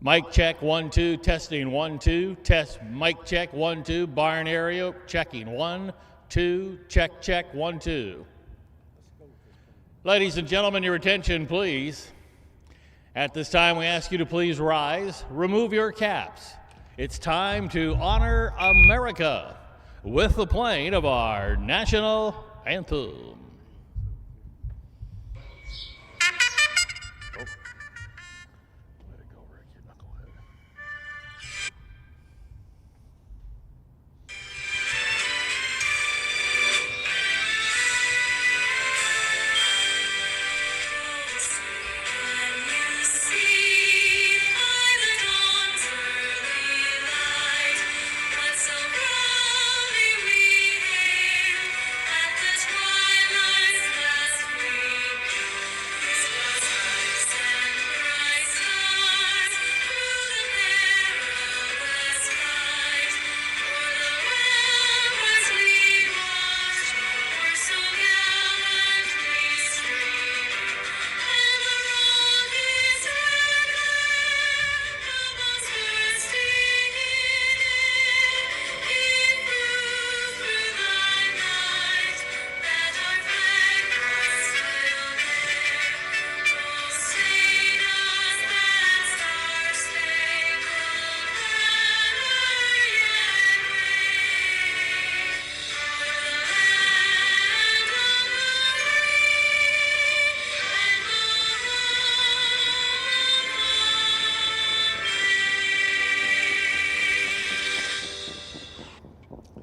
Mic check, 1, 2, testing, 1, 2, test, mic check, 1, 2, barn area, checking, 1, 2, check, check, 1, 2. Ladies and gentlemen, your attention, please. At this time, we ask you to please rise, remove your caps. It's time to honor America with the playing of our national anthem.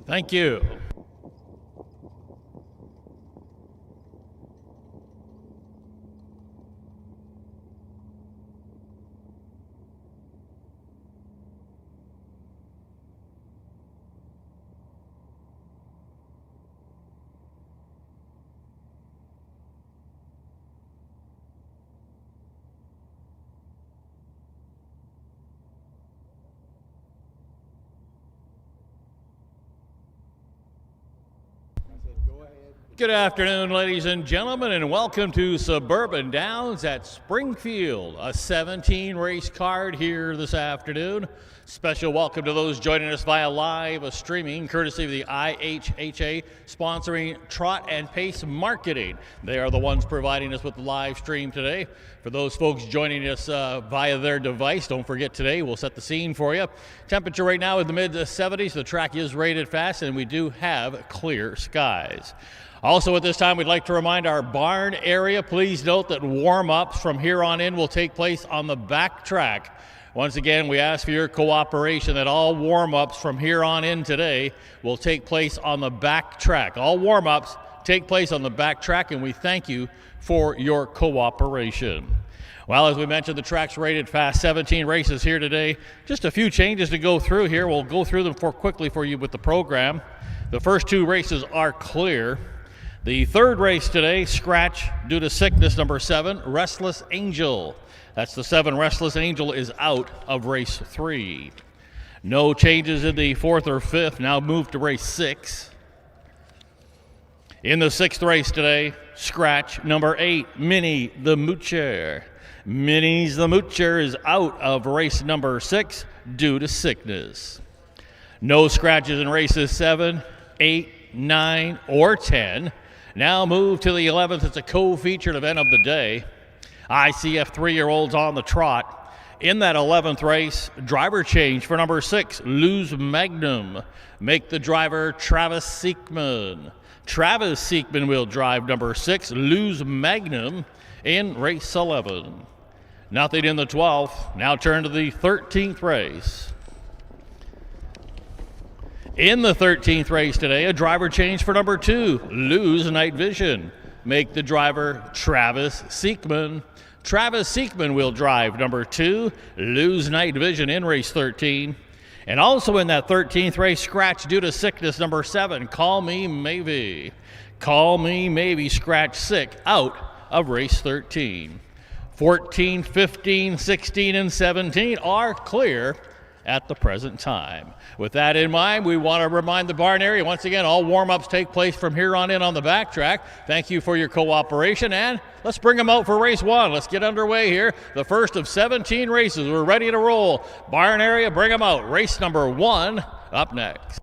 Thank you. Good afternoon, ladies and gentlemen, and welcome to Suburban Downs at Springfield, a 17-race card here this afternoon. Special welcome to those joining us via live streaming, courtesy of the IHHA, sponsoring Trot and Pace Marketing. They are the ones providing us with the live stream today. For those folks joining us via their device, don't forget today, we'll set the scene for you. Temperature right now in the mid-70s. The track is rated fast, and we do have clear skies. Also at this time, we'd like to remind our barn area, please note that warm-ups from here on in will take place on the back track. Once again, we ask for your cooperation that all warm-ups from here on in today will take place on the back track. All warm-ups take place on the back track, and we thank you for your cooperation. Well, as we mentioned, the track's rated fast, 17 races here today. Just a few changes to go through here. We'll go through them quickly for you with the program. The first two races are clear. The third race today, scratch due to sickness, number 7, Restless Angel. That's the 7, Restless Angel is out of race 3. No changes in the 4th or 5th, now moved to race 6. In the 6th race today, scratch number 8, Minnie the Moocher. Minnie's the Moocher is out of race number 6 due to sickness. No scratches in races 7, 8, 9, or 10. Now move to the 11th. It's a co-featured event of the day. ICF 3-year-olds on the trot. In that 11th race, driver change for number 6, Luz Magnum. Make the driver Travis Seekman. Travis Seekman will drive number 6, Luz Magnum, in race 11. Nothing in the 12th. Now turn to the 13th race. In the 13th race today, a driver change for number 2, Lose Night Vision. Make the driver Travis Seekman. Travis Seekman will drive number 2, Lose Night Vision, in race 13. And also in that 13th race, scratch due to sickness, number 7, Call Me Maybe. Call Me Maybe, scratch sick, out of race 13. 14, 15, 16, and 17 are clear. at the present time. With that in mind, we want to remind the barn area, once again, all warm-ups take place from here on in on the back track. Thank you for your cooperation, and let's bring them out for race one. Let's get underway here. The first of 17 races. We're ready to roll. Barn area, bring them out. Race number 1 up next.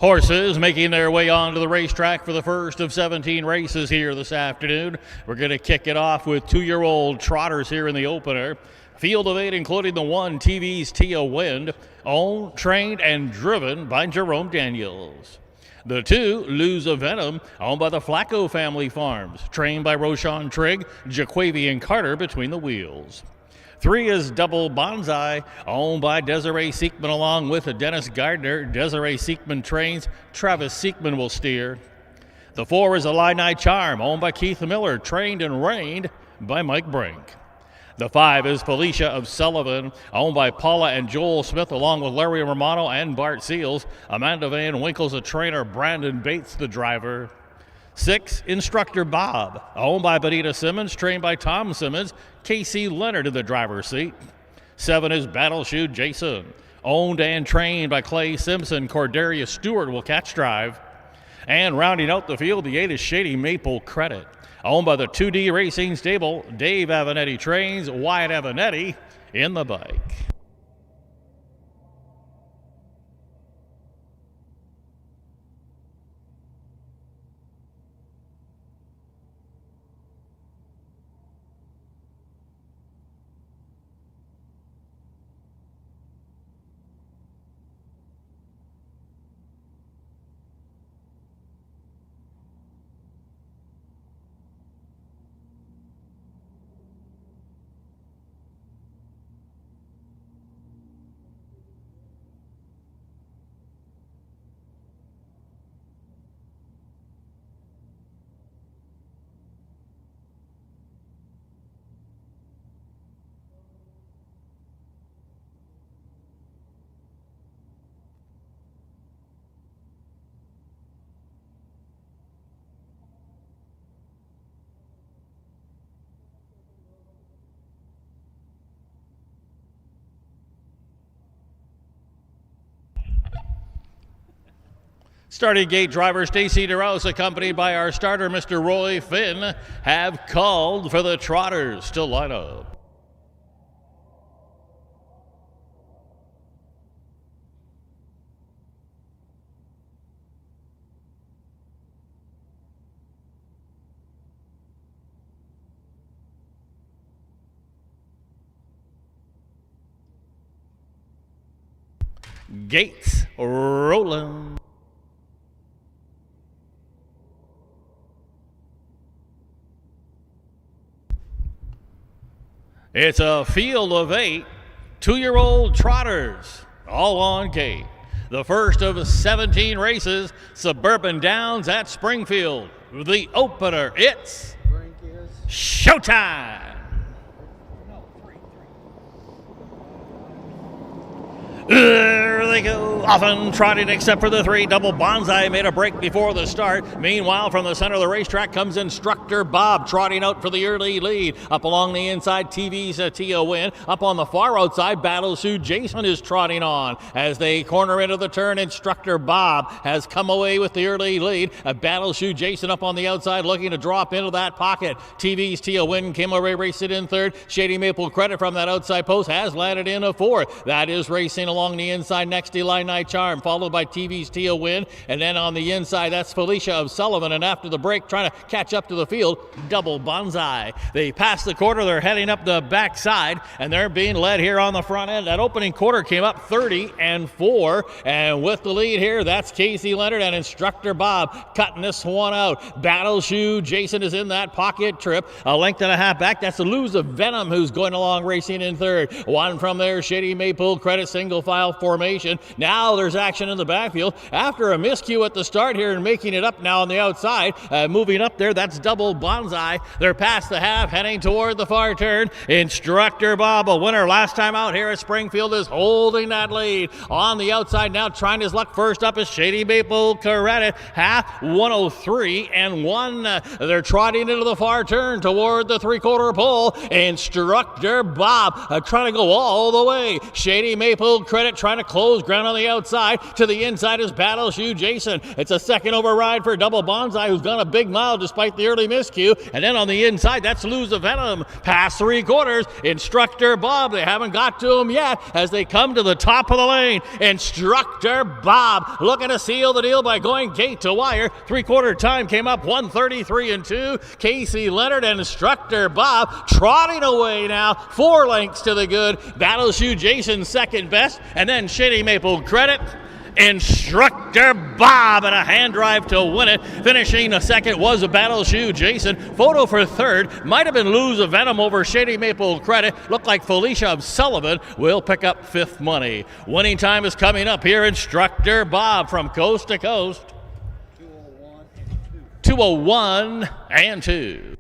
Horses making their way onto the racetrack for the first of 17 races here this afternoon. We're going to kick it off with 2-year-old trotters here in the opener. Field of 8, including the 1, TV's Tia Wind, owned, trained, and driven by Jerome Daniels. The 2, Lose a Venom, owned by the Flacco family farms, trained by Roshan Trigg, Jaquavian Carter between the wheels. 3 is Double Bonsai, owned by Desiree Seekman along with Dennis Gardner. Desiree Seekman trains, Travis Seekman will steer. The 4 is Illini Charm, owned by Keith Miller, trained and reined by Mike Brink. The 5 is Felicia of Sullivan, owned by Paula and Joel Smith along with Larry Romano and Bart Seals. Amanda Van Winkle's a trainer, Brandon Bates the driver. 6, Instructor Bob, owned by Benita Simmons, trained by Tom Simmons, Casey Leonard in the driver's seat. 7 is Battle Shoe Jason, owned and trained by Clay Simpson. Corderia Stewart will catch drive. And rounding out the field, the 8 is Shady Maple Credit, owned by the 2D Racing Stable. Dave Avanetti trains, Wyatt Avanetti in the bike. Starting gate driver Stacy DeRose, accompanied by our starter, Mr. Roy Finn, have called for the trotters to line up. Gates rolling. It's a field of 8 2-year-old trotters, all on gate. The first of 17 races, Suburban Downs at Springfield. The opener, it's showtime. There they go, often trotting except for the 3. Double Bonsai made a break before the start. Meanwhile, from the center of the racetrack comes Instructor Bob, trotting out for the early lead. Up along the inside, TV's Tia Win. Up on the far outside, Battle Shoe Jason is trotting on. As they corner into the turn, Instructor Bob has come away with the early lead. Battle Shoe Jason up on the outside looking to drop into that pocket. TV's Tia Win came away racing in 3rd. Shady Maple Credit from that outside post has landed in a 4th. That is racing along the inside next, Illini Charm, followed by TV's Tia Win, and then on the inside, that's Felicia of Sullivan, and after the break, trying to catch up to the field, Double Bonsai. They pass the quarter, they're heading up the backside, and they're being led here on the front end. That opening quarter came up 30-4, and with the lead here, that's Casey Leonard and Instructor Bob cutting this one out. Battle Shoe Jason is in that pocket trip, a length and a half back. That's the Lose of Venom who's going along racing in 3rd. One from there, Shady Maple Credit, single file formation. Now there's action in the backfield after a miscue at the start here and making it up now on the outside. Moving up there, that's Double Bonsai. They're past the half, heading toward the far turn. Instructor Bob, a winner last time out here at Springfield, is holding that lead. On the outside now, trying his luck first up is Shady Maple Credit. Half 103-1. They're trotting into the far turn toward the 3/4 pole. Instructor Bob trying to go all the way. Shady Maple Credit trying to close holds ground on the outside. To the inside is Battle Shoe Jason. It's a second over ride for Double Bonsai, who's gone a big mile despite the early miscue. And then on the inside, that's Lose the Venom. Past 3/4, Instructor Bob. They haven't got to him yet as they come to the top of the lane. Instructor Bob looking to seal the deal by going gate to wire. 3/4 time came up 1:33 and 2. Casey Leonard and Instructor Bob trotting away now. 4 lengths to the good. Battle Shoe Jason second best. And then Shady Maple Credit. Instructor Bob and a hand drive to win it. Finishing a second was a Battle Shoe Jason. Photo for third. Might have been Lose a Venom over Shady Maple Credit. Looked like Felicia Sullivan will pick up fifth money. Winning time is coming up here. Instructor Bob from coast to coast. 201 and 2.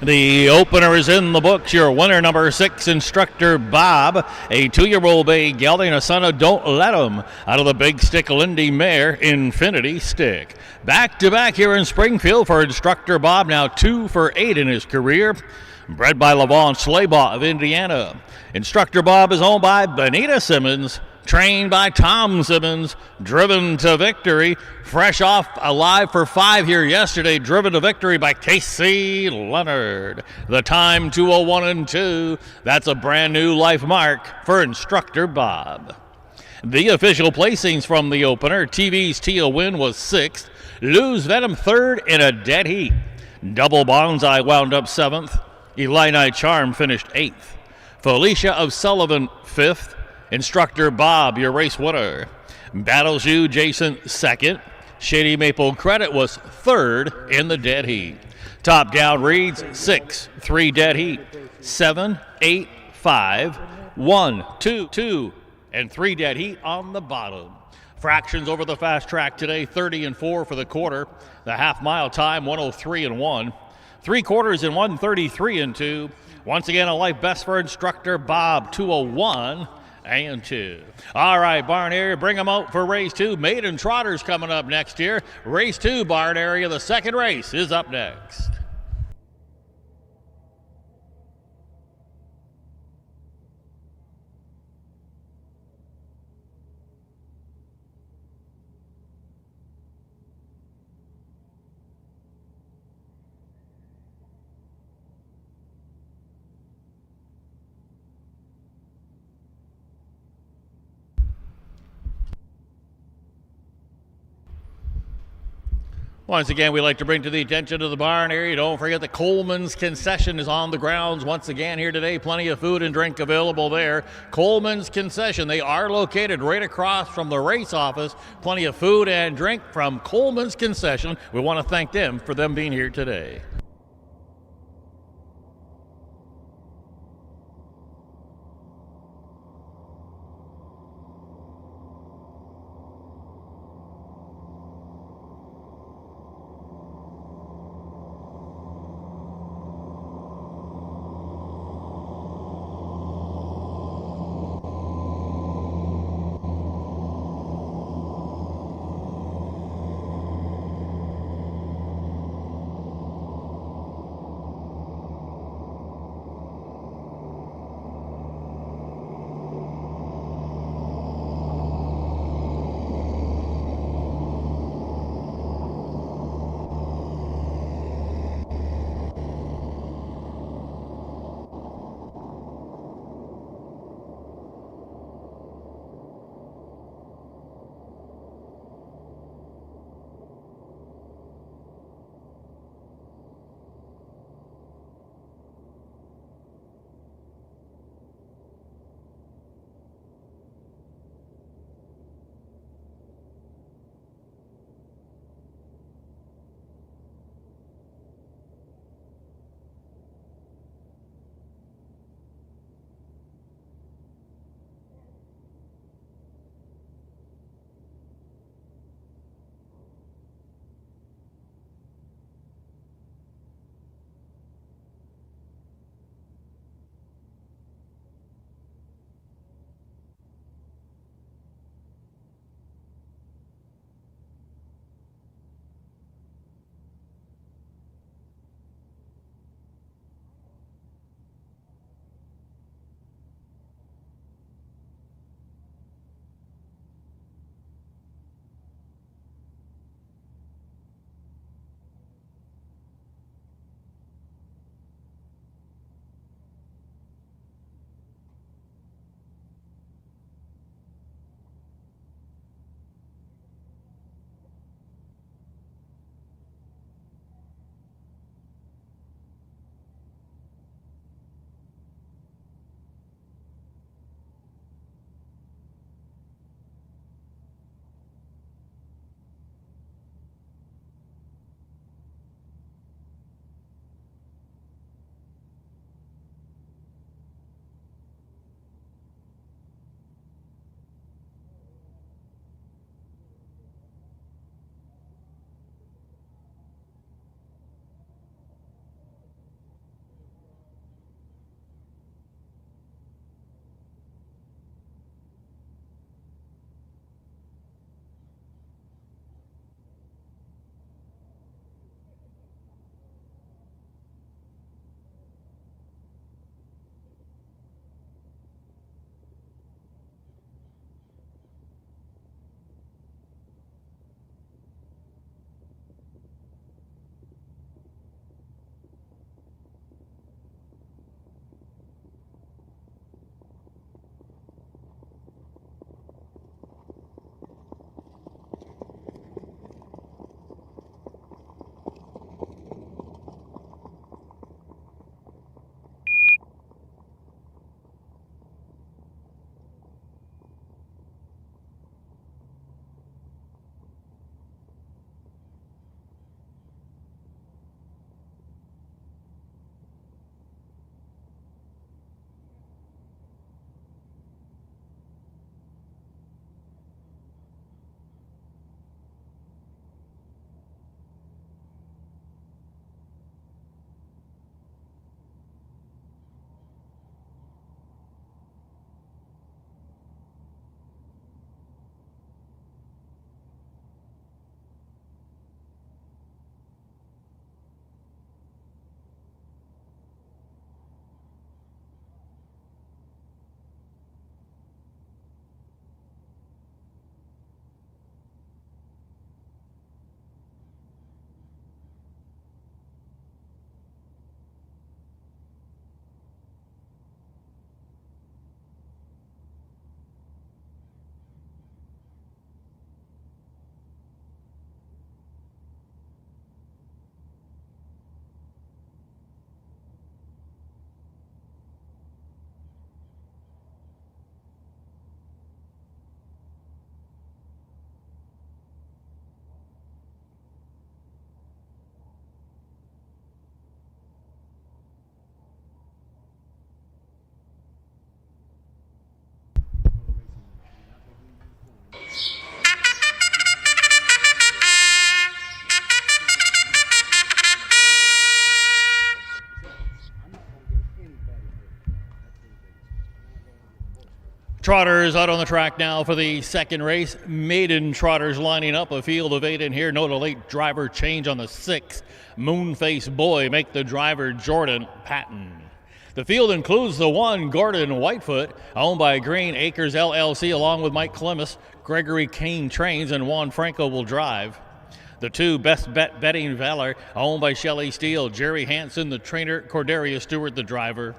The opener is in the books. Your winner, number 6, Instructor Bob, a 2-year-old bay gelding, a son of Don't Let 'Em, out of the Big Stick Lindy mare, Infinity Stick. Back to back here in Springfield for Instructor Bob, now 2 for 8 in his career. Bred by Lavon Slaybaugh of Indiana. Instructor Bob is owned by Benita Simmons, trained by Tom Simmons, driven to victory. Fresh off alive for 5 here yesterday, driven to victory by Casey Leonard. The time 201 and 2. That's a brand new life mark for Instructor Bob. The official placings from the opener: TV's Tia Win was 6th, Lose Venom 3rd in a dead heat. Double Bonsai wound up 7th. Illini Charm finished 8th. Felicia of Sullivan 5th. Instructor Bob, your race winner. Battles You Jason 2nd. Shady Maple Credit was 3rd in the dead heat. Top Down Reads 6, 3 dead heat, 7, 8, 5, 1, 2, 2, and 3 dead heat on the bottom. Fractions over the fast track today, 30 and 4 for the quarter. The half mile time, 103 and 1. 3 quarters in 133 and 2. Once again, a life best for instructor Bob, 201 and 2. All right, barn area, bring them out for race 2. Maiden Trotters coming up next here. Race 2, barn area, the second race is up next. Once again, we'd like to bring to the attention of the barn area, don't forget the Coleman's Concession is on the grounds once again here today. Plenty of food and drink available there. Coleman's Concession, they are located right across from the race office. Plenty of food and drink from Coleman's Concession. We want to thank them for them being here today. Trotters out on the track now for the second race. Maiden trotters lining up, a field of 8 in here. Note a late driver change on the 6th. Moonface Boy make the driver Jordan Patton. The field includes the 1, Gordon Whitefoot, owned by Green Acres LLC, along with Mike Clemmis. Gregory Kane trains, and Juan Franco will drive. The 2, Best Bet Betting Valor, owned by Shelley Steele. Jerry Hansen, the trainer. Cordelia Stewart, the driver.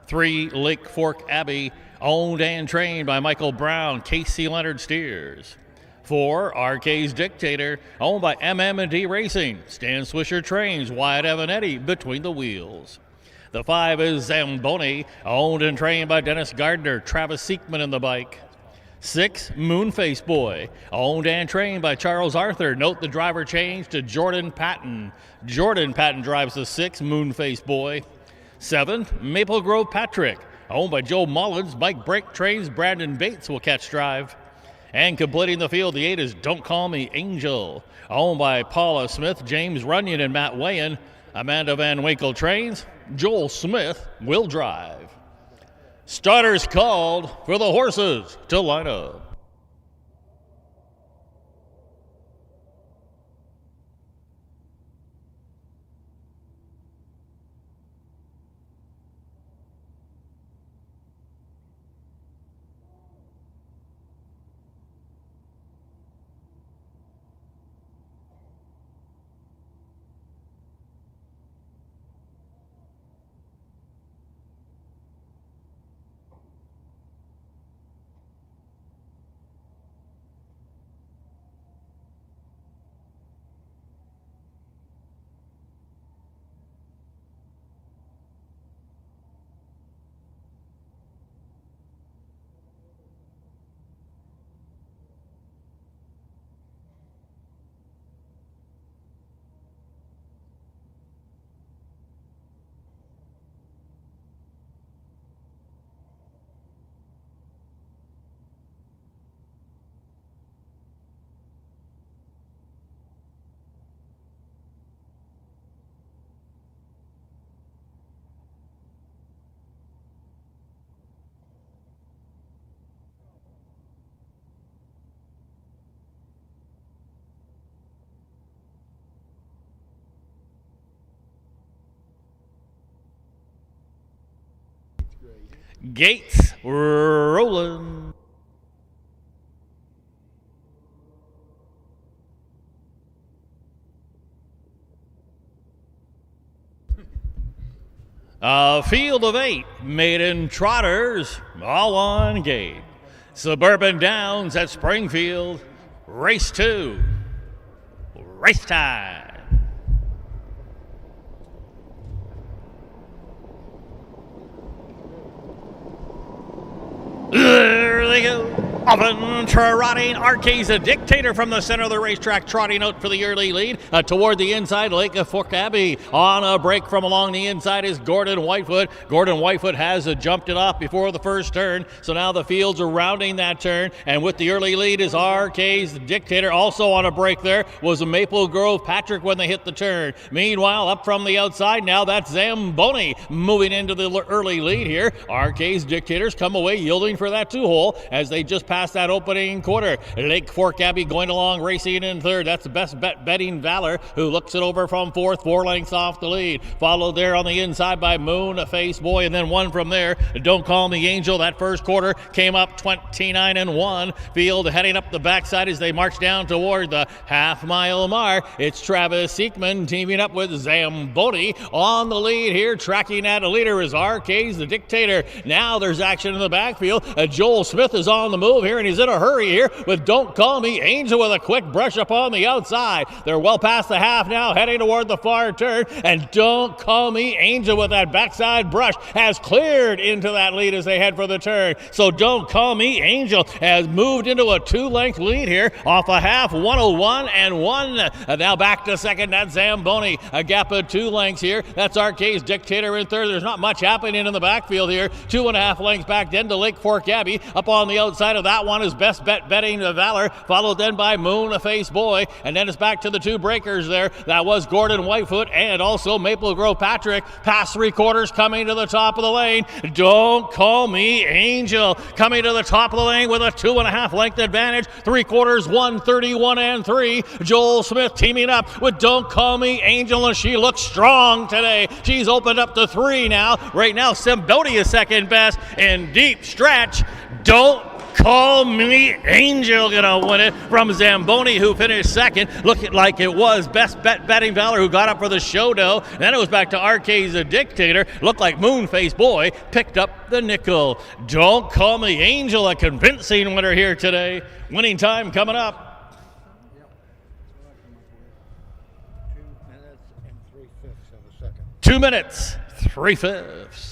3, Lake Fork Abbey, owned and trained by Michael Brown. Casey Leonard steers. 4, RK's Dictator, owned by MM&D Racing. Stan Swisher trains. Wyatt Evanetti between the wheels. The 5 is Zamboni, owned and trained by Dennis Gardner. Travis Seekman in the bike. 6, Moonface Boy, owned and trained by Charles Arthur. Note the driver change to Jordan Patton. Jordan Patton drives the 6, Moonface Boy. 7, Maple Grove Patrick, owned by Joe Mullins. Mike Brake trains. Brandon Bates will catch drive. And completing the field, the 8 is Don't Call Me Angel, owned by Paula Smith, James Runyon, and Matt Wayan. Amanda Van Winkle trains. Joel Smith will drive. Starters called for the horses to line up. Gates rolling. A field of 8 maiden trotters, all on gate. Suburban Downs at Springfield, race 2, race time. There they go. Up and trotting, RK's a Dictator from the center of the racetrack, trotting out for the early lead. Toward the inside, Lake Fork Abbey. On a break from along the inside is Gordon Whitefoot. Gordon Whitefoot has jumped it off before the first turn, so now the fields are rounding that turn, and with the early lead is RK's Dictator. Also on a break there was Maple Grove Patrick when they hit the turn. Meanwhile, up from the outside, now that's Zamboni moving into the early lead here. RK's Dictators come away yielding for that 2-hole as they just past that opening quarter. Lake Fork Abbey going along, racing in third. That's the Best Bet Betting Valor, who looks it over from fourth, 4 lengths off the lead. Followed there on the inside by Moonface Boy, and then one from there, Don't Call Me Angel. That first quarter came up 29-1. Field heading up the backside as they march down toward the half-mile mark. It's Travis Seekman teaming up with Zamboni on the lead here. Tracking at a leader is RK's the Dictator. Now there's action in the backfield. Joel Smith is on the move here, and he's in a hurry here with Don't Call Me Angel with a quick brush up on the outside. They're well past the half now, heading toward the far turn, and Don't Call Me Angel with that backside brush has cleared into that lead as they head for the turn. So Don't Call Me Angel has moved into a 2-length lead here off a half, 101-1. Now back to second, that's Zamboni. A gap of 2 lengths here. That's RK's Dictator in third. There's not much happening in the backfield here. 2.5 lengths back then to Lake Fork Abbey. Up on the outside of that that one is Best Bet Betting Valor, followed then by Moon Face Boy, and then it's back to the two breakers there. That was Gordon Whitefoot and also Maple Grove Patrick. Past three quarters coming to the top of the lane. Don't Call Me Angel coming to the top of the lane with a 2.5 length advantage. Three quarters, 131 and 3. Joel Smith teaming up with Don't Call Me Angel, and she looks strong today. She's opened up to 3 now. Right now, Zamboni is second best. In deep stretch, Don't Call Me Angel gonna win it from Zamboni, who finished second. Looking like it was Best Bet Betting Valor who got up for the show dough. Then it was back to RK's a Dictator. Looked like Moonface Boy picked up the nickel. Don't Call Me Angel, a convincing winner here today. Winning time coming up. 2 minutes, 3/5.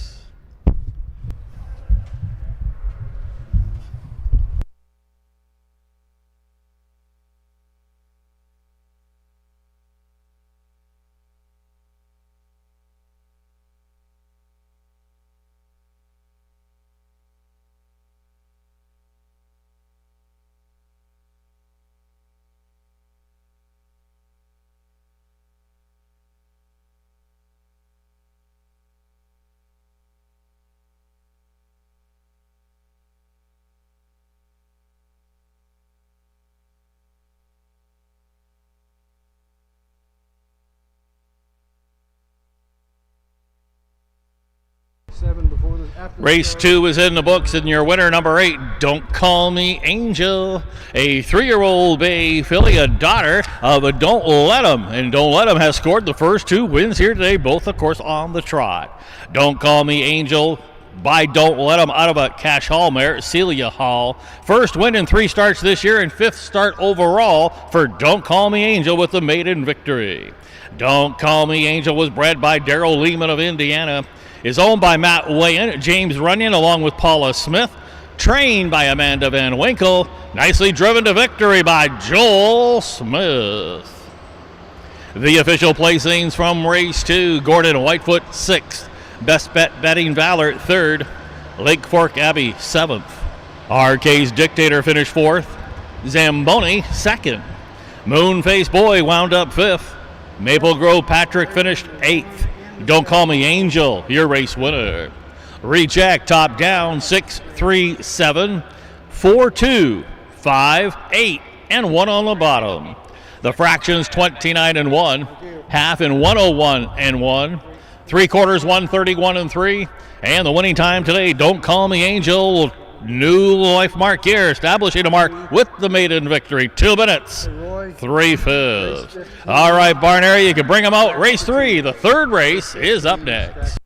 Race 2 is in the books, and your winner, number 8, Don't Call Me Angel, a 3-year-old bay filly, a daughter of a Don't Let 'Em, and Don't Let 'Em has scored the first 2 wins here today, both, of course, on the trot. Don't Call Me Angel by Don't Let 'Em out of a Cash Hall mare, Celia Hall. First win in 3 starts this year and 5th start overall for Don't Call Me Angel with the maiden victory. Don't Call Me Angel was bred by Darrell Lehman of Indiana, is owned by Matt Wayan, James Runyon, along with Paula Smith, trained by Amanda Van Winkle, nicely driven to victory by Joel Smith. The official placings from race 2, Gordon Whitefoot 6th, Best Bet Betting Valor 3rd, Lake Fork Abbey 7th, RK's Dictator finished 4th, Zamboni 2nd, Moonface Boy wound up 5th, Maple Grove Patrick finished 8th. Don't Call Me Angel, your race winner. Recheck, top down, 6, 3, 7, 4, 2, 5, 8, and 1 on the bottom. The fractions 29 and 1, half in 101 and 1, 3 quarters 131 and 3, and the winning time today, Don't Call Me Angel, new life mark here, establishing a mark with the maiden victory. 2 minutes, 3/5. All right, barn area, you can bring them out. Race 3, the 3rd race, is up next.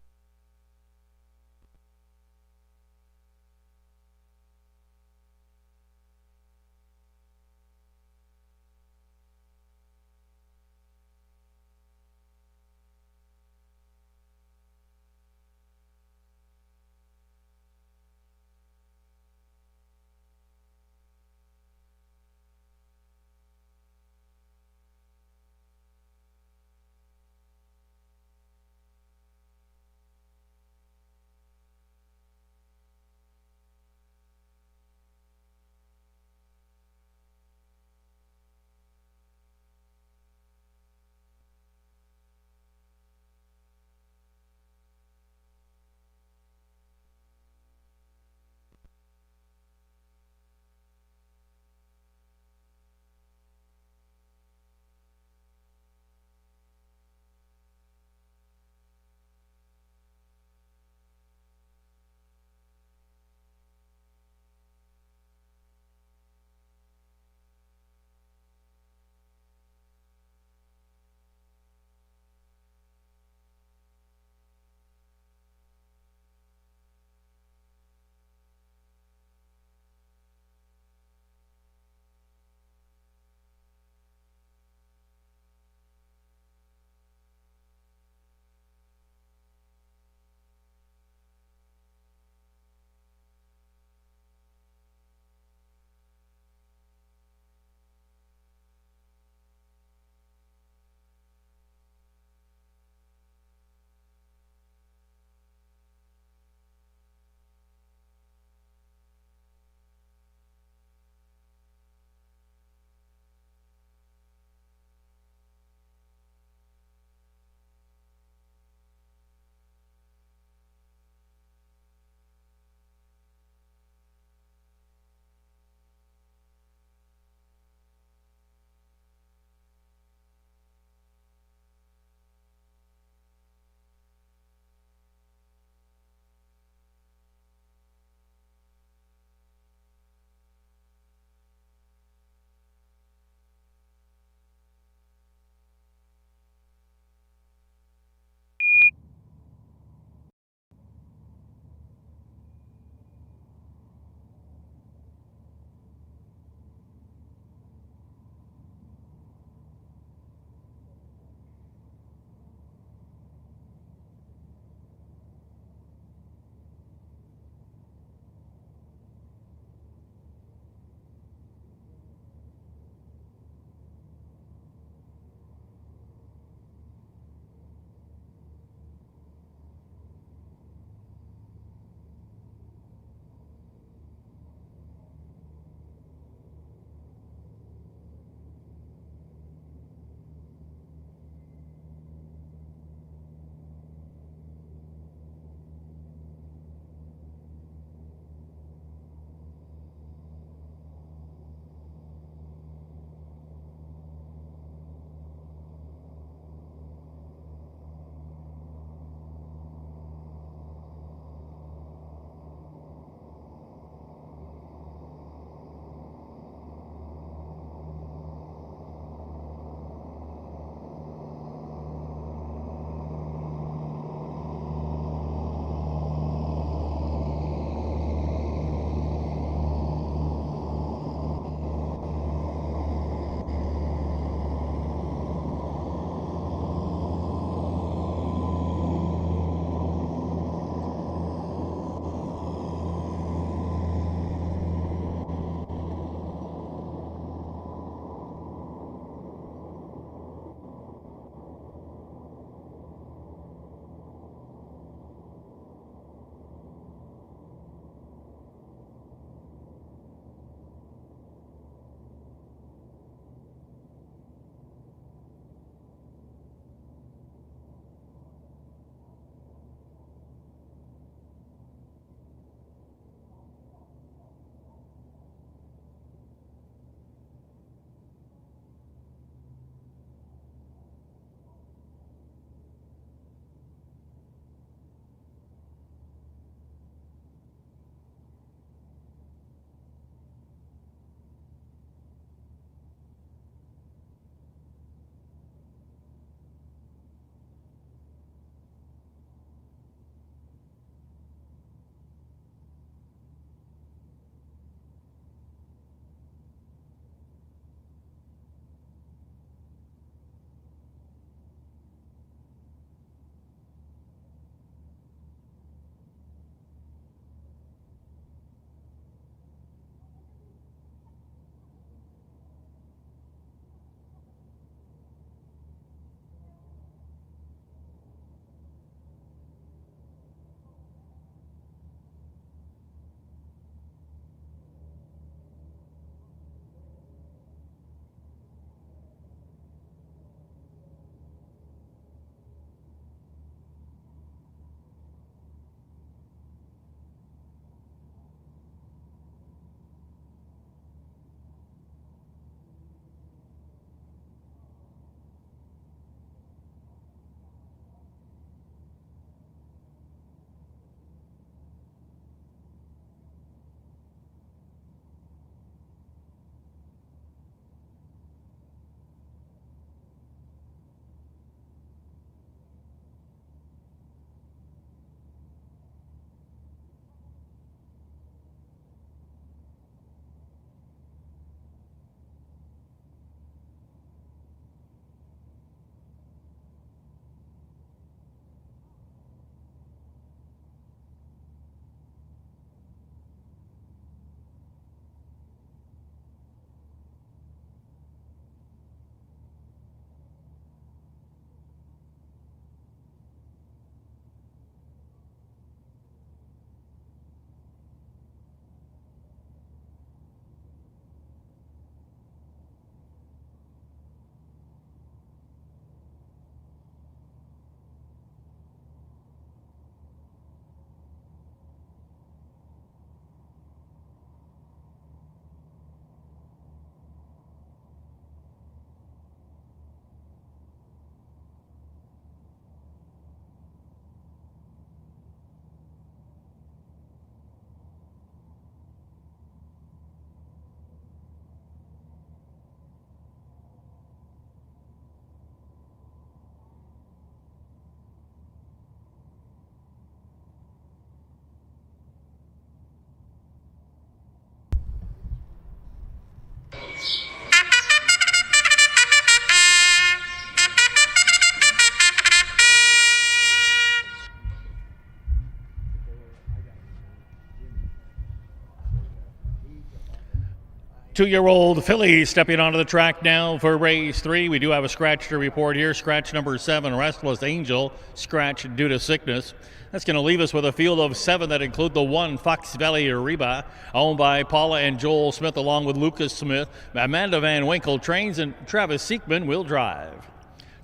Two-year-old filly stepping onto the track now for race 3. We do have a scratch to report here. Scratch number 7, Restless Angel, scratch due to sickness. That's going to leave us with a field of 7 that include the 1 Fox Valley Reba, owned by Paula and Joel Smith, along with Lucas Smith. Amanda Van Winkle trains, and Travis Siekman will drive.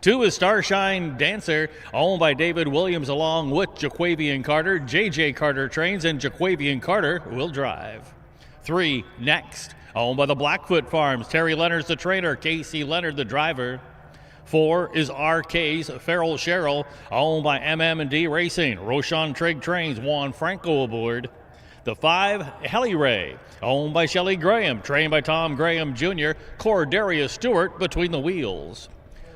2 is Starshine Dancer, owned by David Williams, along with Jaquavian Carter. J.J. Carter trains, and Jaquavian Carter will drive. 3, Next, owned by the Blackfoot Farms. Terry Leonard's the trainer, Casey Leonard the driver. 4 is RK's Feral Cheryl, owned by MM&D Racing. Roshan Trigg trains, Juan Franco aboard. The 5, Helly Ray, owned by Shelley Graham, trained by Tom Graham Jr. Corderia Stewart between the wheels.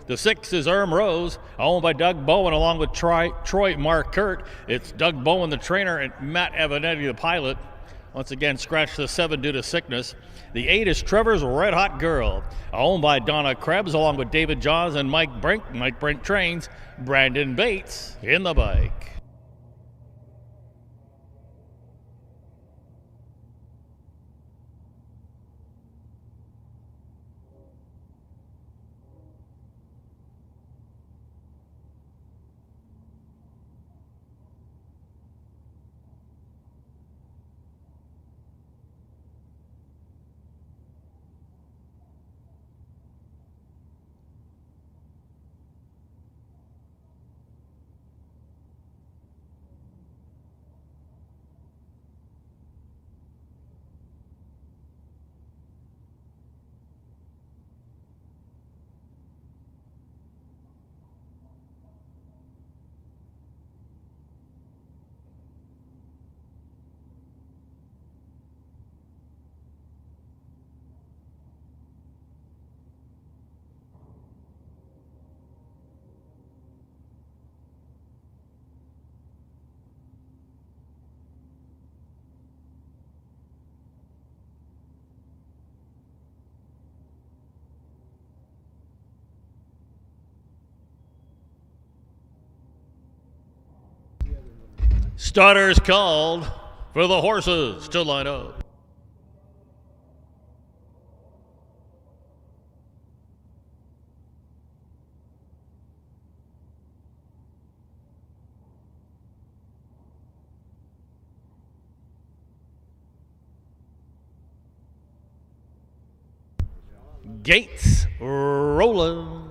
The 6 is Rose, owned by Doug Bowen, along with Troy Mark Kurt. It's Doug Bowen the trainer and Matt Evanetti the pilot. Once again, scratch the 7 due to sickness. The 8 is Trevor's Red Hot Girl, owned by Donna Krebs, along with David Jaws and Mike Brink. Mike Brink trains, Brandon Bates in the bike. Starters called for the horses to line up. Gates rolling.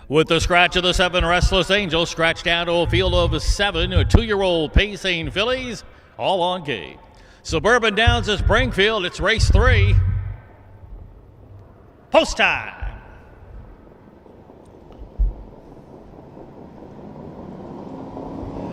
With the scratch of the 7, Restless Angel, scratched down to a field of 7 2-year-old pacing fillies, all on gate. Suburban Downs to Springfield, it's race 3. Post time.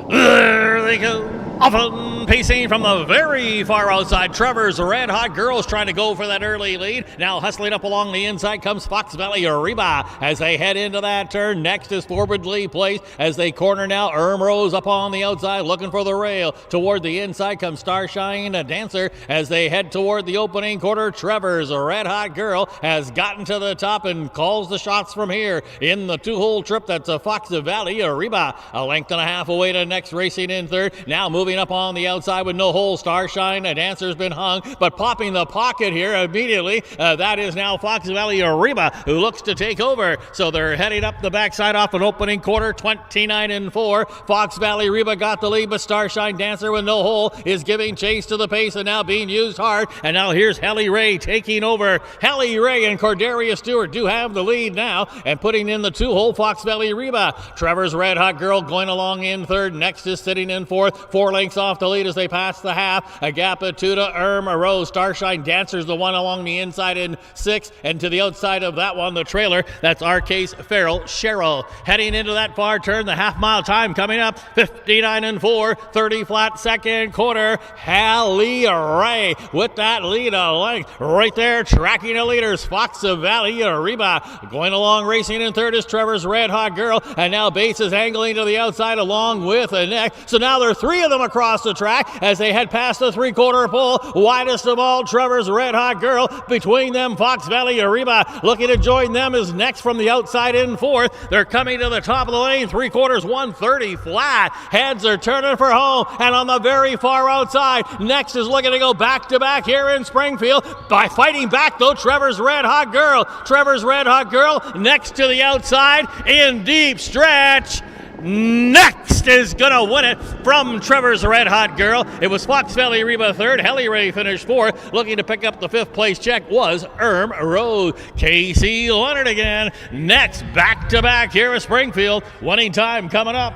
There they go. Often pacing from the very far outside. Trevor's Red Hot Girls trying to go for that early lead. Now hustling up along the inside comes Fox Valley Reba as they head into that turn. Next is Forwardly Placed as they corner now. Rose up on the outside looking for the rail. Toward the inside comes Starshine Dancer as they head toward the opening quarter. Trevor's Red Hot Girl has gotten to the top and calls the shots from here. In the 2-hole trip, that's a Fox Valley Reba. A length and a half away to next, racing in third. Now moving up on the outside with no hole. Starshine Dancer's been hung, but popping the pocket here immediately. That is now Fox Valley Reba, who looks to take over. So they're heading up the backside off an opening quarter, 29-4. Fox Valley Reba got the lead, but Starshine Dancer with no hole is giving chase to the pace and now being used hard. And now here's Helly Ray taking over. Helly Ray and Corderia Stewart do have the lead now, and putting in the 2-hole Fox Valley Reba. Trevor's Red Hot Girl going along in third. Next is sitting in fourth. 4 lengths off the lead. lead as they pass the half. A gap of 2 to Rose. Starshine Dancer's the one along the inside in 6, and to the outside of that one, the trailer. That's Arcase Farrell Cheryl. Heading into that far turn, the half-mile time coming up, 59 and 4, 30 flat second quarter. Hallie Ray with that lead a length right there, tracking the leaders. Fox Valley Reba going along, racing in third is Trevor's Red Hot Girl, and now Bates is angling to the outside along with a neck. So now there are 3 of them across the track as they head past the three-quarter pole. Widest of all, Trevor's Red Hot Girl. Between them, Fox Valley Reba looking to join them is next from the outside in fourth. They're coming to the top of the lane, 3/4, 130 flat. Heads are turning for home, and on the very far outside, next is looking to go back-to-back here in Springfield. By fighting back, though, Trevor's Red Hot Girl. Trevor's Red Hot Girl next to the outside in deep stretch. Next is going to win it from Trevor's Red Hot Girl. It was Fox Valley Reba third. Helly Ray finished fourth. Looking to pick up the 5th place check was Rose. Casey Leonard again. Next, back-to-back here at Springfield. Winning time coming up.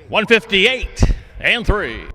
158 and 3.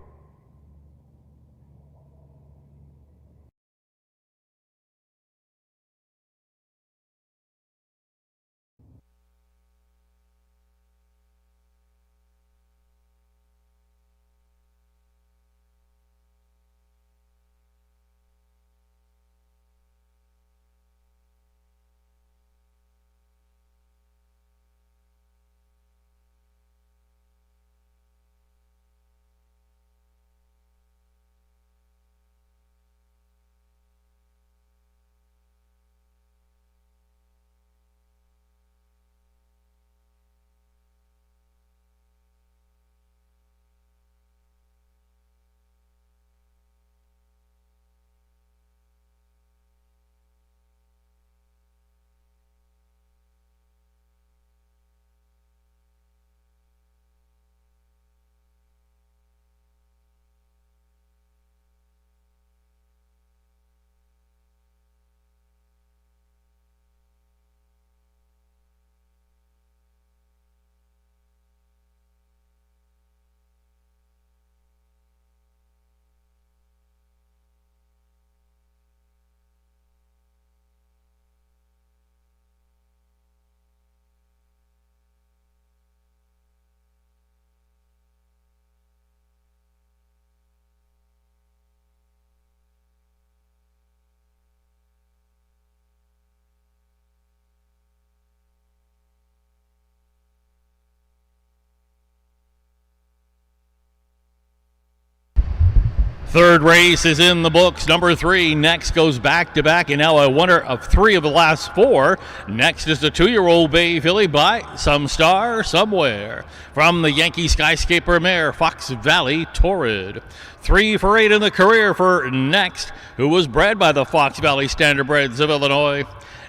Third race is in the books. Number 3 next goes back-to-back, and now a winner of 3 of the last 4. Next is the 2-year-old Bay Filly by Some Star Somewhere. From the Yankee Skyscaper mare, Fox Valley Torrid. 3 for 8 in the career for Next, who was bred by the Fox Valley Standardbreds of Illinois.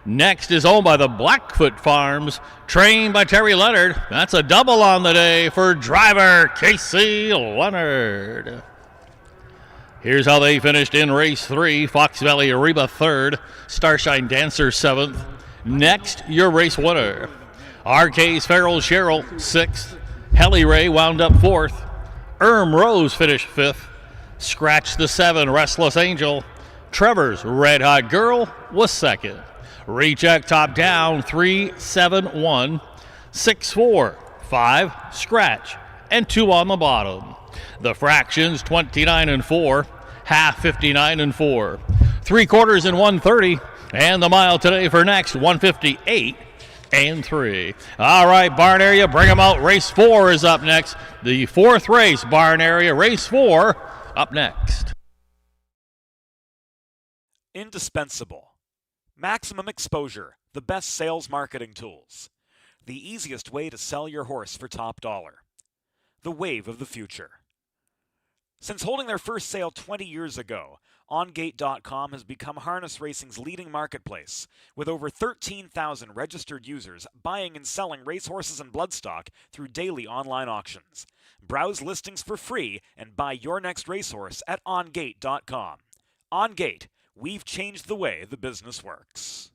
Next is owned by the Blackfoot Farms, trained by Terry Leonard. That's a double on the day for driver Casey Leonard. Here's how they finished in race 3. Fox Valley Reba 3rd, Starshine Dancer 7th. Next, your race winner. Arcase Farrell Cheryl 6th. Helly Ray wound up 4th. Rose finished 5th. Scratch the 7, Restless Angel. Trevor's Red Hot Girl was 2nd. Recheck top down 3, 7, 1, 6, 4, 5, scratch, and 2 on the bottom. The fractions 29 and 4, half 59 and 4, 3/4 in 130, and the mile today for Next 158 and 3. All right, barn area, bring them out. Race 4 is up next. The 4th race, barn area, race 4 up next. Indispensable. Maximum exposure, the best sales marketing tools. The easiest way to sell your horse for top dollar. The wave of the future. Since holding their first sale 20 years ago, OnGate.com has become harness racing's leading marketplace, with over 13,000 registered users buying and selling racehorses and bloodstock through daily online auctions. Browse listings for free and buy your next racehorse at OnGate.com. OnGate, we've changed the way the business works.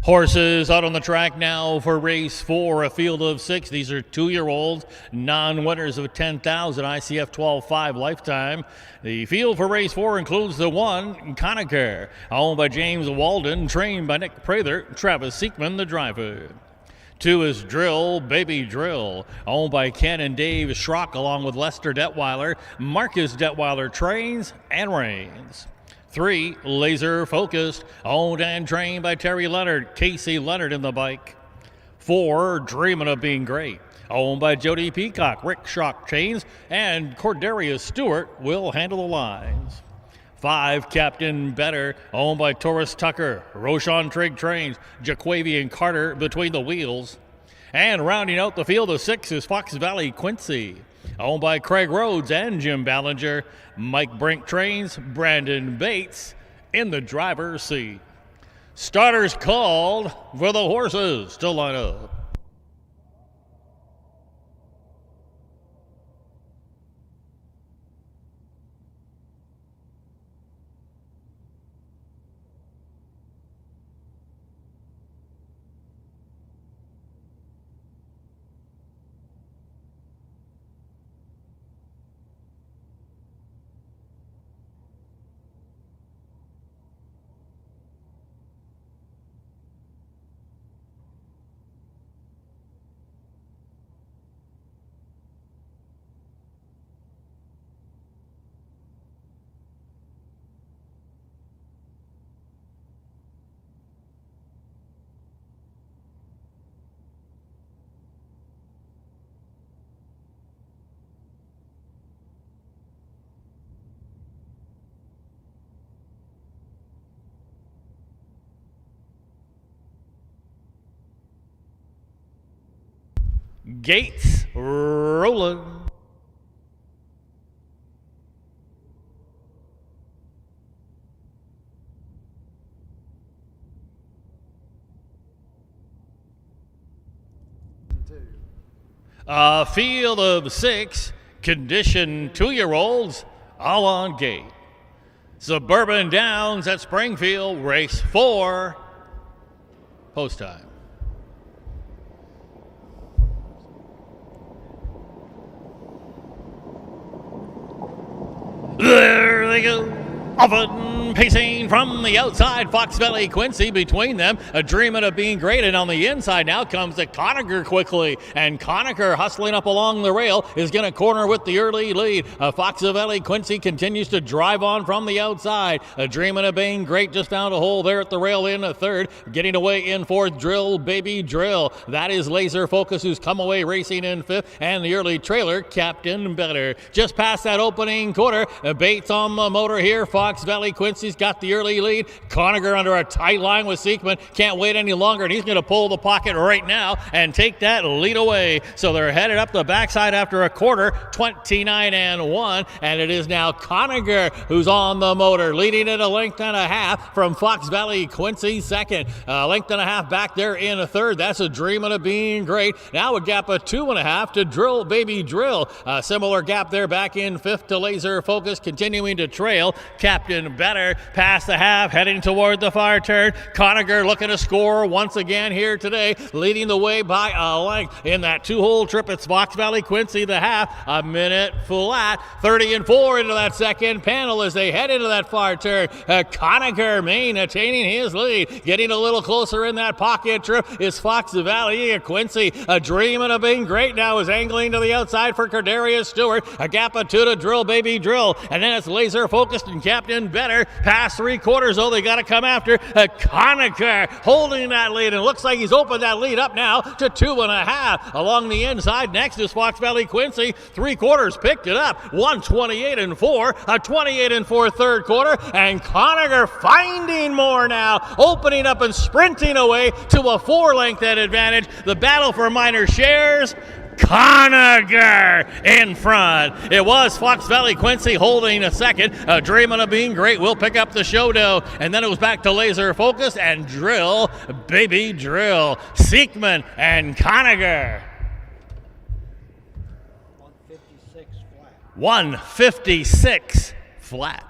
Horses out on the track now for race 4, a field of 6. These are 2-year-olds, non-winners of 10,000 ICF 12.5 lifetime. The field for race 4 includes the 1, Conacher, owned by James Walden, trained by Nick Prather, Travis Seekman, the driver. 2 is Drill, Baby Drill, owned by Ken and Dave Schrock, along with Lester Detweiler. Marcus Detweiler trains and reigns. 3, Laser Focused, owned and trained by Terry Leonard, Casey Leonard in the bike. 4, Dreamin' of Being Great, owned by Jody Peacock, Rick Schrock chains, and Cordarius Stewart will handle the lines. 5, Captain Better, owned by Taurus Tucker, Roshan Trigg trains, Jaquavian Carter between the wheels. And rounding out the field of 6 is Fox Valley Quincy, owned by Craig Rhodes and Jim Ballinger. Mike Brink trains, Brandon Bates in the driver's seat. Starters called for the horses to line up. Gates rolling. A field of 6, condition 2-year-olds, all on gate. Suburban Downs at Springfield, race 4, post time. There they go. Often pacing from the outside, Fox Valley Quincy between them, a dreaming of being great. And on the inside now comes the Conacher quickly. And Conacher hustling up along the rail is going to corner with the early lead. Fox Valley Quincy continues to drive on from the outside. A dreaming of being great just found a hole there at the rail in a third. Getting away in fourth, Drill Baby Drill. That is Laser Focus, who's come away racing in fifth. And the early trailer, Captain Better. Just past that opening quarter, Bates on the motor here. Fox Valley Quincy's got the early lead. Conacher under a tight line with Seekman. Can't wait any longer, and he's going to pull the pocket right now and take that lead away. So they're headed up the backside after a quarter, 29-1, and it is now Conacher who's on the motor, leading it a length and a half from Fox Valley Quincy second. A length and a half back there in a third. That's a dreaming of being great. Now a gap of 2.5 to Drill Baby Drill. A similar gap there back in fifth to Laser Focus, continuing to trail. Captain Better past the half, heading toward the far turn. Conacher looking to score once again here today, leading the way by a length in that 2-hole trip. It's Fox Valley Quincy the half, a minute flat, 30-4 into that second panel as they head into that far turn. Conacher maintaining his lead, getting a little closer in that pocket trip is Fox Valley Quincy. A dreaming of being great now is angling to the outside for Cordarius Stewart. A gap of 2 to Drill Baby Drill, and then it's Laser Focused and Captain Better. Past 3/4, though, they got to come after. Conacher holding that lead, and it looks like he's opened that lead up now to 2.5 along the inside. Next is Fox Valley Quincy. 3/4 picked it up. 128-4, a 28-4 third quarter, and Conacher finding more now, opening up and sprinting away to a 4-length advantage. The battle for minor shares Conager in front. It was Fox Valley Quincy holding a second. Dreaming of Being Great will pick up the show dough. And then it was back to Laser Focus and Drill, Baby Drill. Siekman and Conager. 156 flat.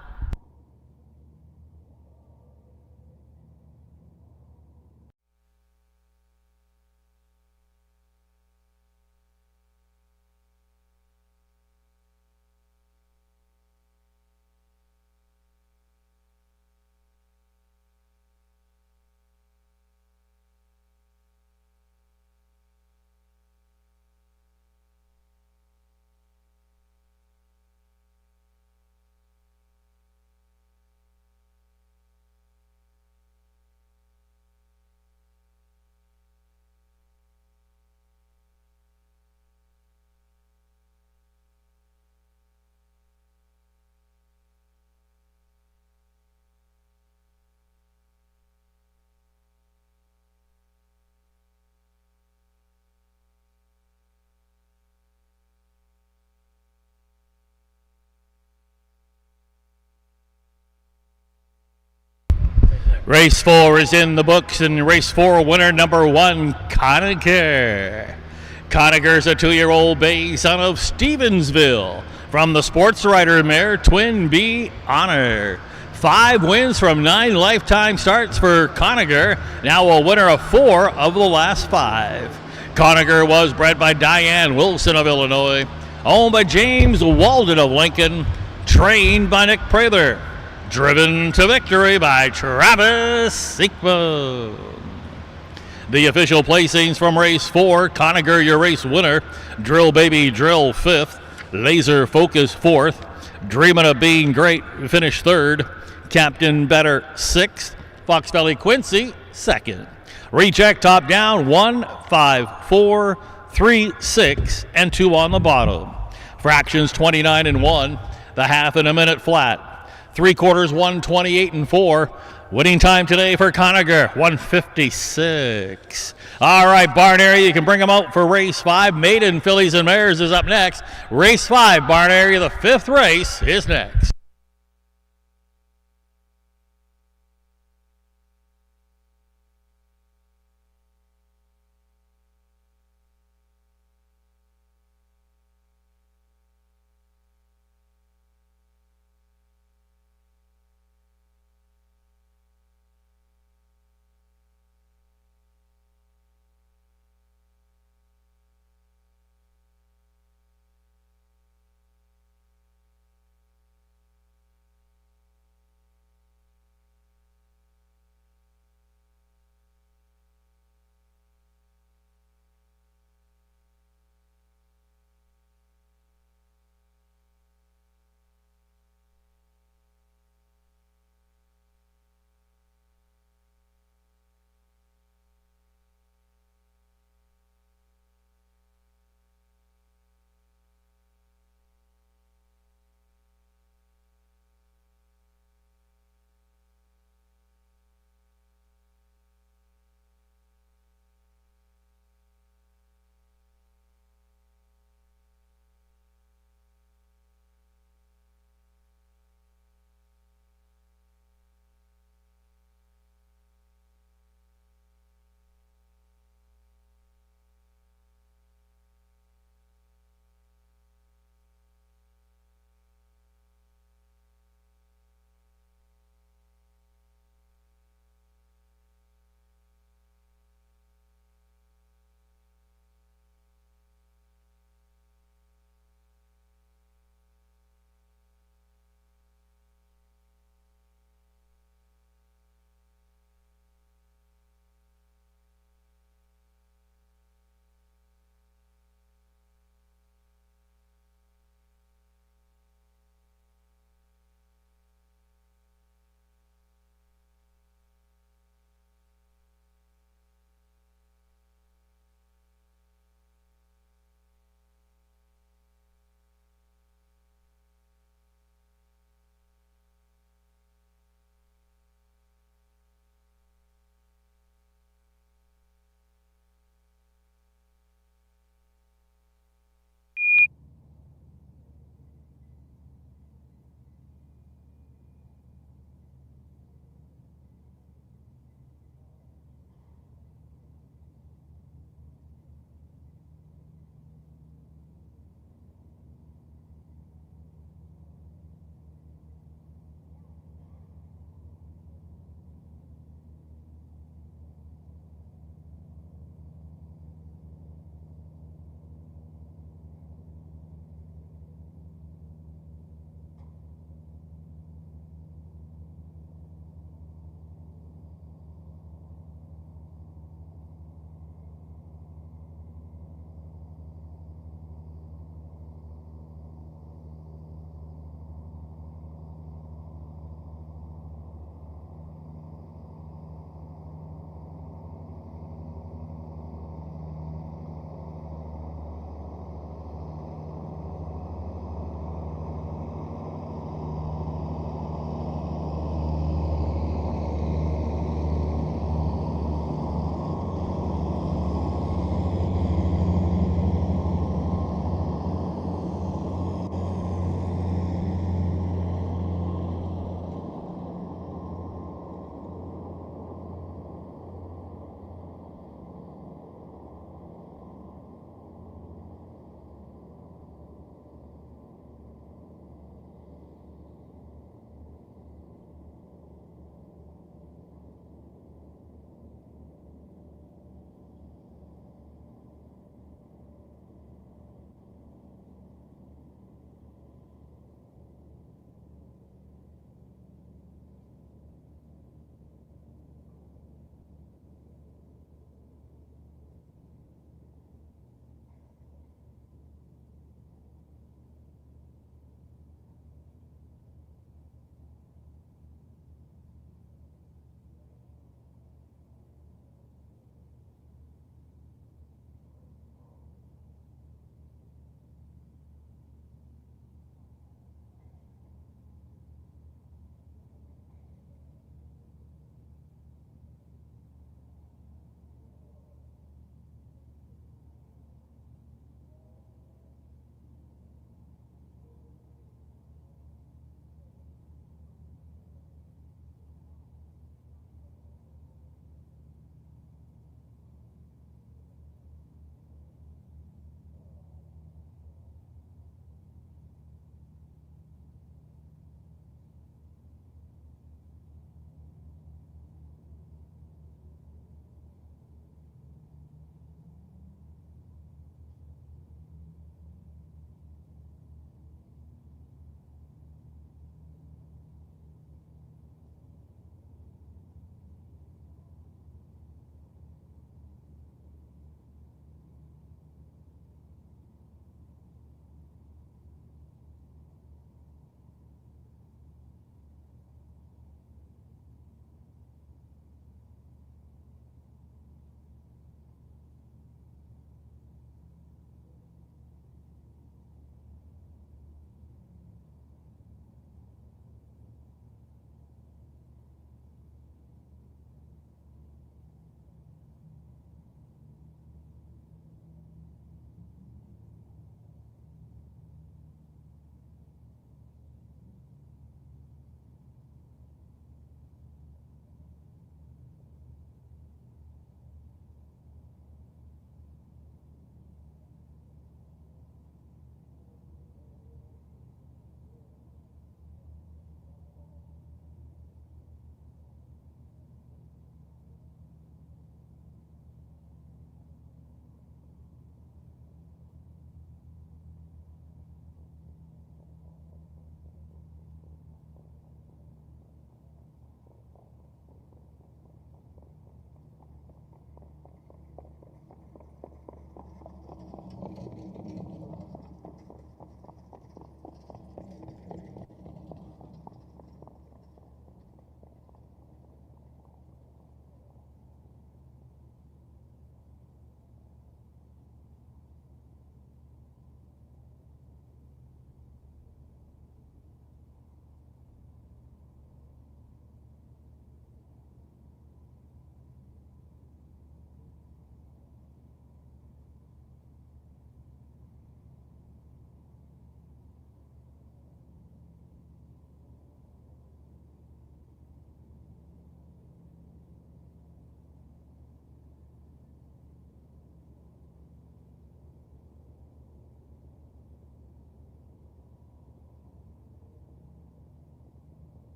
Race 4 is in the books, and race 4 winner number 1, Conager. Conager's a 2-year-old bay son of Stevensville from the sports rider mare Twin B Honor. 5 wins from 9 lifetime starts for Conager, now a winner of 4 of the last 5. Conager was bred by Diane Wilson of Illinois, owned by James Walden of Lincoln, trained by Nick Prather. Driven to victory by Travis Siekman. The official placings from race 4, Conager your race winner, Drill Baby Drill 5th, Laser Focus 4th, Dreamin' of Being Great finished 3rd, Captain Better 6th, Fox Valley Quincy 2nd. Recheck top down 1, 5, 4, 3, 6, and 2 on the bottom. Fractions 29 and 1, the half in a minute flat. 3/4 128 and 4. Winning time today for Conager 156. All right, barn area, you can bring them out for race 5. Maiden Fillies and Mares is up next. Race 5, barn area, the 5th race is next.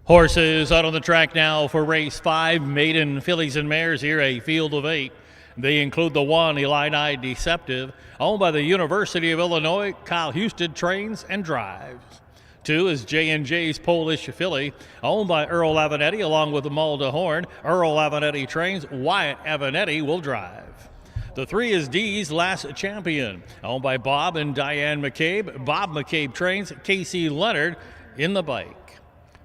Horses out on the track now for race 5, maiden fillies and mares here, a field of 8. They include the 1, Illini Deceptive, owned by the University of Illinois. Kyle Houston trains and drives. 2 is J&J's Polish filly, owned by Earl Avanetti along with Malda Horn. Earl Avanetti trains, Wyatt Avanetti will drive. The 3 is D's Last Champion, owned by Bob and Diane McCabe. Bob McCabe trains, Casey Leonard in the bike.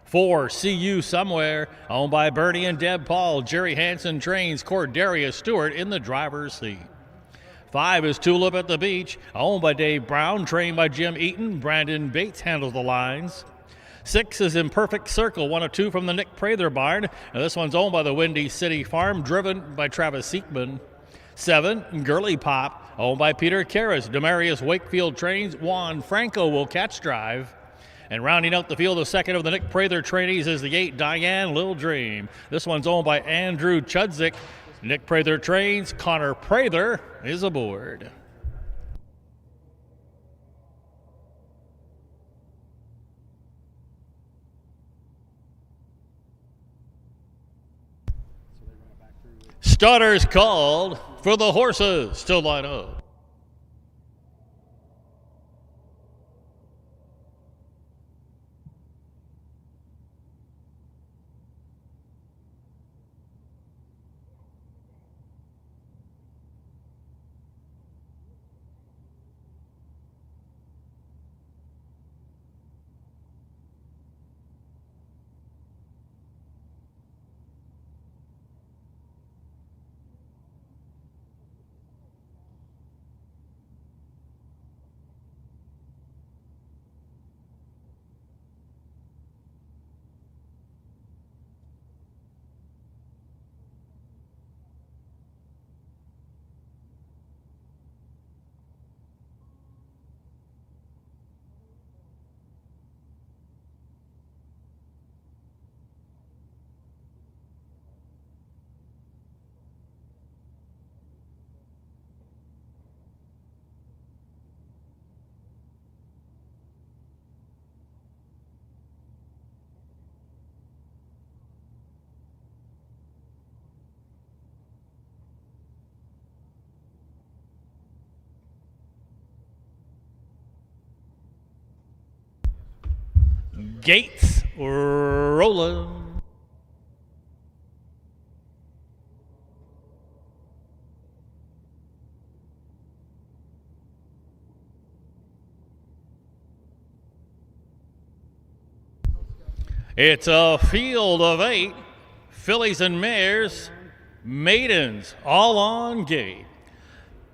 4, See You Somewhere, owned by Bernie and Deb Paul. Jerry Hansen trains, Cordelia Stewart in the driver's seat. 5 is Tulip at the Beach, owned by Dave Brown, trained by Jim Eaton. Brandon Bates handles the lines. 6 is Imperfect Circle, 1 of 2 from the Nick Prather barn. Now this one's owned by the Windy City Farm, driven by Travis Siekman. 7, Girly Pop, owned by Peter Karras. Demarius Wakefield trains, Juan Franco will catch drive. And rounding out the field, the 2nd of the Nick Prather trainees is the 8, Diane Lil Dream. This one's owned by Andrew Chudzik. Nick Prather trains, Connor Prather is aboard. Starters called for the horses to line up. Gates rolling. It's a field of 8, fillies and mares, maidens, all on gate.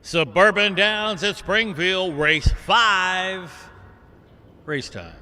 Suburban Downs at Springfield, race 5, race time.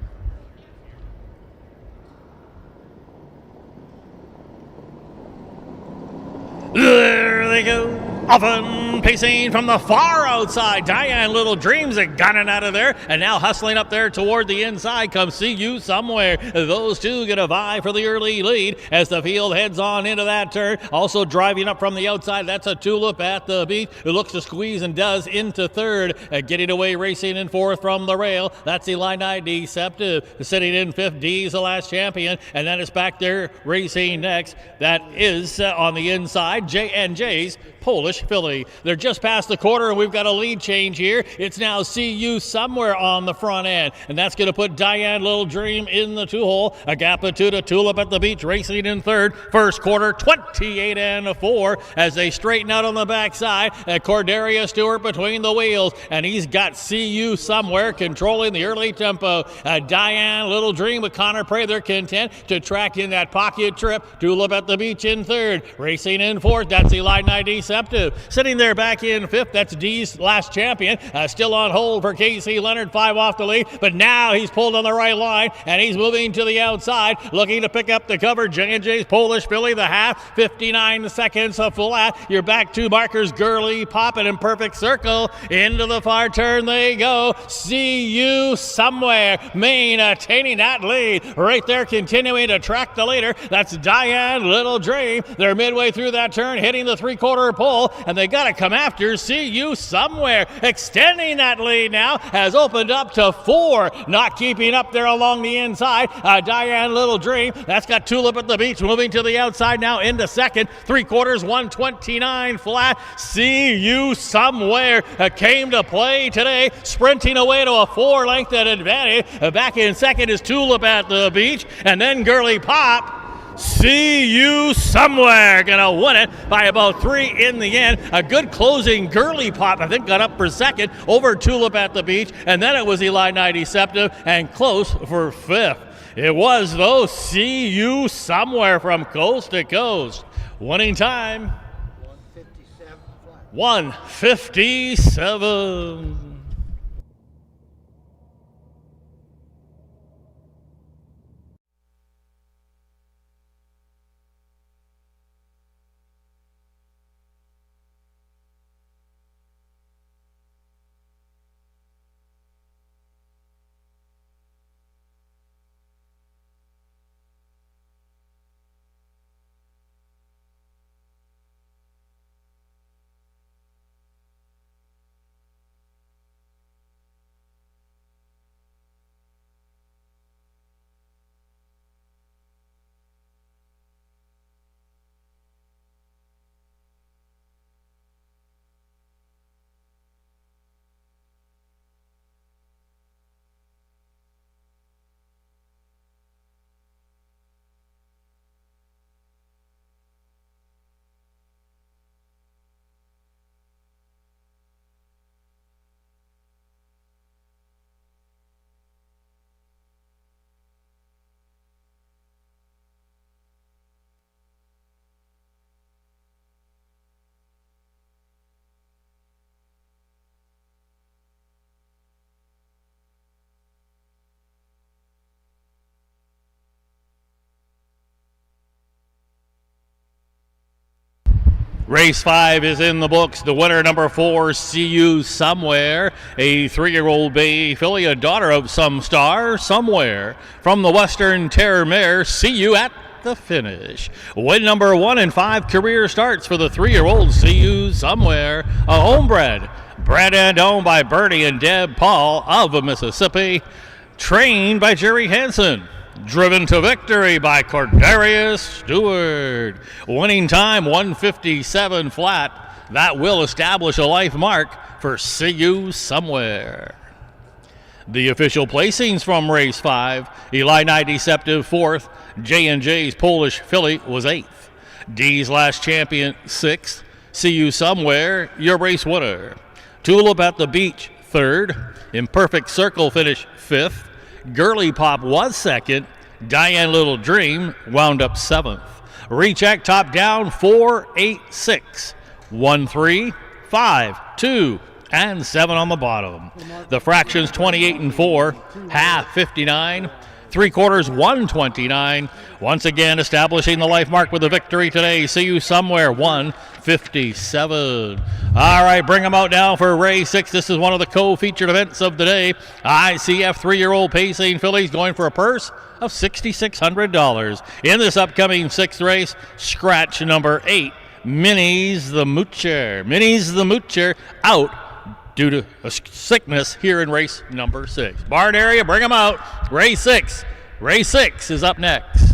There they go. Often pacing from the far outside. Diane Little Dreams are gunning out of there. And now hustling up there toward the inside comes See You Somewhere. Those two get a vie for the early lead as the field heads on into that turn. Also driving up from the outside, that's a Tulip at the Beach, who looks to squeeze and does into 3rd. Getting away racing in 4th from the rail. That's Illini Deceptive. Sitting in 5th, D's the Last Champion. And then it's back there racing next. That is on the inside, J&J's Polish filly. They're just past the quarter, and we've got a lead change here. It's now See You Somewhere on the front end, and that's going to put Diane Little Dream in the 2-hole. A gap of 2 to Tulip at the Beach, racing in 3rd. First quarter, 28-4 as they straighten out on the backside. Cordelia Stewart between the wheels, and he's got See You Somewhere controlling the early tempo. Diane Little Dream with Connor Prather content to track in that pocket trip. Tulip at the Beach in 3rd. Racing in 4th, that's Illini Deceptive. Deceptive. Sitting there back in fifth, that's D's last champion. Still on hold for Casey Leonard, 5 off the lead, but now he's pulled on the right line, and he's moving to the outside, looking to pick up the cover. J&J's Polish Philly, the half, 59 seconds of flat. You're back to markers, Gurley, Pop, and in perfect circle. Into the far turn they go. See you somewhere. Maine attaining that lead. Right there, continuing to track the leader. That's Diane Little Dream. They're midway through that turn, hitting the three-quarter pole, and they got to come after See You Somewhere. Extending that lead now, has opened up to 4. Not keeping up there along the inside. Diane Little Dream. That's got Tulip at the Beach, moving to the outside now into second. 3/4, 129 flat. See You Somewhere came to play today, sprinting away to a 4-length advantage. Back in second is Tulip at the Beach, and then Girly Pop. See You Somewhere gonna win it by about 3 in the end. A good closing Girly Pop, I think, got up for second over Tulip at the Beach, and then it was Illini Deceptive and close for 5th. It was, though, See You Somewhere from coast to coast. Winning time 1:57. Race 5 is in the books. The winner, number 4, See You Somewhere, a 3-year-old bay filly, a daughter of some star somewhere. From the Western Terror Mare, See You at the finish. Win number 1 in 5 career starts for the 3-year-old See You Somewhere, a homebred, bred and owned by Bernie and Deb Paul of Mississippi, trained by Jerry Hansen. Driven to victory by Cordarius Stewart. Winning time 1:57 flat. That will establish a life mark for See You Somewhere. The official placings from race 5. Illini Deceptive 4th. J&J's Polish Filly was 8th. D's last champion 6th. See You Somewhere, your race winner. Tulip at the Beach 3rd. Imperfect Circle finish 5th. Girly Pop was 2nd. Diane Little Dream wound up 7th. Recheck top down 4, 8, 6, 1, 3, 5, 2, and 7 on the bottom. The fractions 28 and 4, half 59, 3/4 129. Once again establishing the life mark with a victory today. See You Somewhere 1:57. All right, bring them out now for race 6. This is one of the co-featured events of the day. ICF 3-year-old pacing fillies going for a purse of $6,600. In this upcoming 6th race, scratch number 8, Minnie's the Moocher. Minnie's the Moocher out due to a sickness here in race number 6. Barn area, bring them out. Race 6. Race 6 is up next.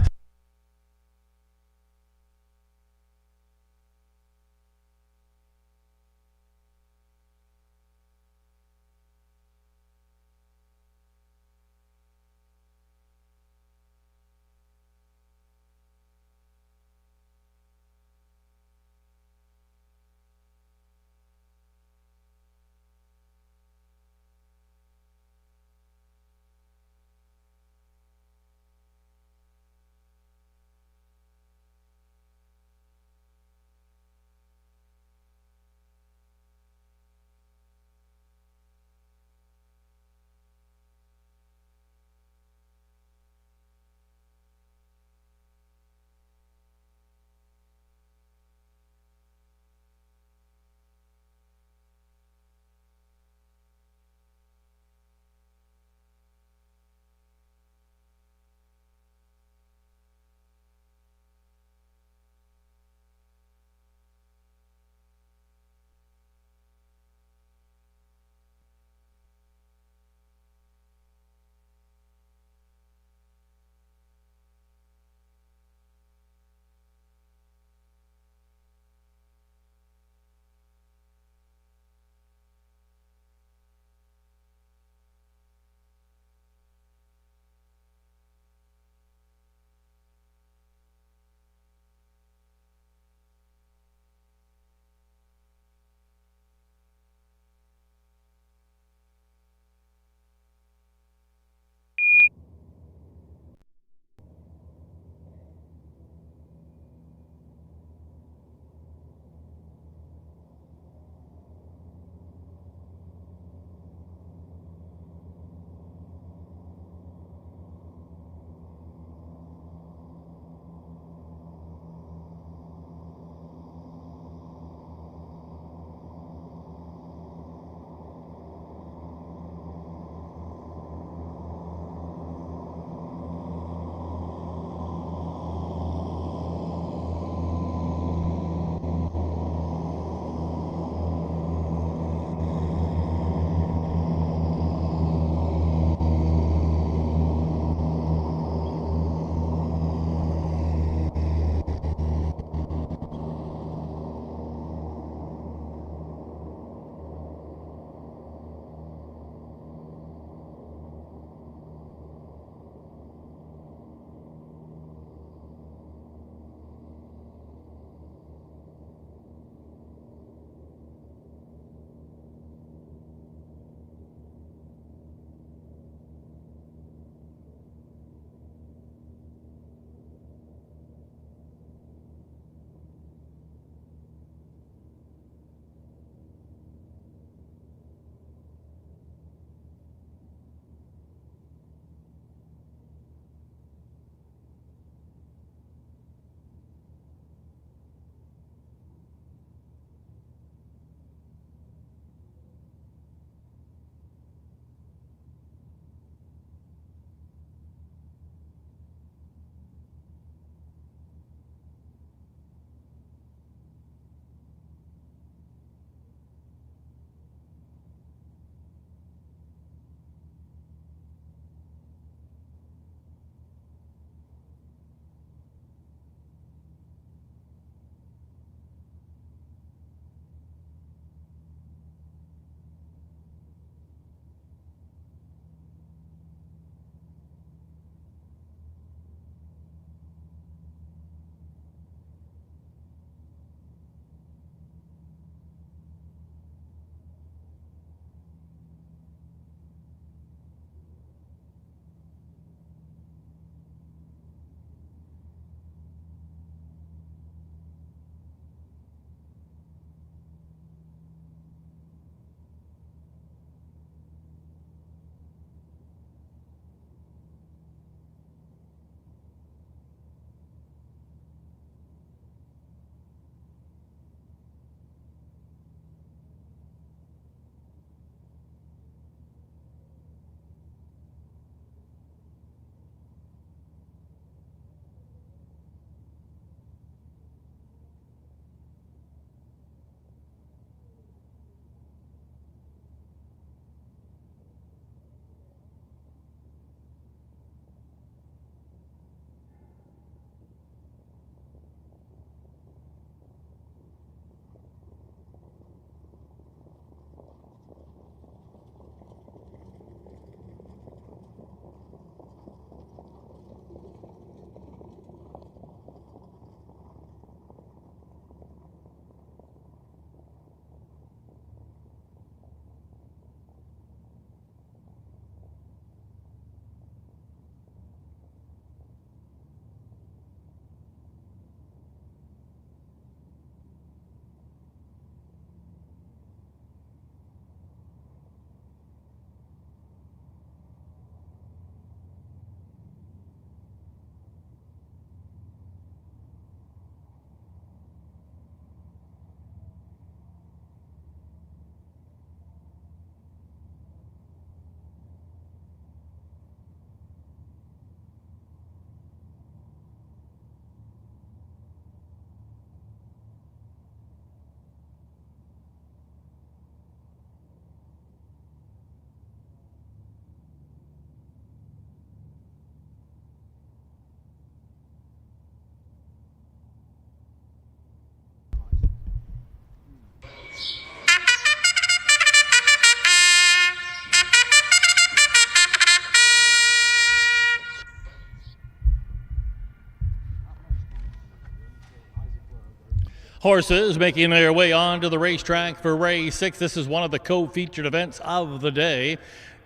Horses making their way onto the racetrack for race 6. This is one of the co-featured events of the day.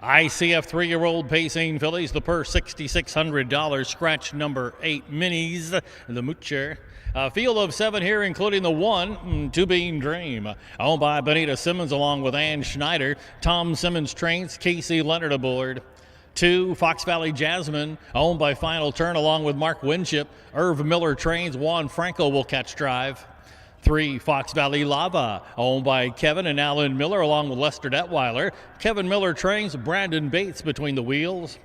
ICF 3-year-old pacing fillies, the purse $6,600. Scratch number 8 minis, the Moocher. A field of 7 here, including the 1, To Bean Dream, owned by Benita Simmons along with Ann Schneider. Tom Simmons trains, Casey Leonard aboard. 2, Fox Valley Jasmine, owned by Final Turn along with Mark Winship. Irv Miller trains, Juan Franco will catch drive. 3, Fox Valley Lava, owned by Kevin and Alan Miller along with Lester Detweiler. Kevin Miller trains, Brandon Bates between the wheels.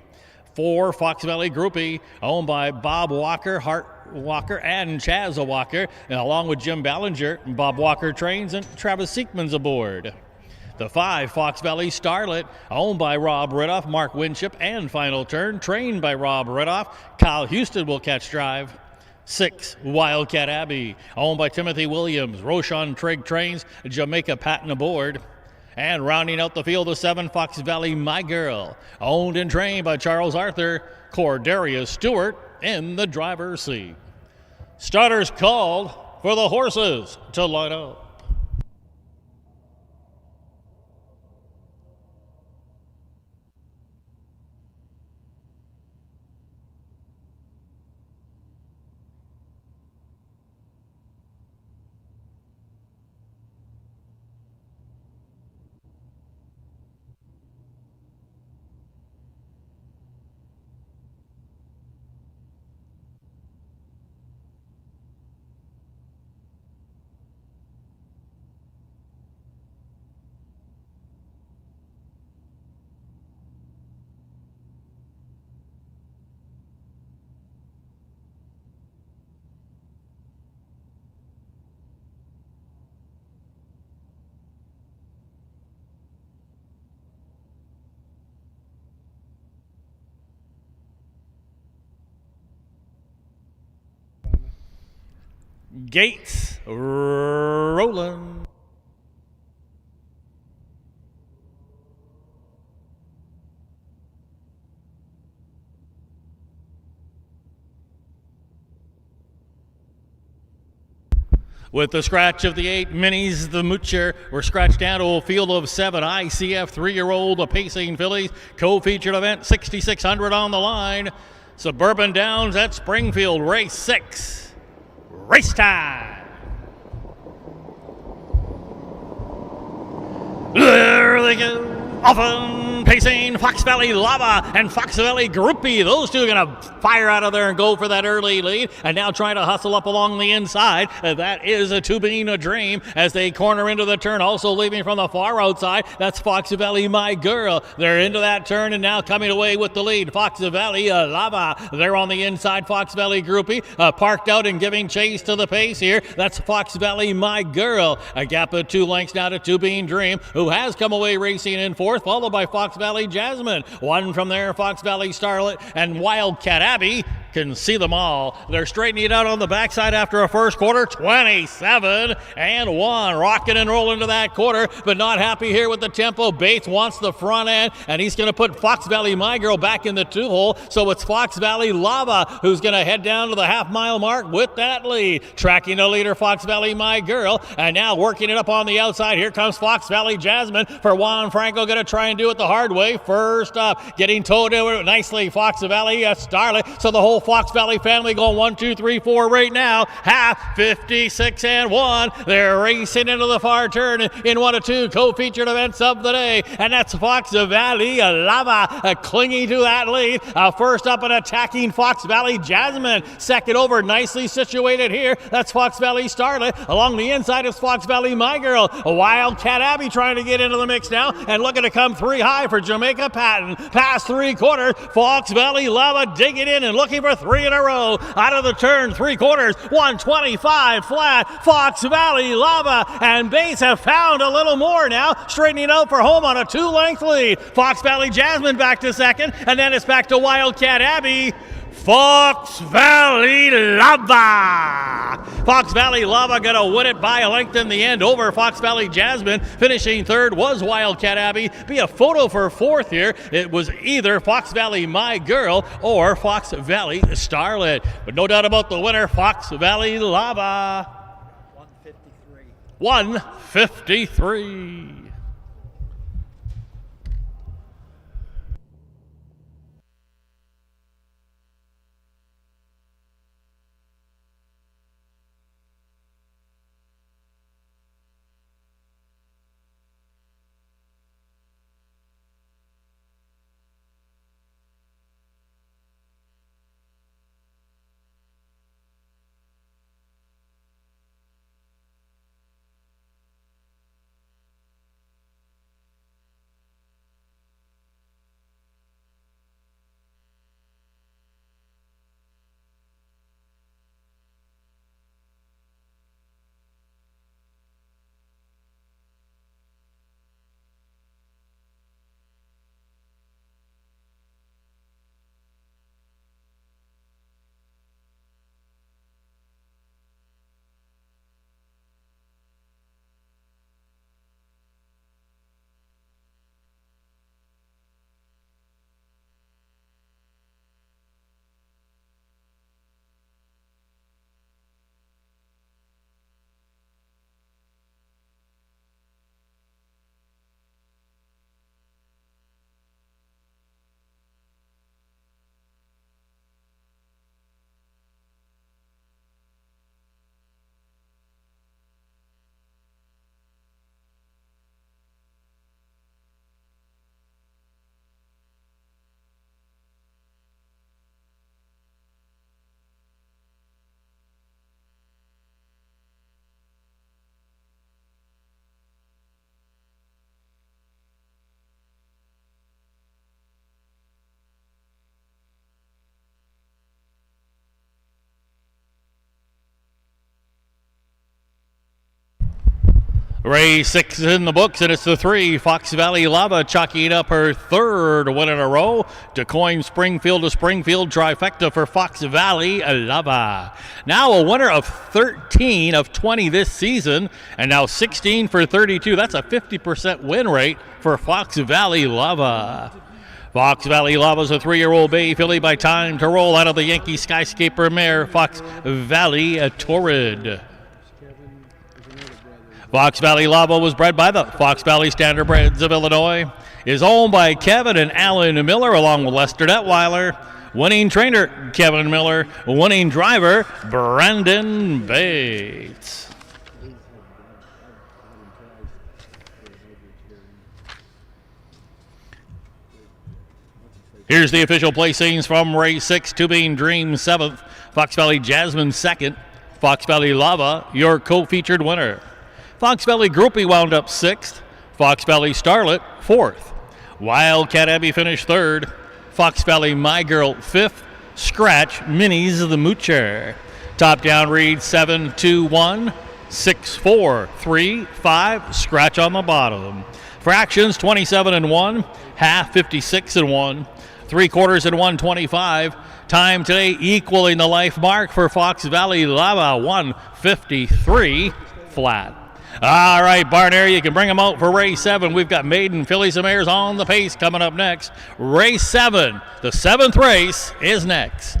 4, Fox Valley Groupie, owned by Bob Walker, Hart Walker, and Chaz Walker, and along with Jim Ballinger. Bob Walker trains, and Travis Seekman's aboard. The 5, Fox Valley Starlet, owned by Rob Ridoff, Mark Winship, and Final Turn, trained by Rob Ridoff. Kyle Houston will catch drive. 6, Wildcat Abbey, owned by Timothy Williams. Roshan Trigg trains, Jamaica Patton aboard. And rounding out the field of 7, Fox Valley My Girl, owned and trained by Charles Arthur. Cordarius Stewart in the driver's seat. Starters called for the horses to line up. Gates rolling. With the scratch of the 8 minis, the Moocher were scratched down to a field of 7 ICF 3-year-old pacing fillies. Co-featured event, 6,600 on the line. Suburban Downs at Springfield, race 6. Race time! There they go. Often pacing Fox Valley Lava and Fox Valley Groupie. Those two are going to fire out of there and go for that early lead. And now trying to hustle up along the inside. That is a To Bean a Dream as they corner into the turn. Also leaving from the far outside, that's Fox Valley My Girl. They're into that turn and now coming away with the lead. Fox Valley Lava. They're on the inside. Fox Valley Groupie parked out and giving chase to the pace here. That's Fox Valley My Girl. A gap of 2 lengths now to To Bean Dream, who has come away racing in 4th, followed by Fox Valley Jasmine. 1 from there, Fox Valley Starlet and Wildcat Abbey. Can see them all. They're straightening it out on the backside after a first quarter. 27-1. Rocking and rolling to that quarter, but not happy here with the tempo. Bates wants the front end, and he's going to put Fox Valley My Girl back in the 2-hole. So it's Fox Valley Lava who's going to head down to the half-mile mark with that lead. Tracking the leader, Fox Valley My Girl, and now working it up on the outside. Here comes Fox Valley Jasmine for Juan Franco. Going to try and do it the hard way. First up, getting towed nicely, Fox Valley Starlet. So the whole Fox Valley family going 1, 2, 3, 4 right now. Half 56-1. They're racing into the far turn in one of 2 co-featured events of the day, and that's Fox Valley Lava clinging to that lead. First up and attacking Fox Valley Jasmine. Second over, nicely situated here. That's Fox Valley Starlet. Along the inside is Fox Valley My Girl. Wildcat Abbey trying to get into the mix now and looking to come 3 high for Jamaica Patton. Past 3 quarters, Fox Valley Lava digging in and looking for 3 in a row. Out of the turn, 3 quarters, 125 flat. Fox Valley Lava and Bates have found a little more now, straightening out for home on a 2-length lead. Fox Valley Jasmine back to second, and then it's back to Wildcat Abbey. Fox Valley Lava. Fox Valley Lava going to win it by a length in the end over Fox Valley Jasmine. Finishing third was Wildcat Abbey. Be a photo for 4th here. It was either Fox Valley My Girl or Fox Valley Starlet. But no doubt about the winner, Fox Valley Lava. 150. 153. Race 6 is in the books, and it's the 3, Fox Valley Lava, chalking up her third win in a row. DeCoin Springfield to Springfield trifecta for Fox Valley Lava. Now a winner of 13 of 20 this season, and now 16 for 32. That's a 50% win rate for Fox Valley Lava. Fox Valley Lava is a 3-year-old bay filly by Time to Roll out of the Yankee Skyscaper mare, Fox Valley Torrid. Fox Valley Lava was bred by the Fox Valley Standardbreds of Illinois, is owned by Kevin and Alan Miller along with Lester Detweiler. Winning trainer, Kevin Miller. Winning driver, Brandon Bates. Here's the official placings from race 6, Tubing Dream 7th, Fox Valley Jasmine 2nd, Fox Valley Lava, your co-featured winner. Fox Valley Groupie wound up 6th, Fox Valley Starlet 4th, Wildcat Abbey finished 3rd, Fox Valley My Girl 5th, Scratch Minis the Moocher. Top down read 7-2-1, 6-4-3-5, Scratch on the bottom. Fractions 27-1, half 56-1, 3/4 and 125. Time today equaling the life mark for Fox Valley Lava, 153 flat. All right, Barn Area, you can bring them out for race 7. We've got maiden fillies and mares on the pace coming up next. Race 7, the 7th race is next.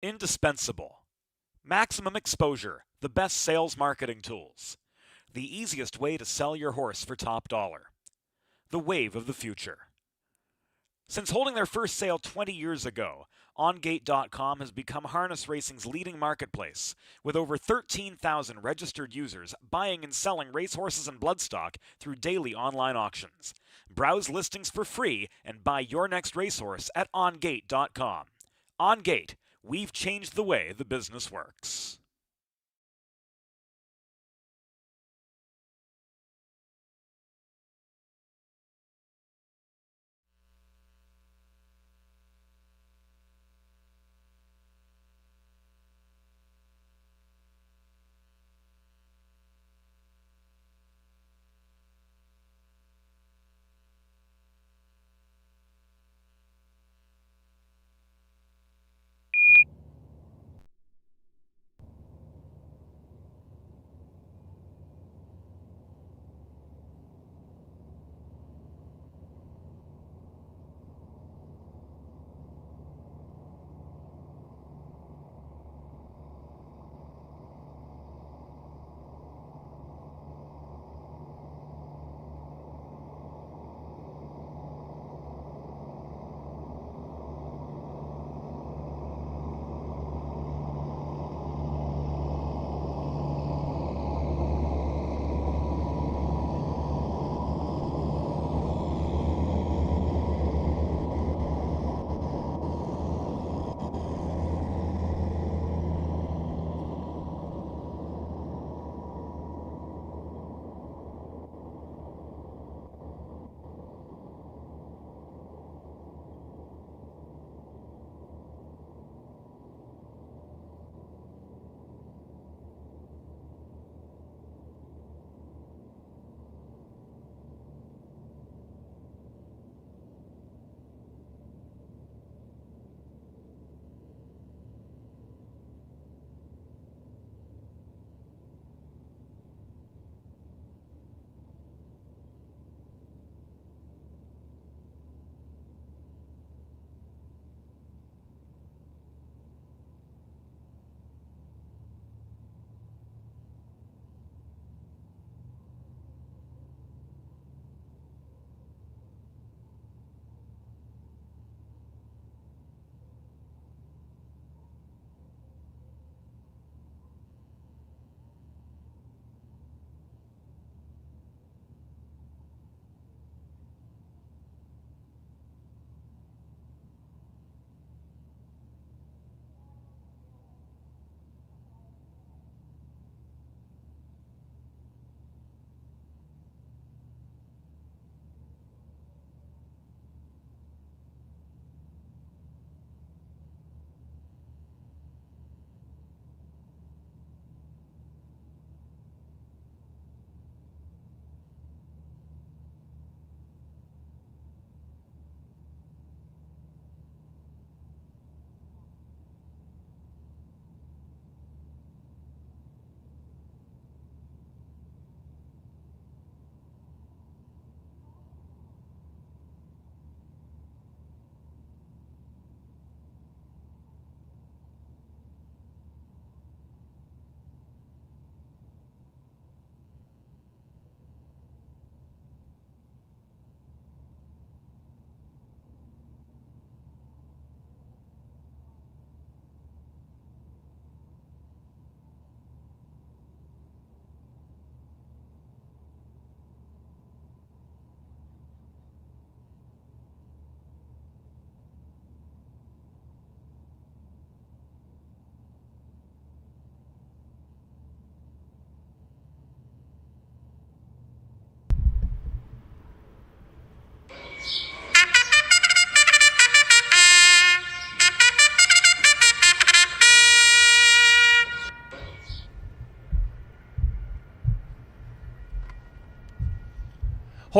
Indispensable. Maximum exposure, the best sales marketing tools. The easiest way to sell your horse for top dollar. The wave of the future. Since holding their first sale 20 years ago, OnGate.com has become harness racing's leading marketplace, with over 13,000 registered users buying and selling racehorses and bloodstock through daily online auctions. Browse listings for free and buy your next racehorse at OnGate.com. OnGate, we've changed the way the business works.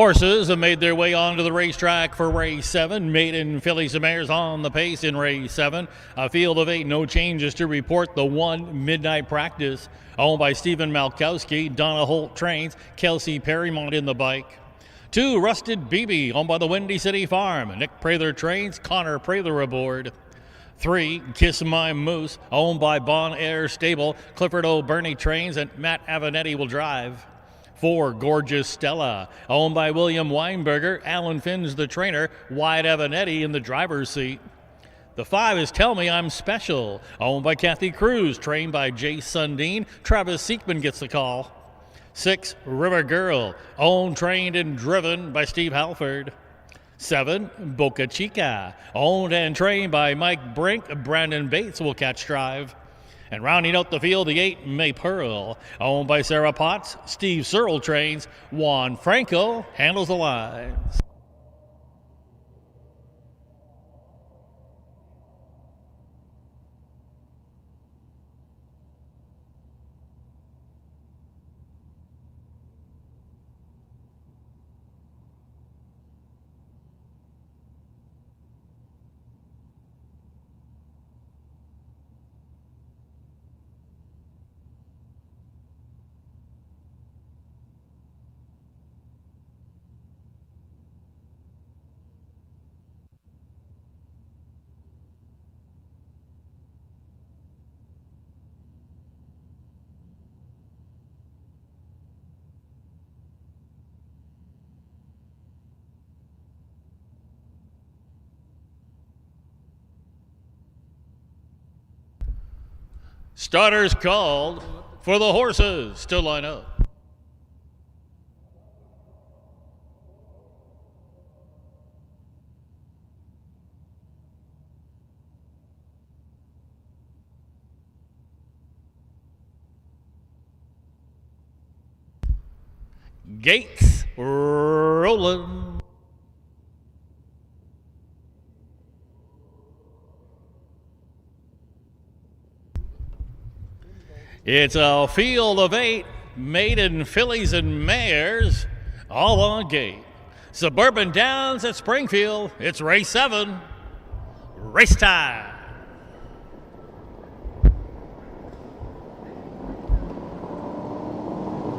Horses have made their way onto the racetrack for race 7. Maiden fillies and mares on the pace in race 7. A field of 8, no changes to report. The 1 Midnight Practice, owned by Stephen Malkowski. Donna Holt trains. Kelsey Perrymont in the bike. 2 Rusted BB, owned by the Windy City Farm. Nick Prather trains. Connor Prather aboard. 3 Kiss My Moose, owned by Bon Air Stable. Clifford O'Burney trains and Matt Avenatti will drive. 4 Gorgeous Stella, owned by William Weinberger. Alan Finn's the trainer. Wyatt Avenatti in the driver's seat. The 5 is Tell Me I'm Special, owned by Kathy Cruz, trained by Jay Sundin. Travis Seekman gets the call. 6 River Girl, owned, trained, and driven by Steve Halford. 7 Boca Chica, owned and trained by Mike Brink. Brandon Bates will catch drive. And rounding out the field, the 8 May Pearl, owned by Sarah Potts. Steve Searle trains. Juan Franco handles the lines. Starters called for the horses to line up. Gates rolling. It's a field of 8 maiden fillies and mares, all on gate. Suburban Downs at Springfield. It's race 7. Race time.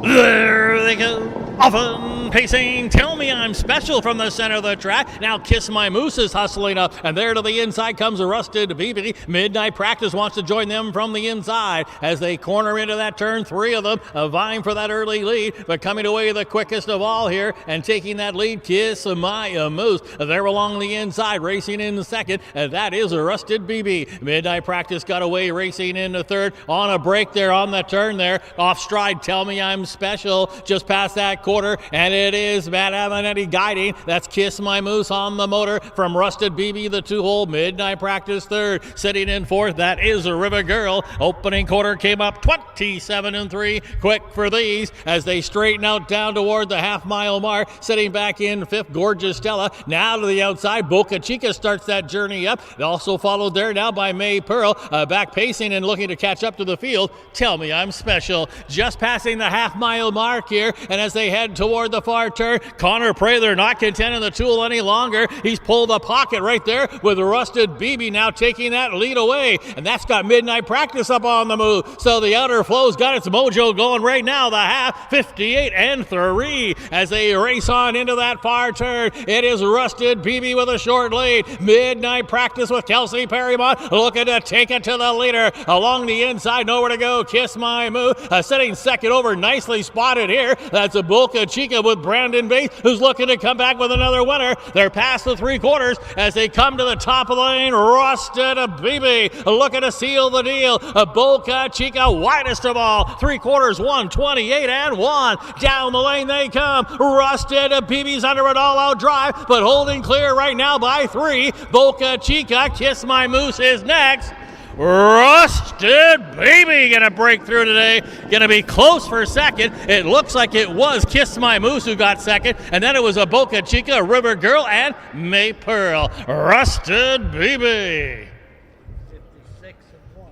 There they go. Often pacing, Tell Me I'm Special from the center of the track. Now Kiss My Moose is hustling up, and there to the inside comes a Rusted BB. Midnight Practice wants to join them from the inside as they corner into that turn. 3 of them vying for that early lead, but coming away the quickest of all here and taking that lead, Kiss My Moose. They're along the inside, racing in the second, and that is a Rusted BB. Midnight Practice got away, racing in the third. On a break there on the turn there, off stride, Tell Me I'm Special, just past that quarter, and it is Matt Avenatti guiding. That's Kiss My Moose on the motor from Rusted BB, the 2-hole. Midnight Practice third. Sitting in fourth, that is a River Girl. Opening quarter came up 27-3. Quick for these as they straighten out down toward the half-mile mark. Sitting back in fifth, Gorgeous Stella. Now to the outside, Boca Chica starts that journey up. Also followed there now by May Pearl. Back pacing and looking to catch up to the field. Tell Me I'm Special. Just passing the half-mile mark here, and as they head toward the far turn, Connor Prather not content in the tool any longer. He's pulled a pocket right there with Rusted BB now taking that lead away, and that's got Midnight Practice up on the move. So the outer flow's got its mojo going right now. The half, 58-3 as they race on into that far turn. It is Rusted BB with a short lead. Midnight Practice with Kelsey Perrymont looking to take it to the leader. Along the inside, nowhere to go, Kiss My Moo. Sitting second over, nicely spotted here. That's a Boca Chica with Brandon Bates, who's looking to come back with another winner. They're past the 3/4 as they come to the top of the lane. Rusted BB looking to seal the deal. Boca Chica widest of all. 3/4, 128-1. Down the lane they come. Rusted BB's under an all-out drive, but holding clear right now by 3. Boca Chica, Kiss My Moose is next. Rusted BB gonna break through today. Gonna be close for second. It looks like it was Kiss My Moose who got second, and then it was a Boca Chica, River Girl, and May Pearl. Rusted BB.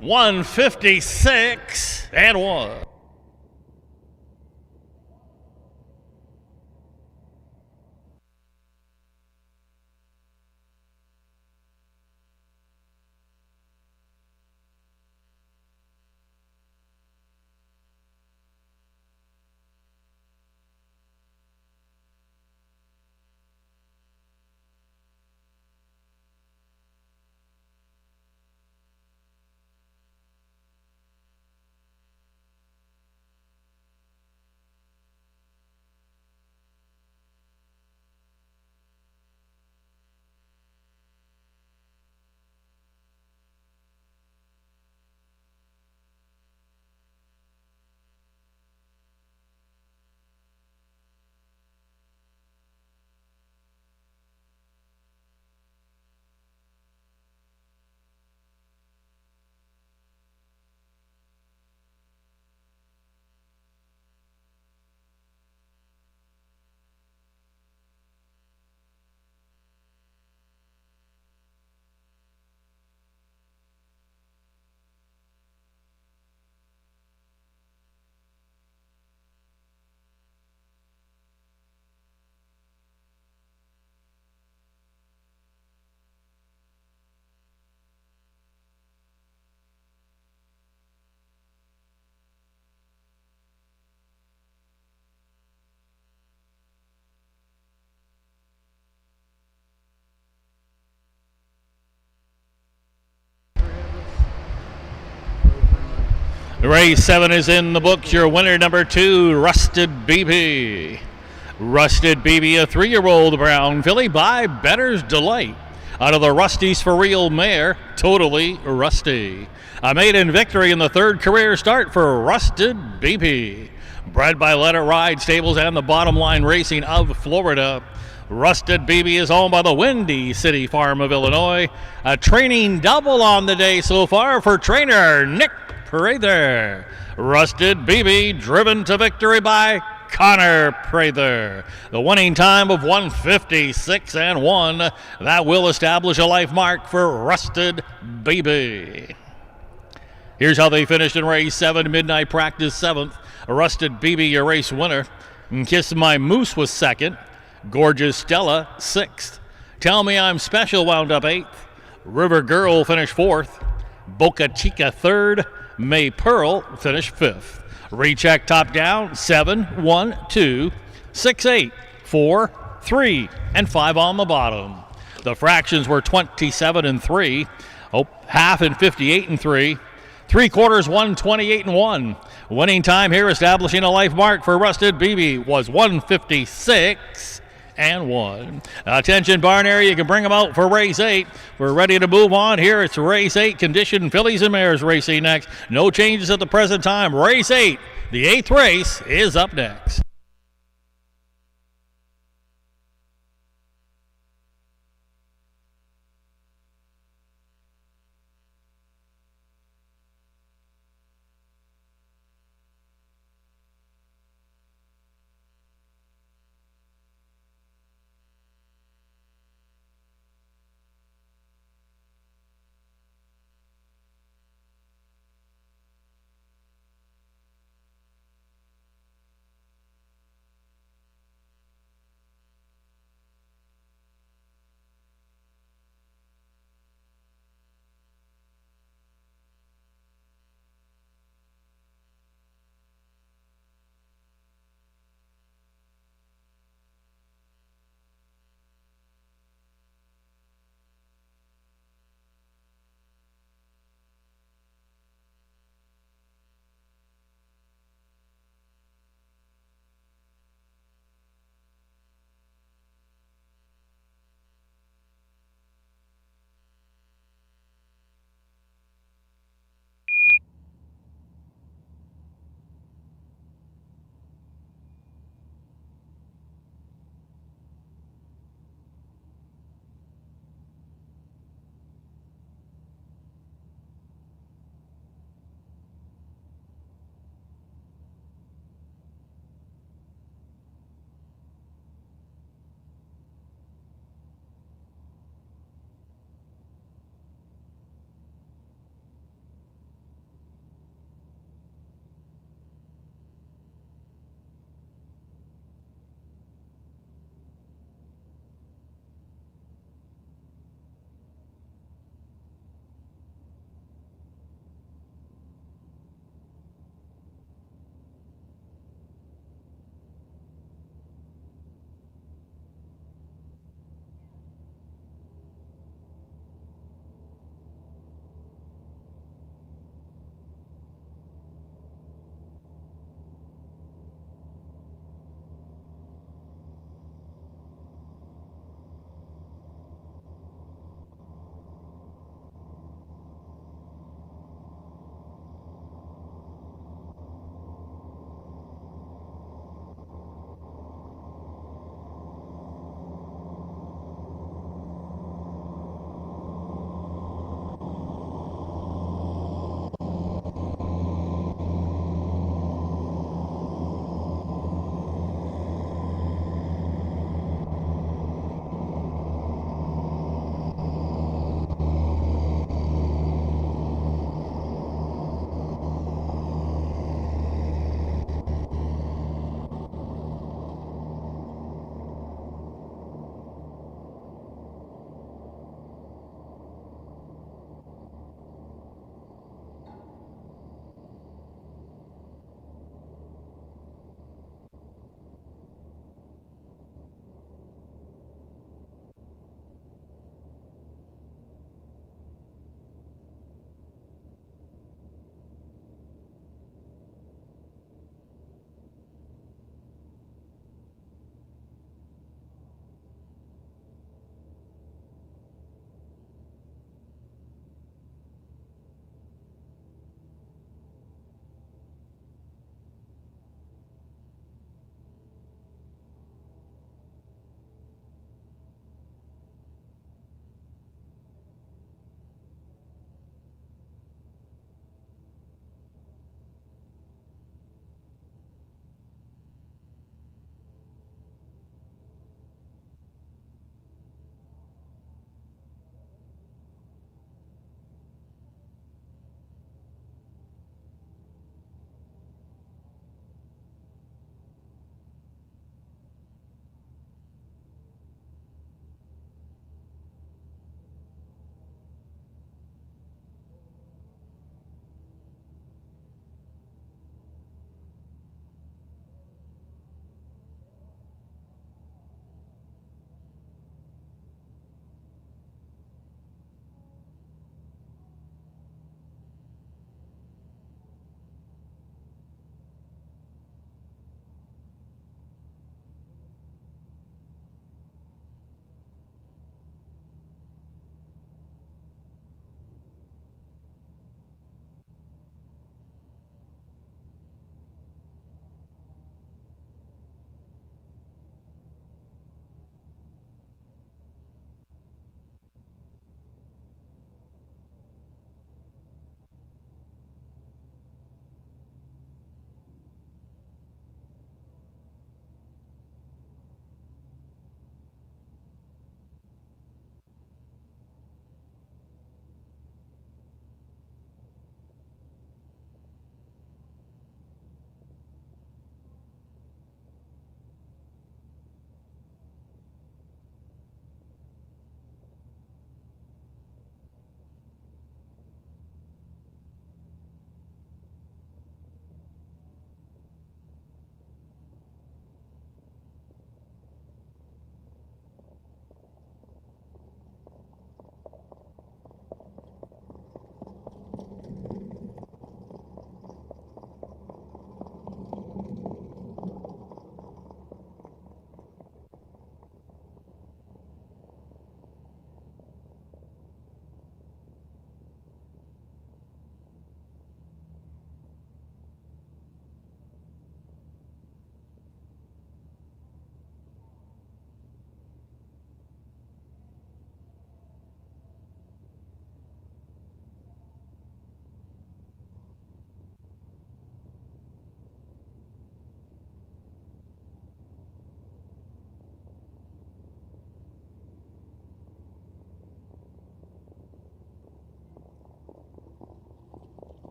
156-1. Race 7 is in the books. Your winner, number 2, Rusted BB. Rusted BB, a 3-year-old brown filly by Better's Delight. Out of the Rusty's for Real mare, Totally Rusty. A maiden victory in the 3rd career start for Rusted BB. Bred by Let It Ride Stables and the Bottom Line Racing of Florida. Rusted BB is owned by the Windy City Farm of Illinois. A training double on the day so far for trainer Nick Prather. Rusted BB driven to victory by Connor Prather. The winning time of 1:56.1. That will establish a life mark for Rusted BB. Here's how they finished in race 7, midnight practice 7th. Rusted BB, your race winner. Kiss My Moose was 2nd. Gorgeous Stella 6th. Tell Me I'm Special wound up 8th. River Girl finished 4th. Boca Chica 3rd. May Pearl finished 5th. Recheck top down 7, 1, 2, 6, 8, 4, 3, and 5 on the bottom. The fractions were 27 and 3. Half and 58 and 3. 3/4 128 and 1. Winning time here establishing a life mark for Rusted BB was 1:56 and 1. Attention barn area, you can bring them out for race 8. We're ready to move on here. It's race 8, conditioned fillies and mares racing next. No changes at the present time. Race 8, the 8th race is up next.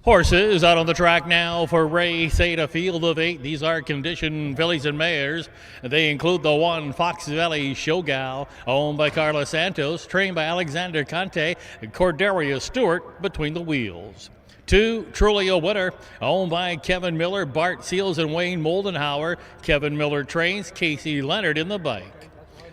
Horses out on the track now for race 8, a field of 8. These are conditioned fillies and mares. They include the 1 Fox Valley Showgal, owned by Carla Santos, trained by Alexander Conte and Cordelia Stewart between the wheels. 2 Truly a Winner, owned by Kevin Miller, Bart Seals, and Wayne Moldenhauer. Kevin Miller trains, Casey Leonard in the bike.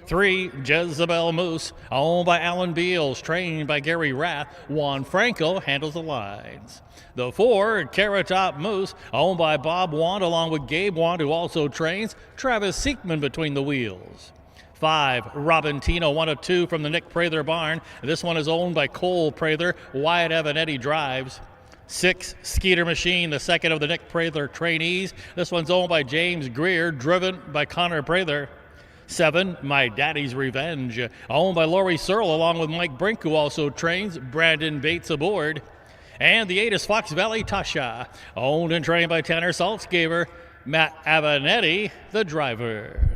3 Jezebel Moose, owned by Alan Beals, trained by Gary Rath. Juan Franco handles the lines. The 4 Carrot Top Moose, owned by Bob Wand, along with Gabe Wand, who also trains. Travis Siekman between the wheels. 5 Robin Tino, 1 of 2 from the Nick Prather barn. This one is owned by Cole Prather. Wyatt Evanetti drives. 6 Skeeter Machine, the second of the Nick Prather trainees. This one's owned by James Greer, driven by Connor Prather. 7 My Daddy's Revenge, owned by Laurie Searle, along with Mike Brink, who also trains. Brandon Bates aboard. And the 8 is Fox Valley Tasha, owned and trained by Tanner Saltzgaber. Matt Avanetti, the driver.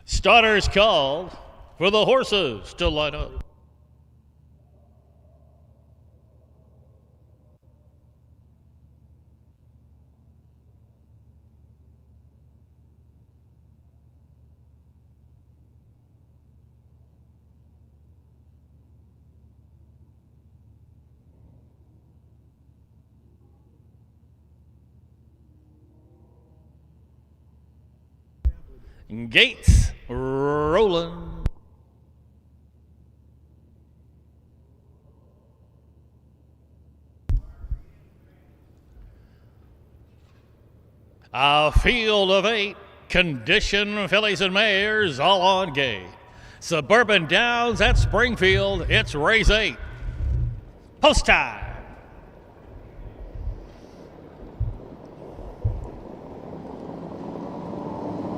Starters called for the horses to line up. Gates rolling. A field of 8 conditioned fillies and mares, all on gate. Suburban Downs at Springfield. It's race 8. Post time.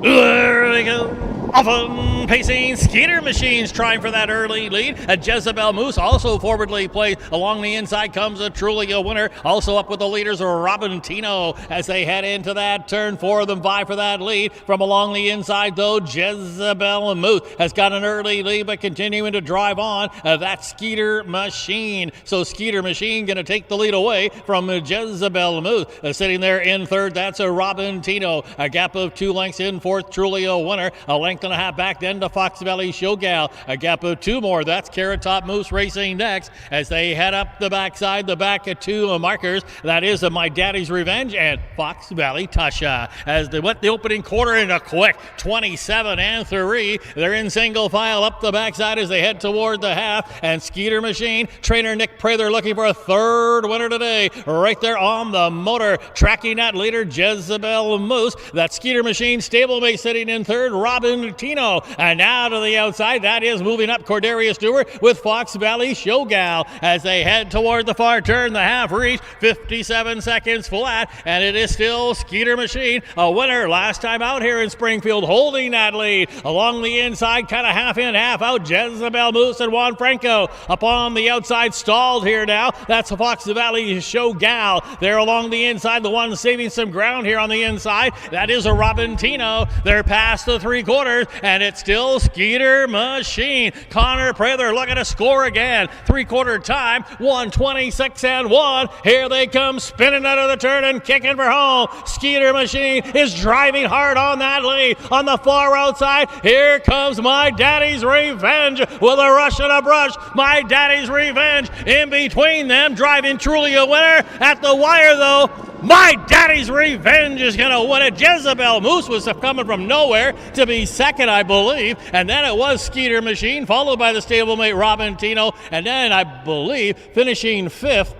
There they go. Often pacing Skeeter Machines trying for that early lead. A Jezebel Moose also forwardly plays. Along the inside comes a Truly a Winner. Also up with the leaders are Robin Tino as they head into that turn. 4 of them vie for that lead. From along the inside, though, Jezebel Moose has got an early lead, but continuing to drive on. That Skeeter Machine. So Skeeter Machine going to take the lead away from Jezebel Moose. Sitting there in third, that's a Robin Tino. A gap of 2 lengths in fourth, Truly a Winner. A length and a half back then to Fox Valley Showgal. A gap of 2 more. That's Carrot Top Moose racing next as they head up the backside. The back of 2 markers. That is My Daddy's Revenge and Fox Valley Tasha. As they went the opening quarter in a quick 27 and 3. They're in single file up the backside as they head toward the half. And Skeeter Machine, trainer Nick Prather looking for a third winner today. Right there on the motor. Tracking that leader, Jezebel Moose. That Skeeter Machine stablemate sitting in third, Robin Tino. And now to the outside, that is moving up Cordelia Stewart with Fox Valley Showgal as they head toward the far turn. The half reach, 57 seconds flat, and it is still Skeeter Machine, a winner last time out here in Springfield, holding that lead. Along the inside, kind of half in, half out, Jezebel Moose and Juan Franco. Up on the outside, stalled here now. That's Fox Valley Showgal. They're along the inside, the one saving some ground here on the inside. That is a Robin Tino. They're past the 3/4, and it's still Skeeter Machine. Connor Prather looking to score again. 3/4 time, 1:26 and 1. Here they come, spinning out of the turn and kicking for home. Skeeter Machine is driving hard on that lead. On the far outside, here comes My Daddy's Revenge with a rush and a brush. My Daddy's Revenge in between them, driving Truly a Winner at the wire though. My Daddy's Revenge is going to win it. Jezebel Moose was coming from nowhere to be second, I believe. And then it was Skeeter Machine, followed by the stablemate Robin Tino. And then I believe finishing 5th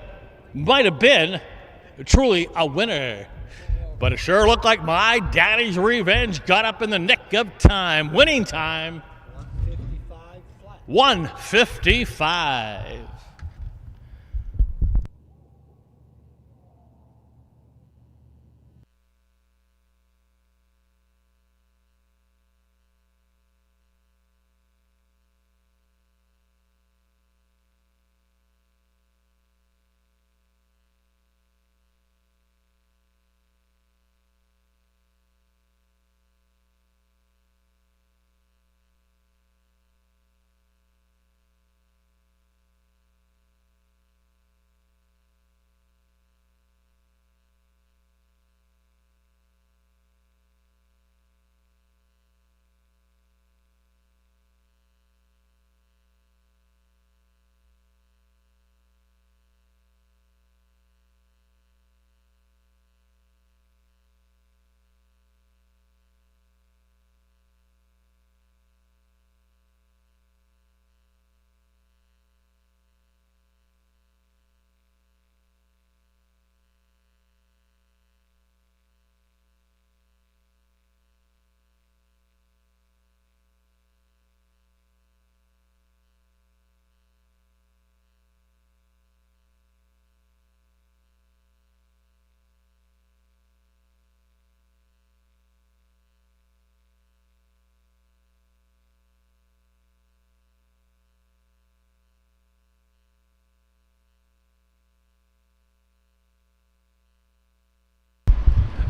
might have been Truly a winner. But it sure looked like My Daddy's Revenge got up in the nick of time. Winning time, 155 flat. 155.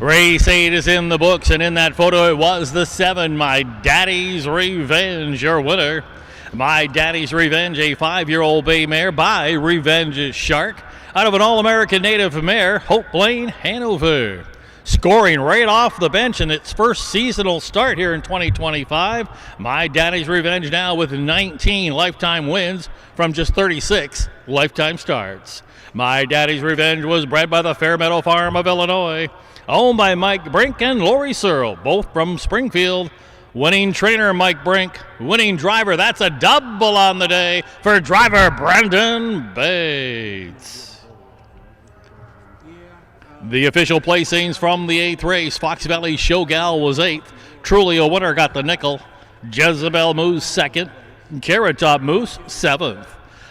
Race 8 is in the books, and in that photo it was the 7, My Daddy's Revenge, your winner. My Daddy's Revenge, a 5-year-old bay mare by Revenge Shark, out of an All-American Native mare, Hope Lane, Hanover. Scoring right off the bench in its first seasonal start here in 2025. My Daddy's Revenge now with 19 lifetime wins from just 36 lifetime starts. My Daddy's Revenge was bred by the Fairmeadow Farm of Illinois. Owned by Mike Brink and Lori Searle, both from Springfield. Winning trainer Mike Brink. Winning driver, that's a double on the day for driver Brendan Bates. The official placings from the 8th race. Fox Valley Showgal was 8th. Truly a Winner got the nickel. Jezebel Moose 2nd. Carrot Top Moose 7th.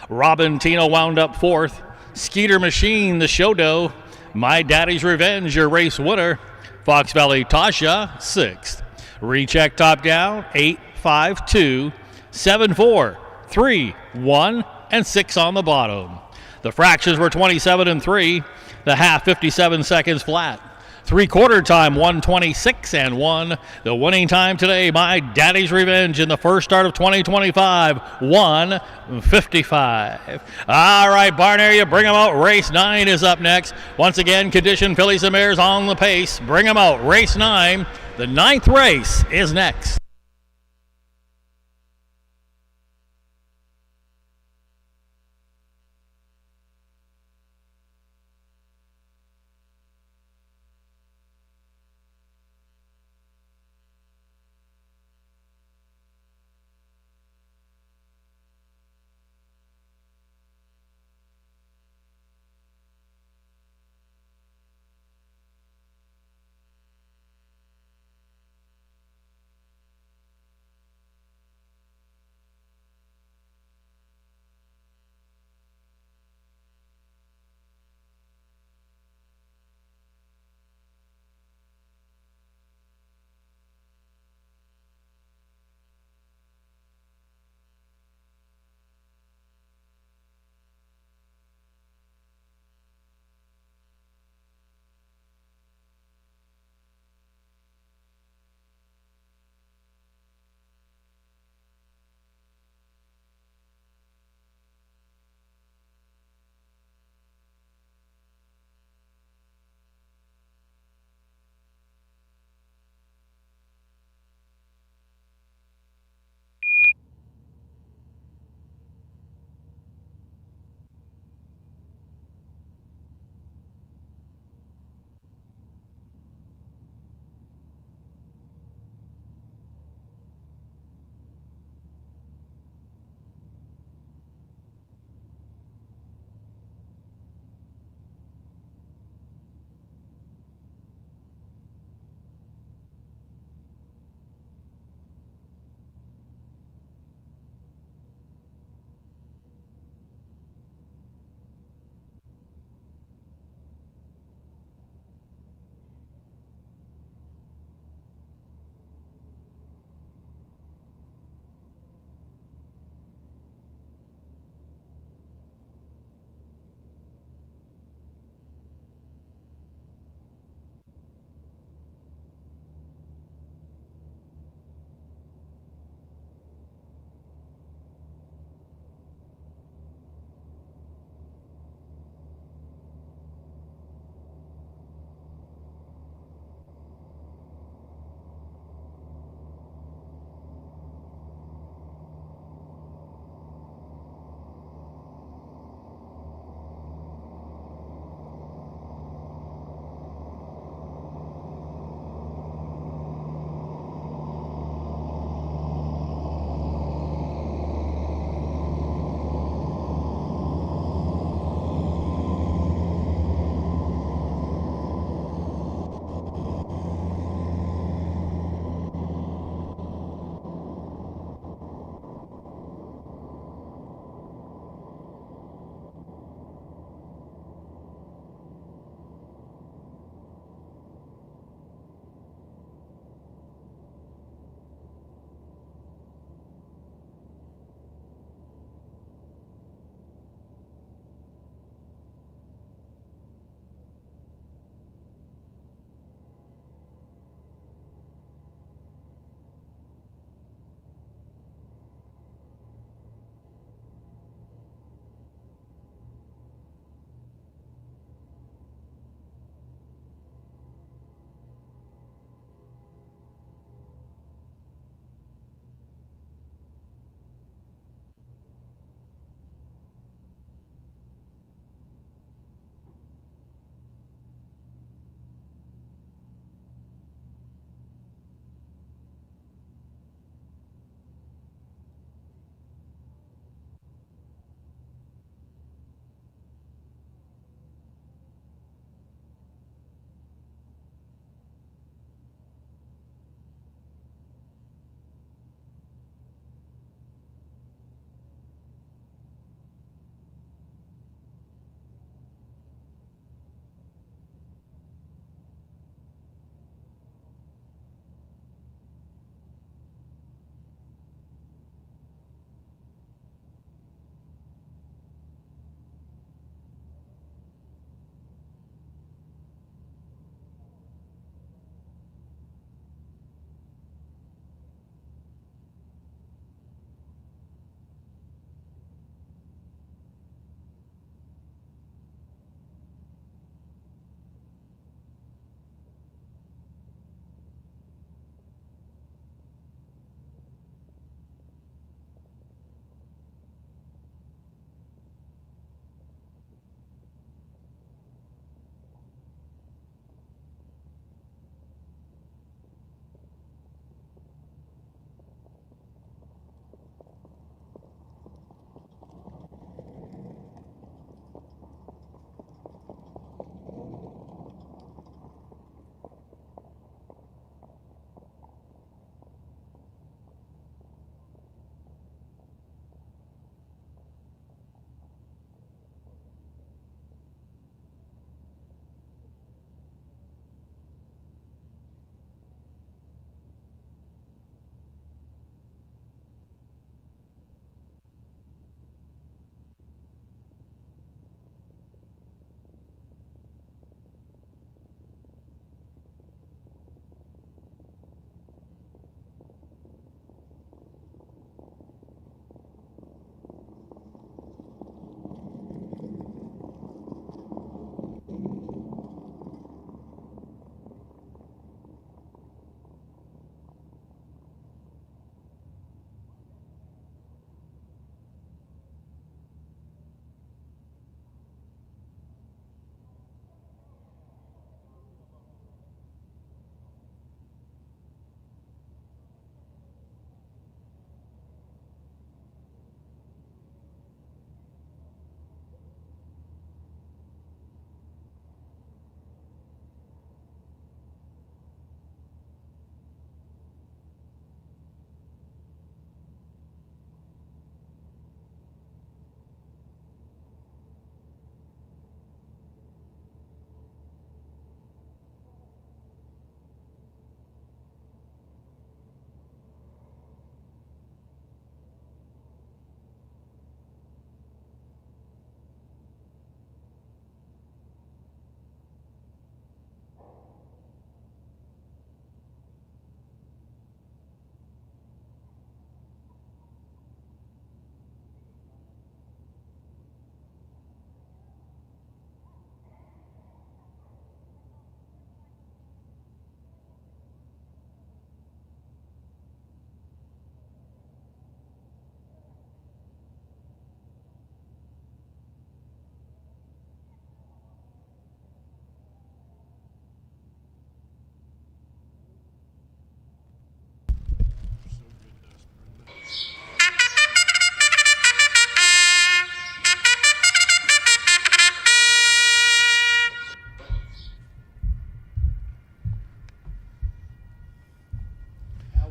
Robin Tino wound up 4th. Skeeter Machine, the show doe. My Daddy's Revenge, your race winner. Fox Valley Tasha, 6th. Recheck Top Down, 8, 5, 2, 7, 4, 3, 1, and 6 on the bottom. The fractions were 27 and 3. The half, 57 seconds flat. 3/4 time, 1:26 and 1. The winning time today, My Daddy's Revenge in the first start of 2025, 1:55. All right, barn area, bring them out. Race 9 is up next. Once again, condition fillies and mares on the pace. Bring them out. Race 9. The 9th race is next.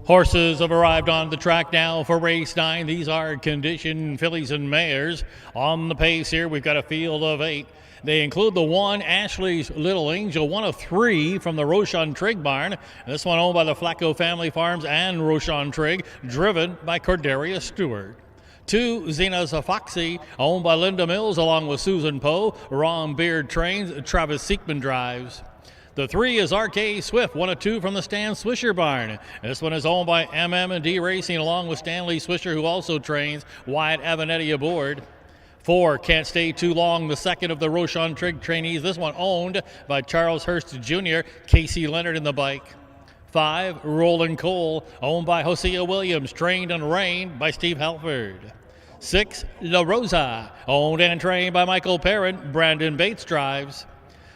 Horses have arrived on the track now for race 9. These are conditioned fillies and mares. On the pace here, we've got a field of 8. They include the 1, Ashley's Little Angel, 1 of 3 from the Roshan Trigg barn. This one owned by the Flacco Family Farms and Roshan Trigg, driven by Cordelia Stewart. 2, Zena's a Foxy, owned by Linda Mills along with Susan Poe. Ron Beard trains, Travis Seekman drives. The 3 is RK Swift, 1 of 2 from the Stan Swisher barn. This one is owned by MM&D Racing along with Stanley Swisher, who also trains. Wyatt Avanetti aboard. 4, Can't Stay Too Long, the second of the Roshan Trigg trainees. This one owned by Charles Hurst Jr., Casey Leonard in the bike. 5, Roland Cole, owned by Hosea Williams, trained and reined by Steve Halford. 6, La Rosa, owned and trained by Michael Perrin, Brandon Bates drives.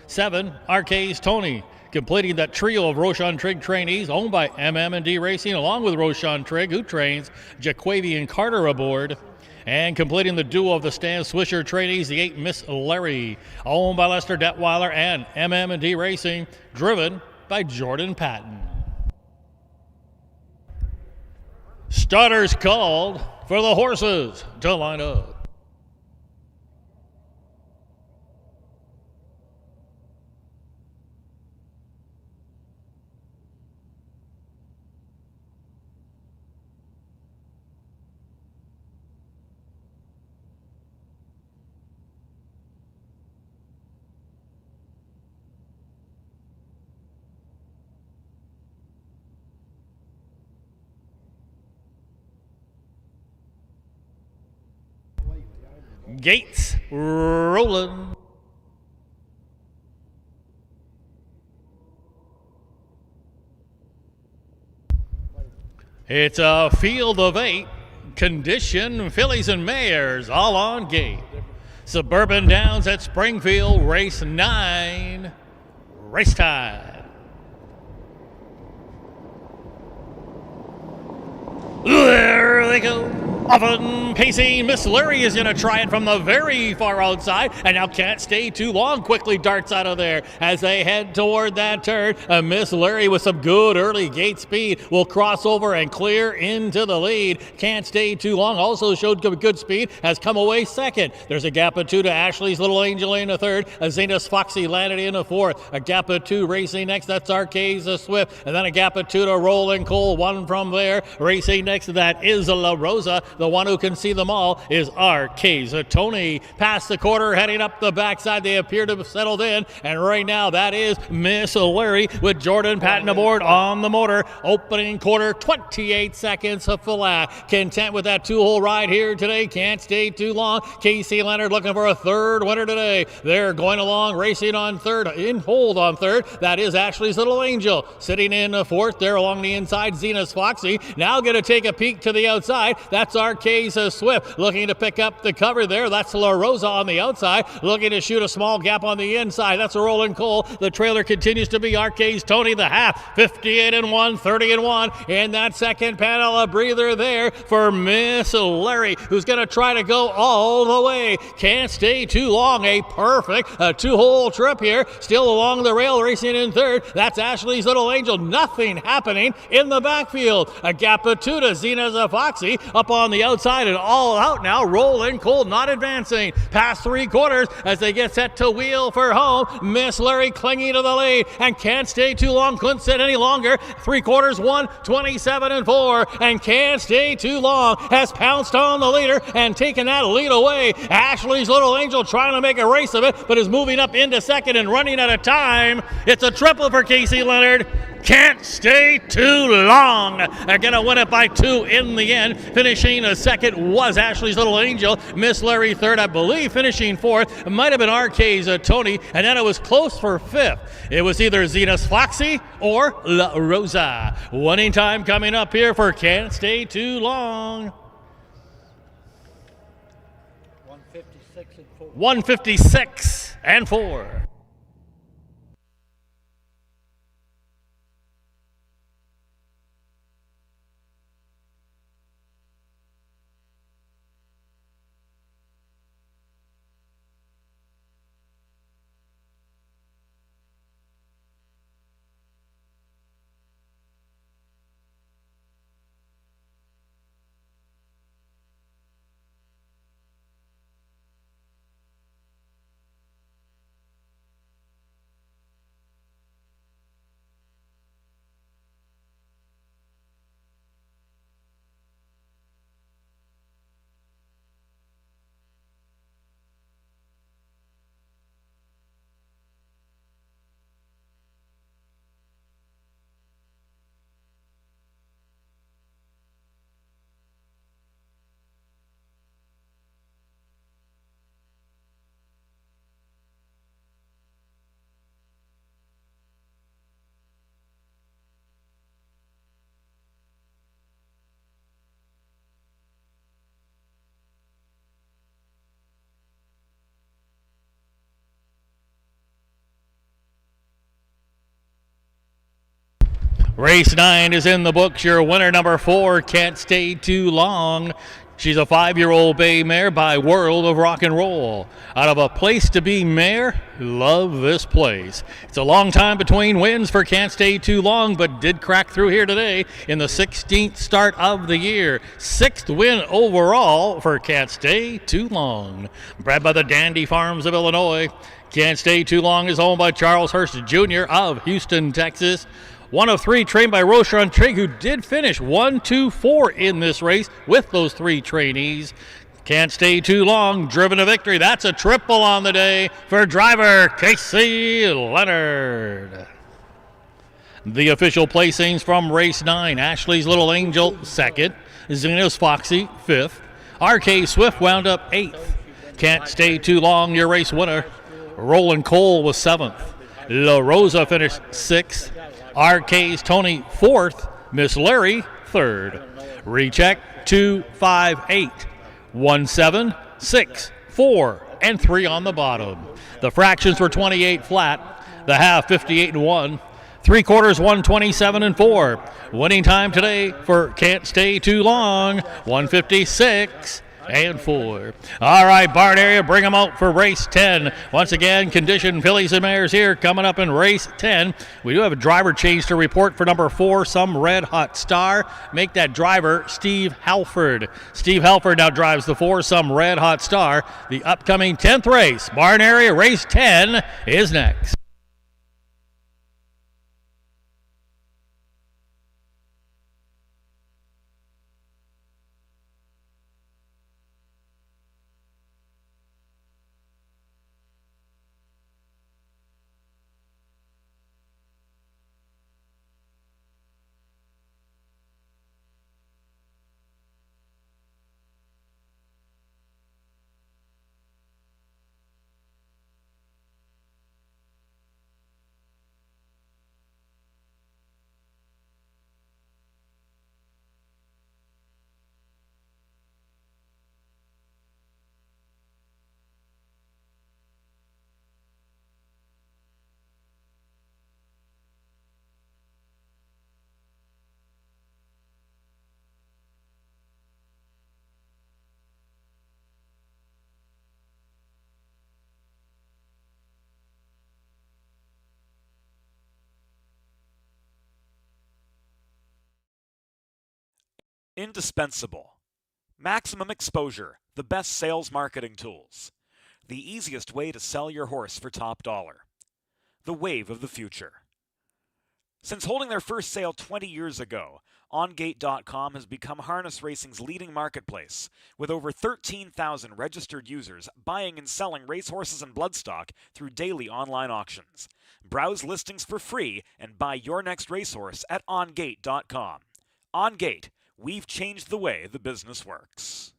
7, RK's Tony, completing that trio of Roshan Trigg trainees owned by MM&D Racing along with Roshan Trigg, who trains Jaquavian Carter aboard. And completing the duo of the Stan Swisher trainees, the 8, Miss Larry, owned by Lester Detweiler and MM&D Racing, driven by Jordan Patton. Starters called for the horses to line up. Gates rolling. It's a field of 8, condition fillies and mares, all on gate. Suburban Downs at Springfield, race 9, race time. There they go. Often pacing, Miss Larry is going to try it from the very far outside, and now Can't Stay Too Long quickly darts out of there as they head toward that turn. Miss Larry with some good early gate speed will cross over and clear into the lead. Can't Stay Too Long also showed good speed, has come away second. There's a gap of 2 to Ashley's Little Angel in a third. Zena's Foxy landed in a fourth. A gap of 2 racing next, that's RK's Swift, and then a gap of 2 to Roland Cole, 1 from there. Racing next to that is La Rosa. The one who can see them all is RK's Tony. Past the quarter, heading up the backside. They appear to have settled in. And right now, that is Miss Larry with Jordan Patton aboard on the motor. Opening quarter, 28 seconds flat. Content with that 2-hole ride here today. Can't Stay Too Long. Casey Leonard looking for a third winner today. They're going along, racing on third, in hold on third. That is Ashley's Little Angel. Sitting in fourth there along the inside, Zena's Foxy. Now going to take a peek to the outside. That's RK's Swift looking to pick up the cover there. That's La Rosa on the outside, looking to shoot a small gap on the inside. That's a Roland Cole. The trailer continues to be RK's Tony, the half, 58-1, 30-1. In that second panel, a breather there for Miss Larry, who's going to try to go all the way. Can't Stay Too Long. A perfect 2-hole trip here. Still along the rail, racing in third. That's Ashley's Little Angel. Nothing happening in the backfield. A gap of 2 to Zena's Foxy up on the outside and all out now. Roland Cole not advancing past 3 quarters as they get set to wheel for home. Miss Larry clinging to the lead and Can't Stay Too Long. Couldn't sit any longer. 3 quarters, 27-4, and Can't Stay Too Long has pounced on the leader and taken that lead away. Ashley's Little Angel trying to make a race of it, but is moving up into second and running out of time. It's a triple for Casey Leonard. Can't Stay Too Long. They're going to win it by 2 in the end. Finishing second was Ashley's Little Angel. Miss Larry third, I believe, finishing fourth. It might have been RK's Tony, and then it was close for fifth. It was either Zena's Foxy or La Rosa. Winning time coming up here for Can't Stay Too Long. 156 and 4. Race 9 is in the books. Your winner, number 4, Can't Stay Too Long. She's a 5-year-old bay mare by World of Rock and Roll. Out of a place to be mare, love this place. It's a long time between wins for Can't Stay Too Long, but did crack through here today in the 16th start of the year. 6th win overall for Can't Stay Too Long. Bred by the Dandy Farms of Illinois. Can't Stay Too Long is owned by Charles Hurst Jr. of Houston, Texas. 1 of 3 trained by Roshan Trigg, who did finish 1, 2, 4 in this race with those 3 trainees. Can't Stay Too Long, driven to victory. That's a triple on the day for driver Casey Leonard. The official placings from race 9. Ashley's Little Angel, 2nd. Zena's Foxy, 5th. RK Swift wound up 8th. Can't Stay Too Long, your race winner. Roland Cole was 7th. La Rosa finished 6th. RK's Tony 4th. Miss Larry 3rd. Recheck 2, 5, 8. 1, 7, 6, 4, and 3 on the bottom. The fractions were 28 flat. The half 58 and 1. 3 quarters 127 and 4. Winning time today for Can't Stay Too Long 156 and 4. All right, barn area, bring them out for race 10. Once again, condition fillies and mares here coming up in race 10. We do have a driver change to report for number 4, Some Red Hot Star. Make that driver Steve Halford. Steve Halford now drives the 4, Some Red Hot Star. The upcoming 10th race, barn area, race 10 is next. Indispensable. Maximum exposure, the best sales marketing tools. The easiest way to sell your horse for top dollar. The wave of the future. Since holding their first sale 20 years ago, OnGate.com has become harness racing's leading marketplace, with over 13,000 registered users buying and selling racehorses and bloodstock through daily online auctions. Browse listings for free and buy your next racehorse at OnGate.com. OnGate, we've changed the way the business works.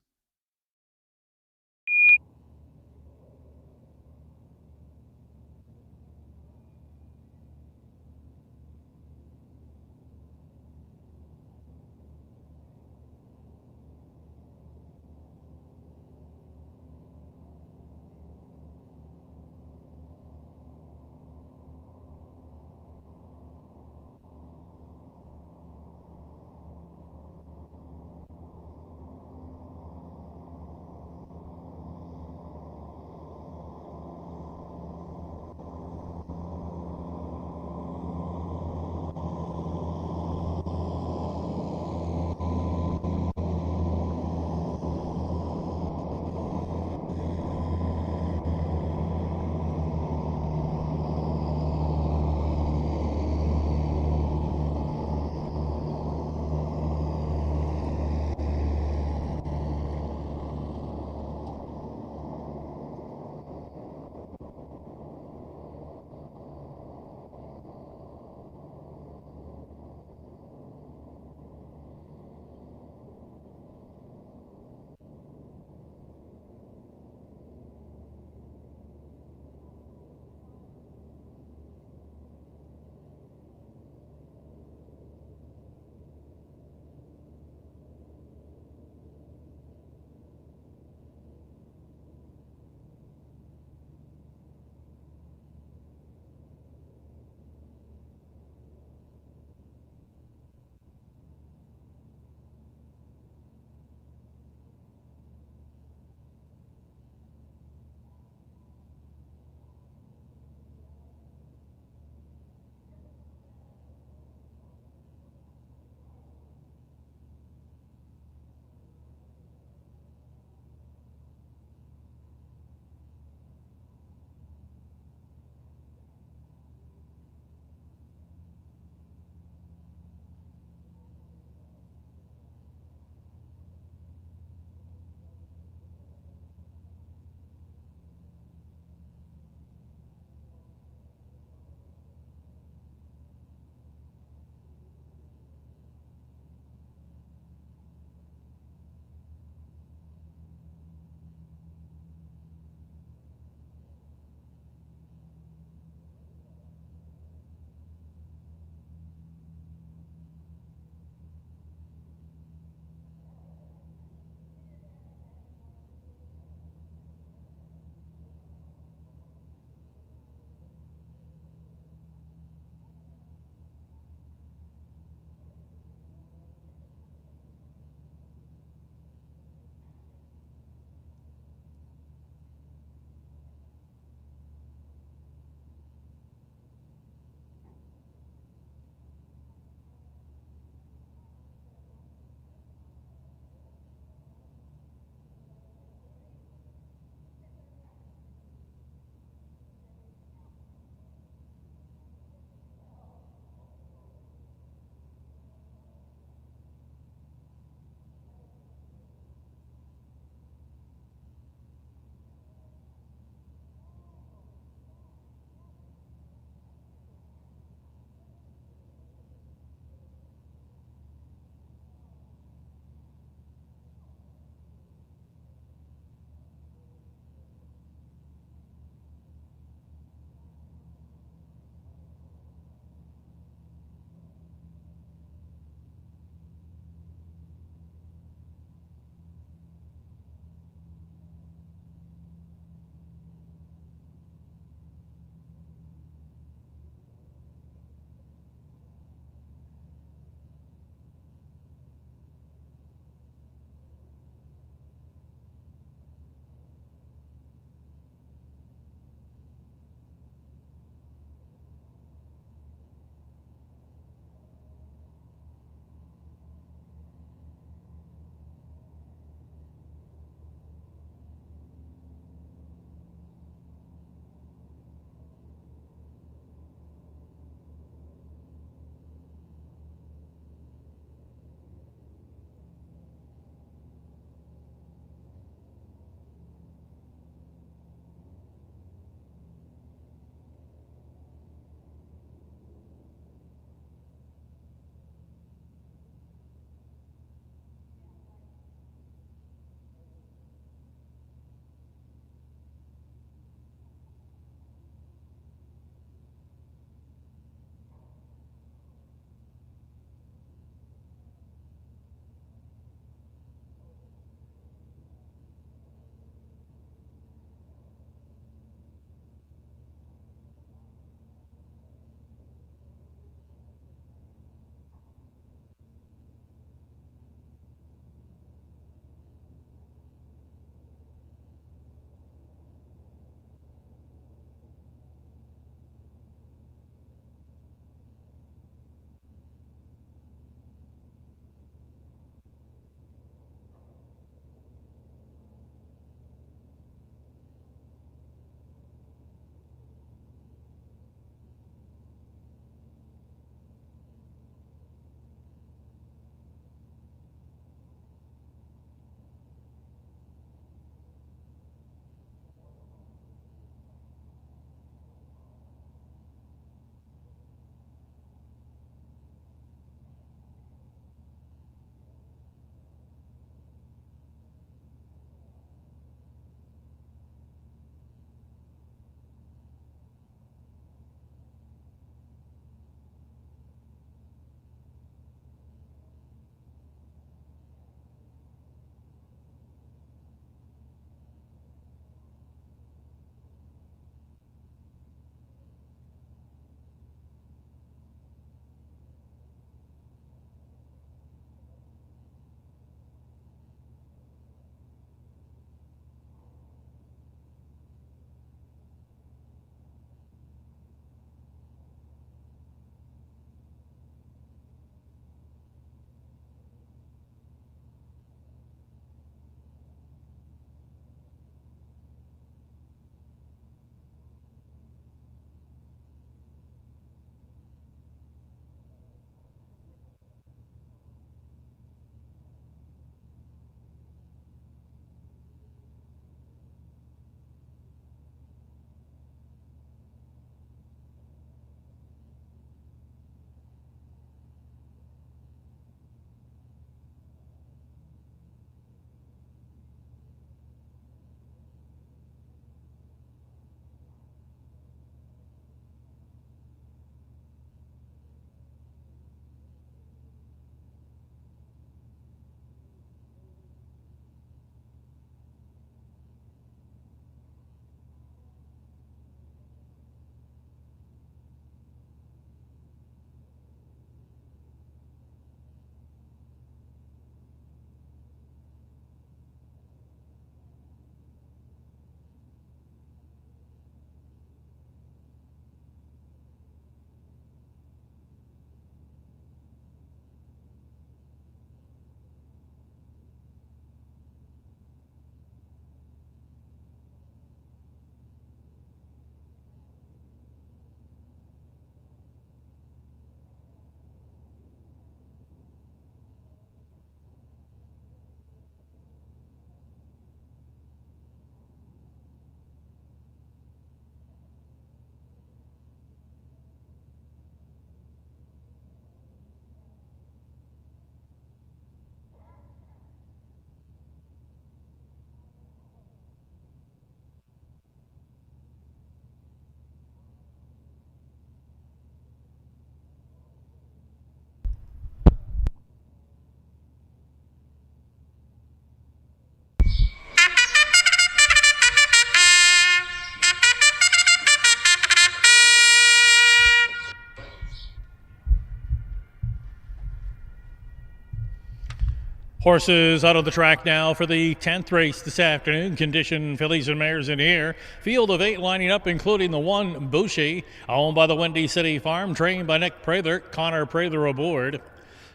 Horses out of the track now for the 10th race this afternoon. Condition fillies and mares in here. Field of 8 lining up, including the one Bushy, owned by the Windy City Farm, trained by Nick Prather. Connor Prather aboard.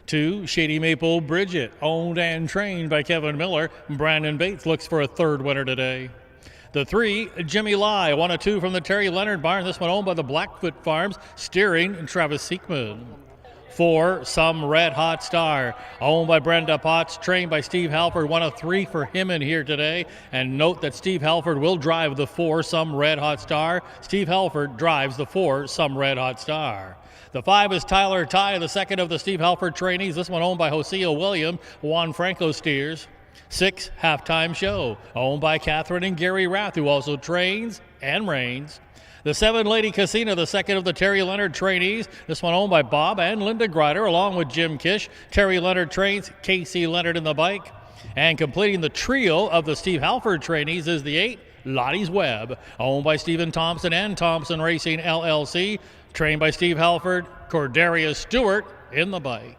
2, Shady Maple Bridget, owned and trained by Kevin Miller. Brandon Bates looks for a third winner today. The 3, Jimmy Lai, 1 of 2 from the Terry Leonard barn. This one owned by the Blackfoot Farms, steering Travis Seekman. 4, Some Red Hot Star, owned by Brenda Potts, trained by Steve Halford. 1 of 3 for him in here today. And note that Steve Halford will drive the 4, Some Red Hot Star. Steve Halford drives the 4, Some Red Hot Star. The 5 is Tyler Ty, the second of the Steve Halford trainees. This one owned by Hosea William. Juan Franco steers. 6, Halftime Show, owned by Catherine and Gary Rath, who also trains and reigns. The 7, Lady Casino, the second of the Terry Leonard trainees. This one owned by Bob and Linda Grider, along with Jim Kish. Terry Leonard trains, Casey Leonard in the bike. And completing the trio of the Steve Halford trainees is the 8, Lottie's Web, owned by Stephen Thompson and Thompson Racing LLC, trained by Steve Halford, Corderia Stewart in the bike.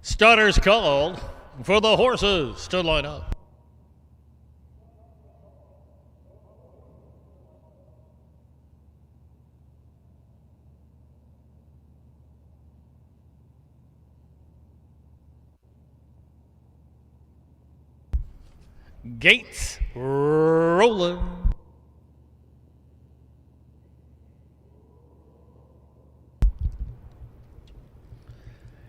Starters called for the horses to line up. Gates rolling.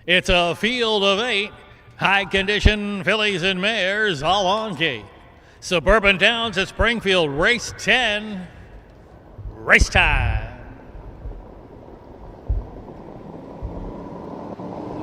It's a field of 8 high-condition fillies and mares, all on gate. Suburban Downs at Springfield, race 10, race time.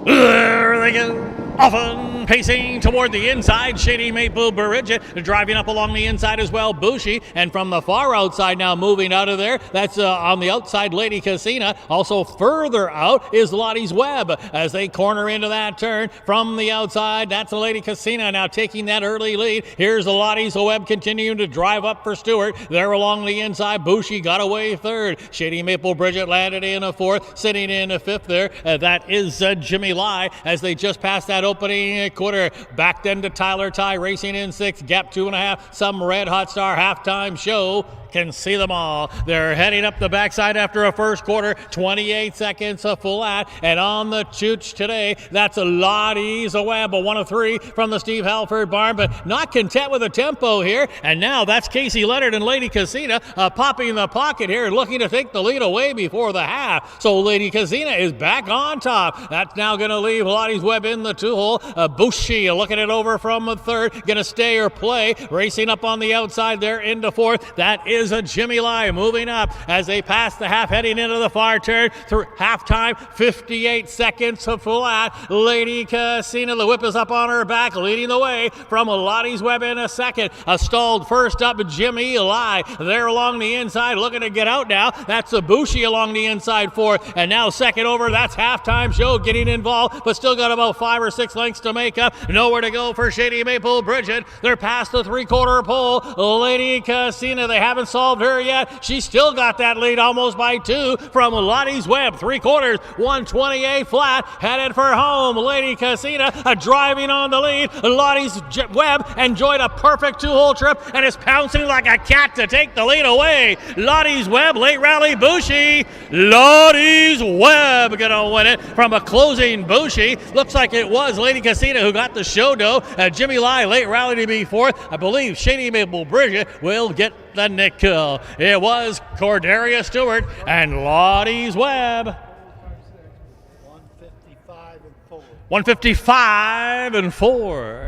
There they go. Often pacing toward the inside, Shady Maple Bridget, driving up along the inside as well, Bushy, and from the far outside now moving out of there, that's on the outside, Lady Casina. Also further out is Lottie's Web as they corner into that turn from the outside. That's the Lady Casina now taking that early lead. Here's the Lottie's Web continuing to drive up for Stewart. There along the inside, Bushy got away third. Shady Maple Bridget landed in a fourth, sitting in a fifth there. That is Jimmy Lai as they just passed that opening quarter. Back then to Tyler Ty racing in 6, gap 2.5. Some Red Hot Star halftime show. Can see them all. They're heading up the backside after a first quarter. 28 seconds of full at. And on the chooch today, that's a Lottie's Web, a 1 of 3 from the Steve Halford barn, but not content with the tempo here. And now that's Casey Leonard and Lady Casina popping the pocket here, looking to take the lead away before the half. So Lady Casina is back on top. That's now going to leave Lottie's Web in the 2-hole. Bushy looking it over from the third. Going to stay or play. Racing up on the outside there into fourth. That is a Jimmy Lai moving up as they pass the half, heading into the far turn through halftime. 58 seconds of flat. Lady Casina, the whip is up on her back, leading the way from Lottie's Web in a second. A stalled first up, Jimmy Lai there along the inside, looking to get out now. That's a Bushy along the inside fourth, and now second over. That's halftime show getting involved, but still got about 5 or 6 lengths to make up. Nowhere to go for Shady Maple Bridget. They're past the 3/4 pole. Lady Casina, they haven't haven't solved her yet. She's still got that lead almost by 2 from Lottie's Web. 3/4, 128 flat, headed for home. Lady Casita driving on the lead. Lottie's Web enjoyed a perfect 2-hole trip and is pouncing like a cat to take the lead away. Lottie's Web, late rally Bushy. Lottie's Web gonna win it from a closing Bushy. Looks like it was Lady Casita who got the show dough. Jimmy Lai, late rally to be 4th. I believe Shady Maple Bridget will get the nickel. It was Cordelia Stewart and Lottie's Web. 155 and 4. 155 and 4.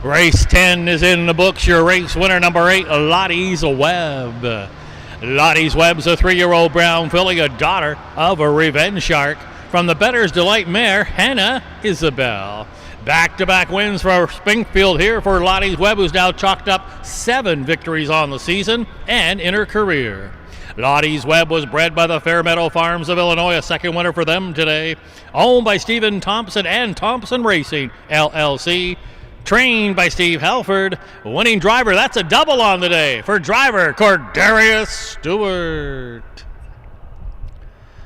Race 10 is in the books. Your race winner, number 8, Lottie's Web. Lottie's Web's a 3-year-old brown filly, a daughter of a revenge shark. From the Better's Delight mare, Hannah Isabel. Back-to-back wins for Springfield here for Lottie's Web, who's now chalked up 7 victories on the season and in her career. Lottie's Web was bred by the Fairmeadow Farms of Illinois, a second winner for them today. Owned by Stephen Thompson and Thompson Racing, LLC. Trained by Steve Halford. Winning driver, that's a double on the day for driver Cordelia Stewart.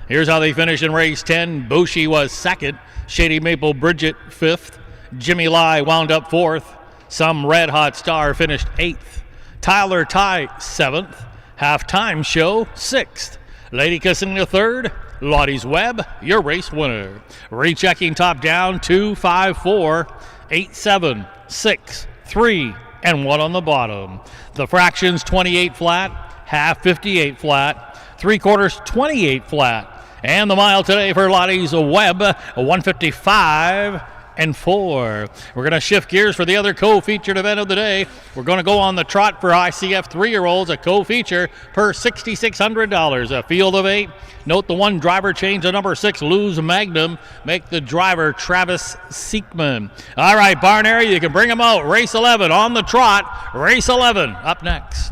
Here's how they finished in race 10. Bushy was 2nd. Shady Maple Bridget 5th. Jimmy Lai wound up 4th. Some Red Hot Star finished 8th. Tyler Ty 7th. Halftime Show 6th. Lady Casino 3rd. Lottie's Web, your race winner. Rechecking top down 2, 5, 4. 8, 7, 6, 3, and 1 on the bottom. The fractions 28 flat, half 58 flat, 3/4 28 flat. And the mile today for Lottie's Web, 155 and 4. We're going to shift gears for the other co-featured event of the day. We're going to go on the trot for ICF 3-year-olds, a co-feature per $6,600. A field of 8. Note the one driver change to number 6, Luz Magnum. Make the driver Travis Seekman. All right, barn area, you can bring them out. Race 11 on the trot. Race 11 up next.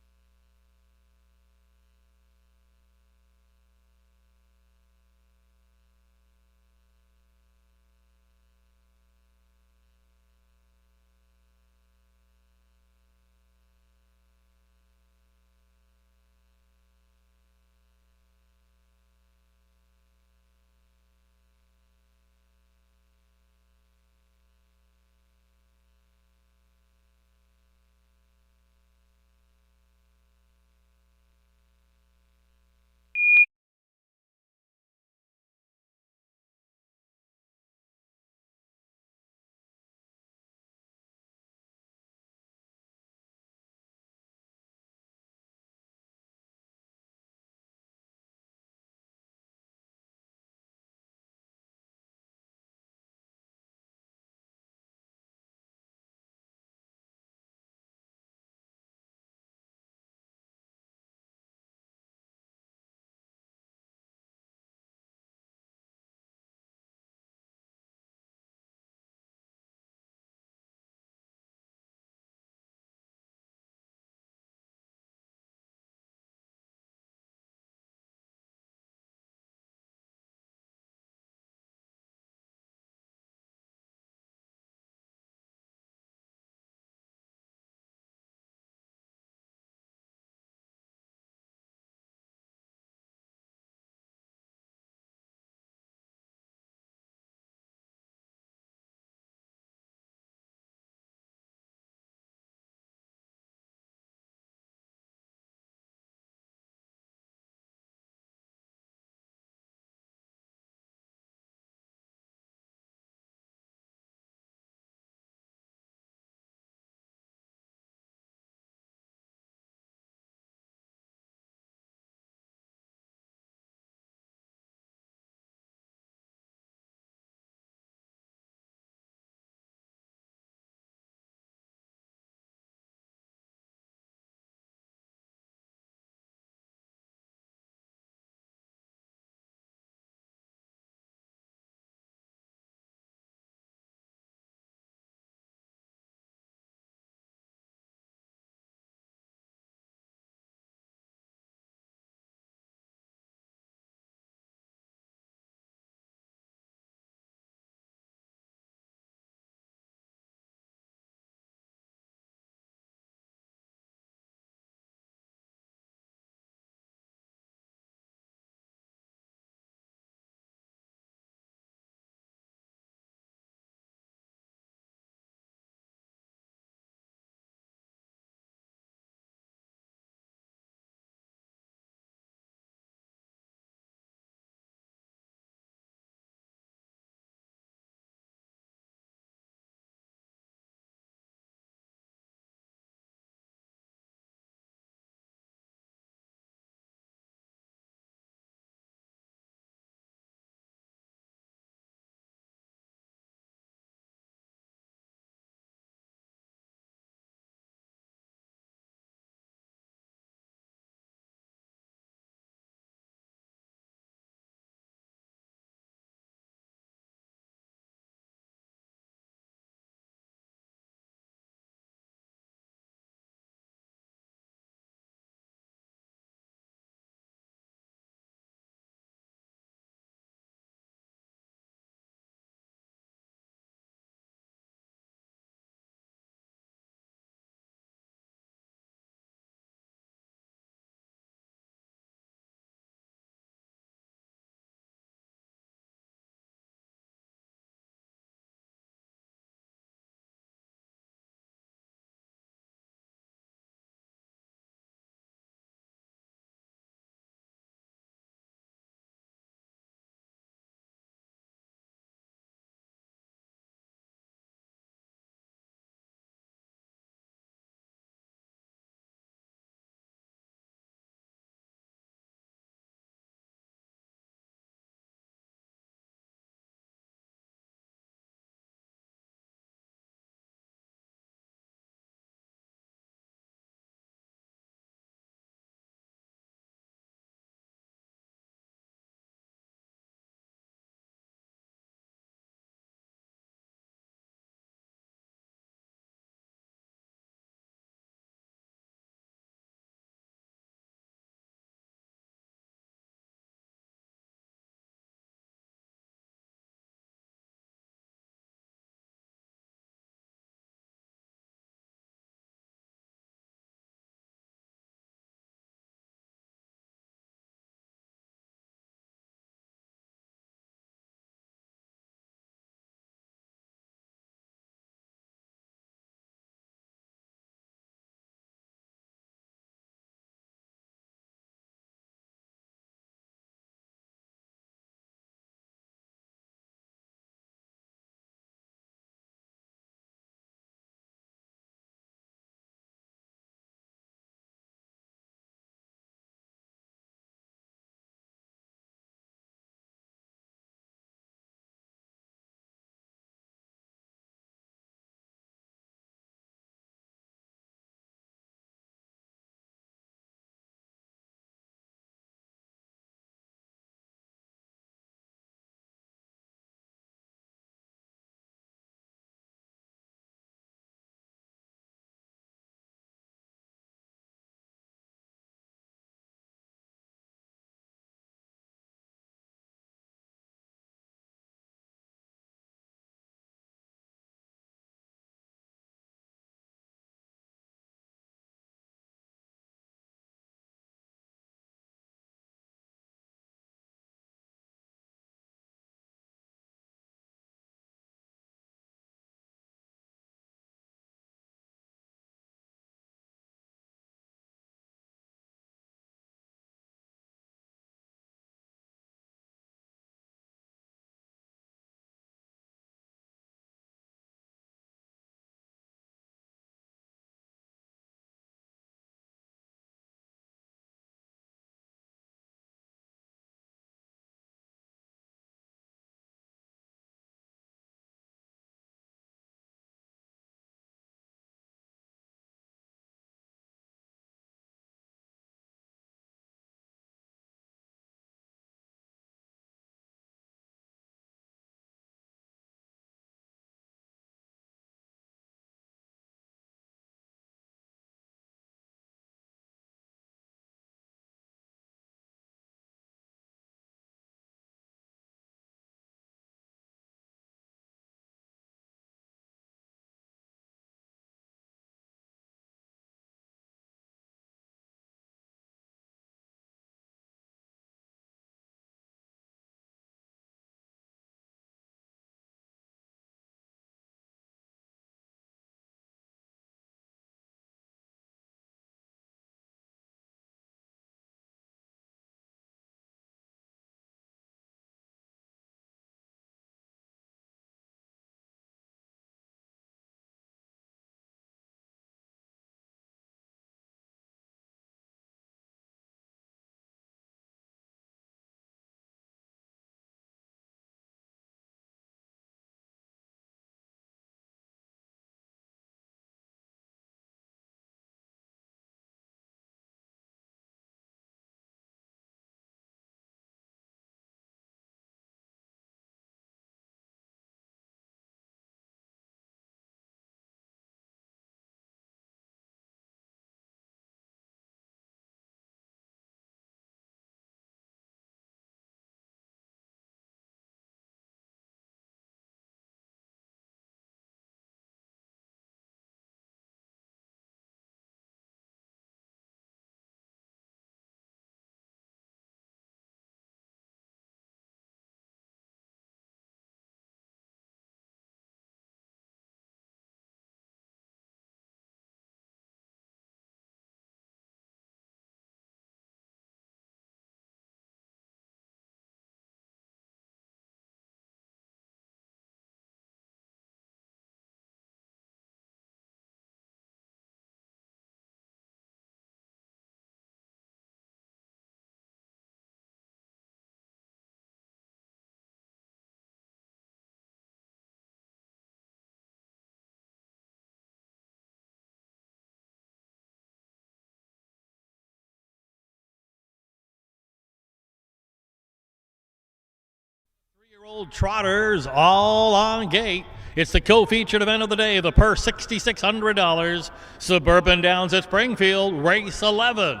Old trotters all on gate. It's the co-featured event of the day, the purse $6,600. Suburban Downs at Springfield, race 11.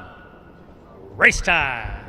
Race time.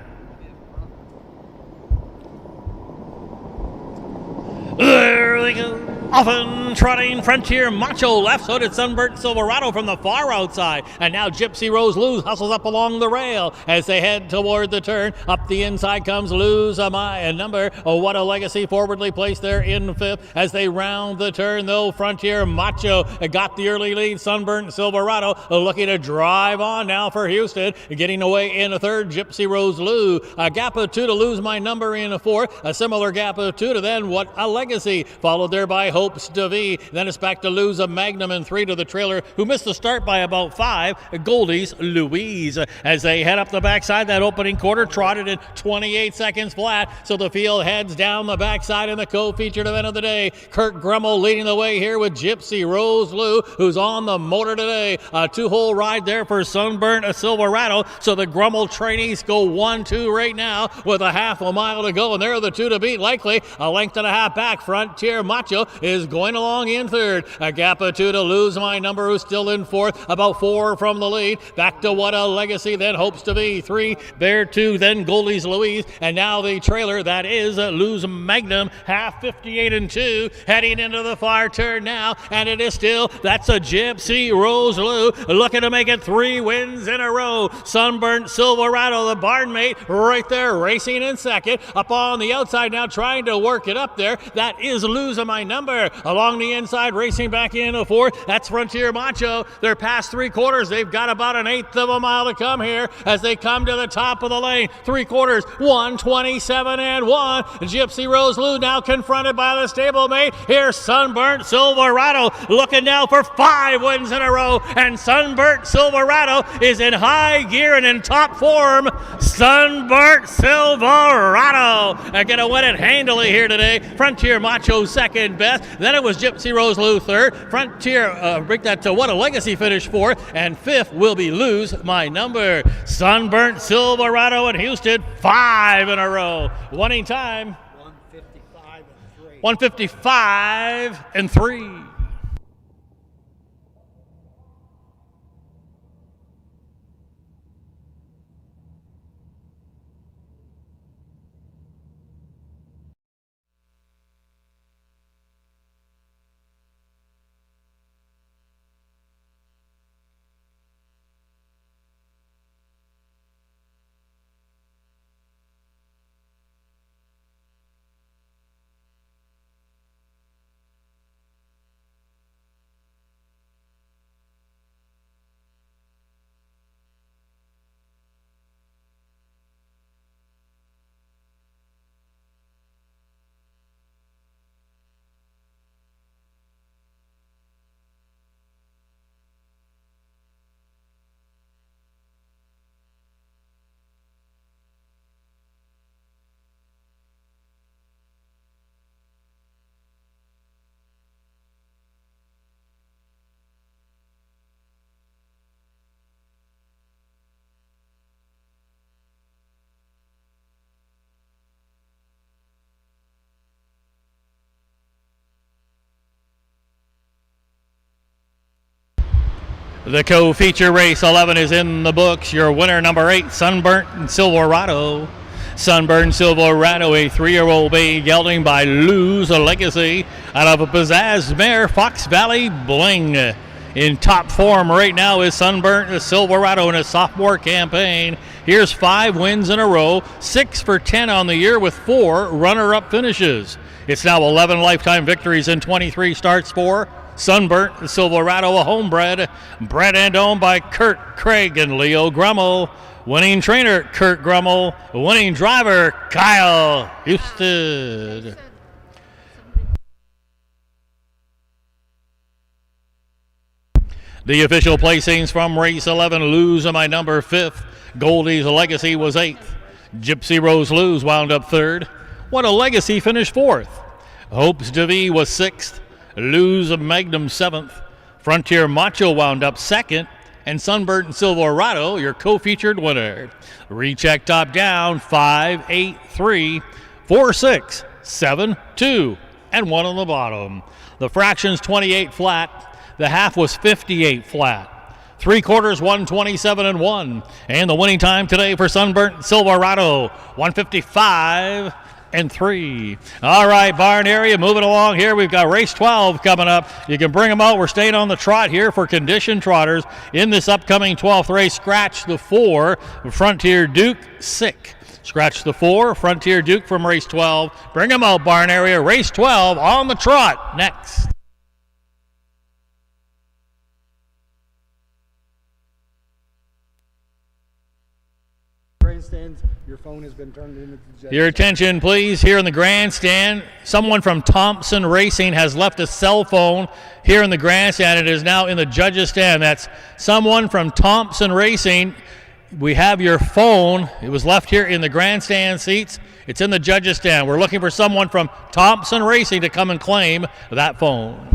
There they go. Often trotting Frontier Macho, left-footed Sunburnt Silverado from the far outside. And now Gypsy Rose Luz hustles up along the rail as they head toward the turn. Up the inside comes Luz Amaya, number What a Legacy, forwardly placed there in fifth. As they round the turn, though, Frontier Macho got the early lead. Sunburnt Silverado looking to drive on now for Houston. Getting away in a third, Gypsy Rose Luz. A gap of two to Lose My Number in a fourth. A similar gap of two to then What a Legacy, followed there by Hopes DeVee. Then it's back to Lose a Magnum and three to the trailer, who missed the start by about five, Goldie's Louise. As they head up the backside, that opening quarter trotted in 28 seconds flat, so the field heads down the backside in the co-featured event of the day. Kurt Grummel leading the way here with Gypsy Rose Luz, who's on the motor today. A two-hole ride there for Sunburnt Silverado, so the Grummel trainees go 1-2 right now with a half a mile to go, and they're the two to beat. Likely a length and a half back. Frontier Macho is going along in third. A gap of two to Lose My Number, who's still in fourth, about four from the lead. Back to What a Legacy, then Hopes to Be three, Bear two, then Goldie's Louise, and now the trailer, that is Lose Magnum, half 58-2, heading into the far turn now, and it is still, that's a Gypsy Rose Luz, looking to make it 3 wins in a row. Sunburnt Silverado, the barn mate, right there, racing in second. Up on the outside now, trying to work it up there, that is Lose My Number. Along the inside, racing back in a fourth, that's Frontier Macho. They're past three quarters. They've got about an eighth of a mile to come here as they come to the top of the lane. 3 quarters, 1:27.1. Gypsy Rose Luz now confronted by the stablemate. Here's Sunburnt Silverado looking now for 5 wins in a row, and Sunburnt Silverado is in high gear and in top form. Sunburnt Silverado going to win it handily here today. Frontier Macho second best. Then it was Gypsy Rose Luz third. Frontier break that to What a Legacy finish fourth, and fifth will be Lose My Number. Sunburnt Silverado in Houston, 5 in a row. Winning time 1:55 and 3. The co-feature race 11 is in the books. Your winner, number 8, Sunburnt Silverado. Sunburnt Silverado, a 3-year-old bay gelding by Lose a Legacy out of a pizzazz mare, Fox Valley Bling. In top form right now is Sunburnt Silverado in a sophomore campaign. Here's 5 wins in a row, 6 for 10 on the year with 4 runner-up finishes. It's now 11 lifetime victories in 23 starts for Sunburnt Silverado, a homebred, bred and owned by Kurt Craig and Leo Grummel. Winning trainer, Kurt Grummel. Winning driver, Kyle Houston. The official placings from race 11, Lose My Number 5th. Goldie's Legacy was 8th. Gypsy Rose Luz wound up 3rd. What a Legacy finished 4th. Hopes DeVee was 6th. Lose Magnum 7th. Frontier Macho wound up 2nd. And Sunburnt Silverado, your co-featured winner. Recheck top down, 5, 8, 3, 4, 6. 7, 2, and 1 on the bottom. The fractions 28 flat. The half was 58 flat. 3/4, 127 and 1. And the winning time today for Sunburnt Silverado, 155 and 3. All right, barn area, moving along here. We've got race 12 coming up. You can bring them out. We're staying on the trot here for conditioned trotters in this upcoming 12th race. Scratch the 4, Frontier Duke, sick. Scratch the 4, Frontier Duke from race 12. Bring them out, barn area. Race 12 on the trot next. Grandstands, your phone has been turned into the judge. Your attention, please. Here in the grandstand, someone from Thompson Racing has left a cell phone here in the grandstand. It is now in the judges' stand. That's someone from Thompson Racing. We have your phone. It was left here in the grandstand seats. It's in the judges' stand. We're looking for someone from Thompson Racing to come and claim that phone.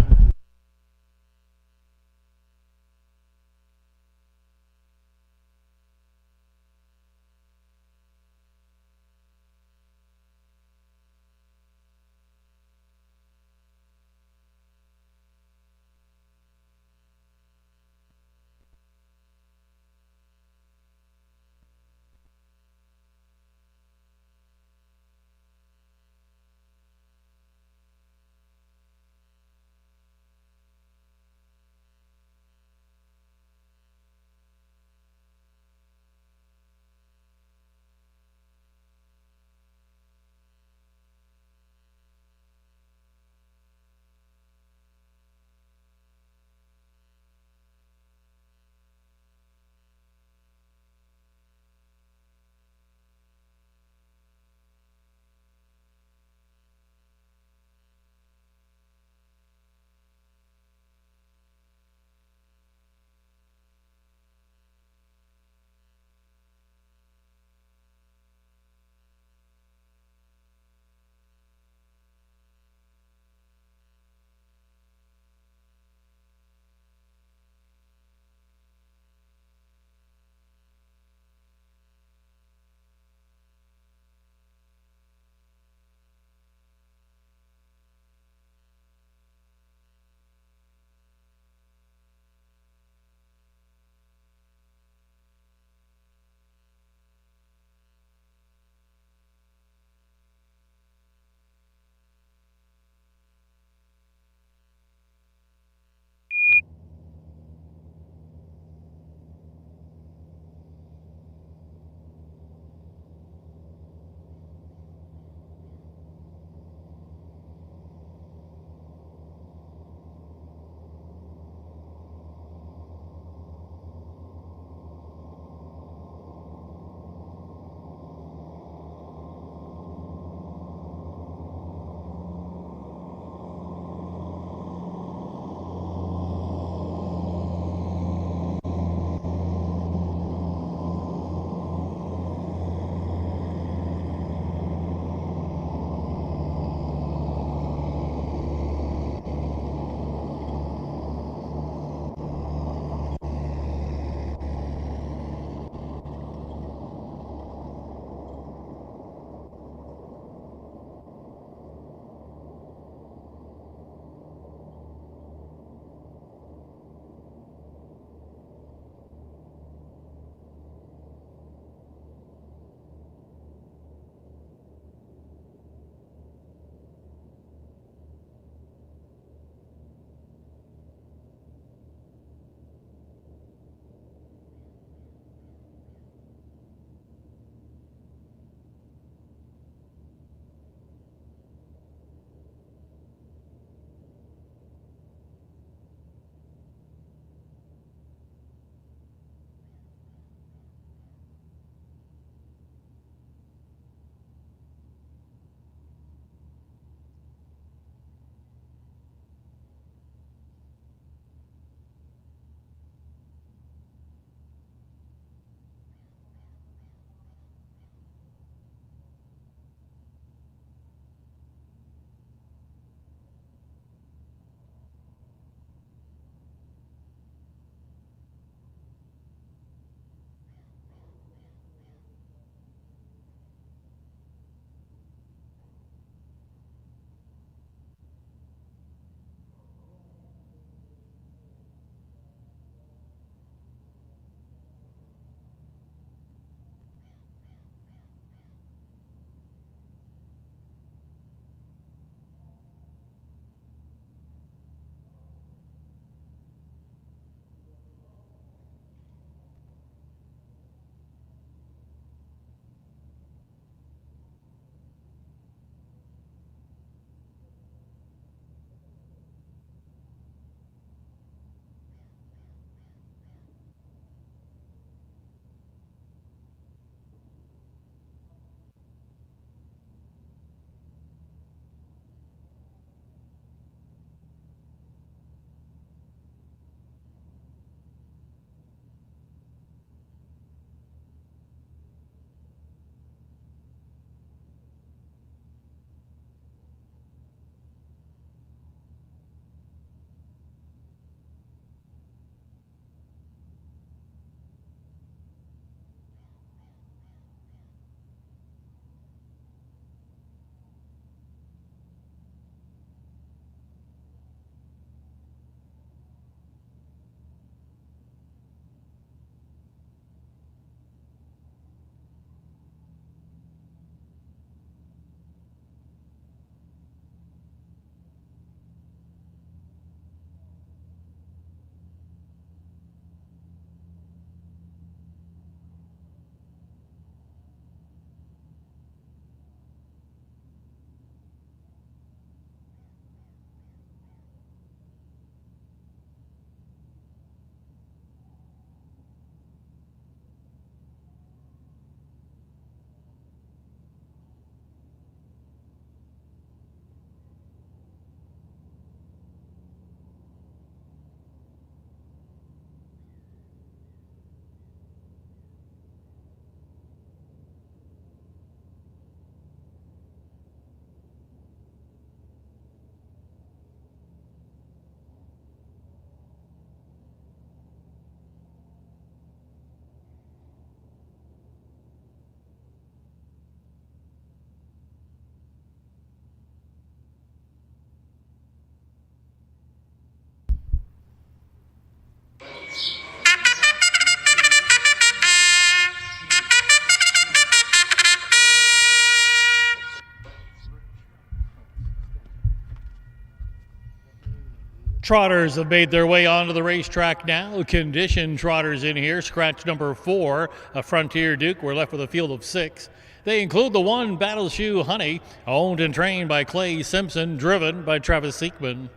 Trotters have made their way onto the racetrack now. Condition trotters in here. Scratch number 4, a Frontier Duke. We're left with a field of 6. They include the 1 Battle Shoe Honey, owned and trained by Clay Simpson, driven by Travis Seekman.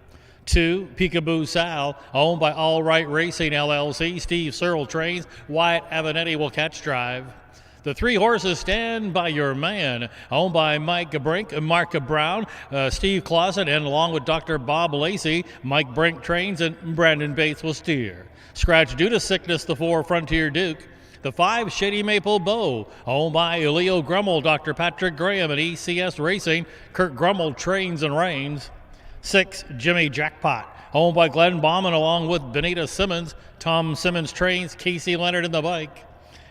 2, Peekaboo Sal, owned by All Right Racing LLC. Steve Searle trains. Wyatt Avenatti will catch drive. The 3 horses Stand By Your Man, owned by Mike Brink and Mark Brown, Steve Clausen, and along with Dr. Bob Lacey, Mike Brink trains and Brandon Bates will steer. Scratch due to sickness, the 4 Frontier Duke. The 5 Shady Maple Bow, owned by Leo Grummel, Dr. Patrick Graham, and ECS Racing. Kurt Grummel trains and reigns. 6 Jimmy Jackpot, owned by Glenn Bauman along with Benita Simmons. Tom Simmons trains, Casey Leonard in the bike.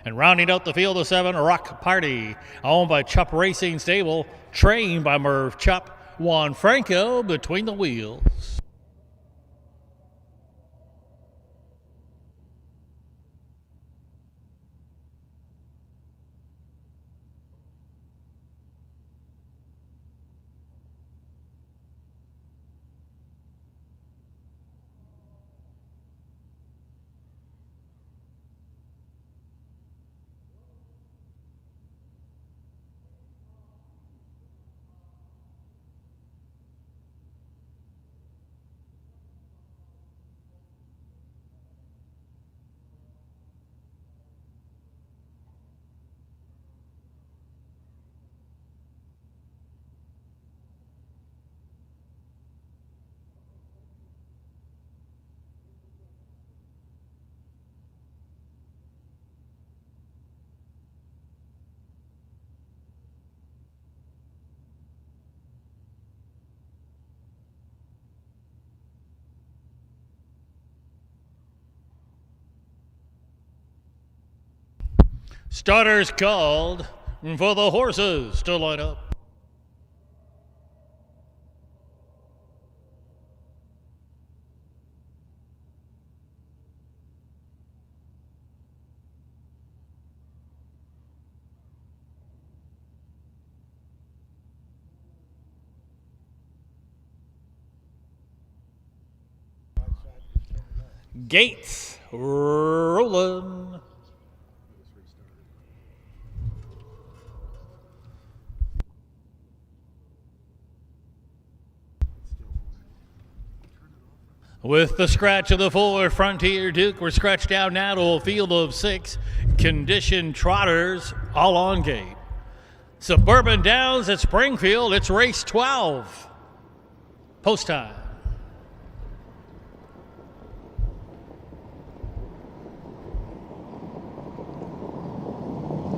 And rounding out the field of 7, Rock Party, owned by Chupp Racing Stable, trained by Merv Chupp. Juan Franco between the wheels. Starters called for the horses to line up. Gates rolling. With the scratch of the 4 Frontier Duke, we're scratched down now to a field of 6 conditioned trotters, all on gate. Suburban Downs at Springfield, it's race 12. Post time.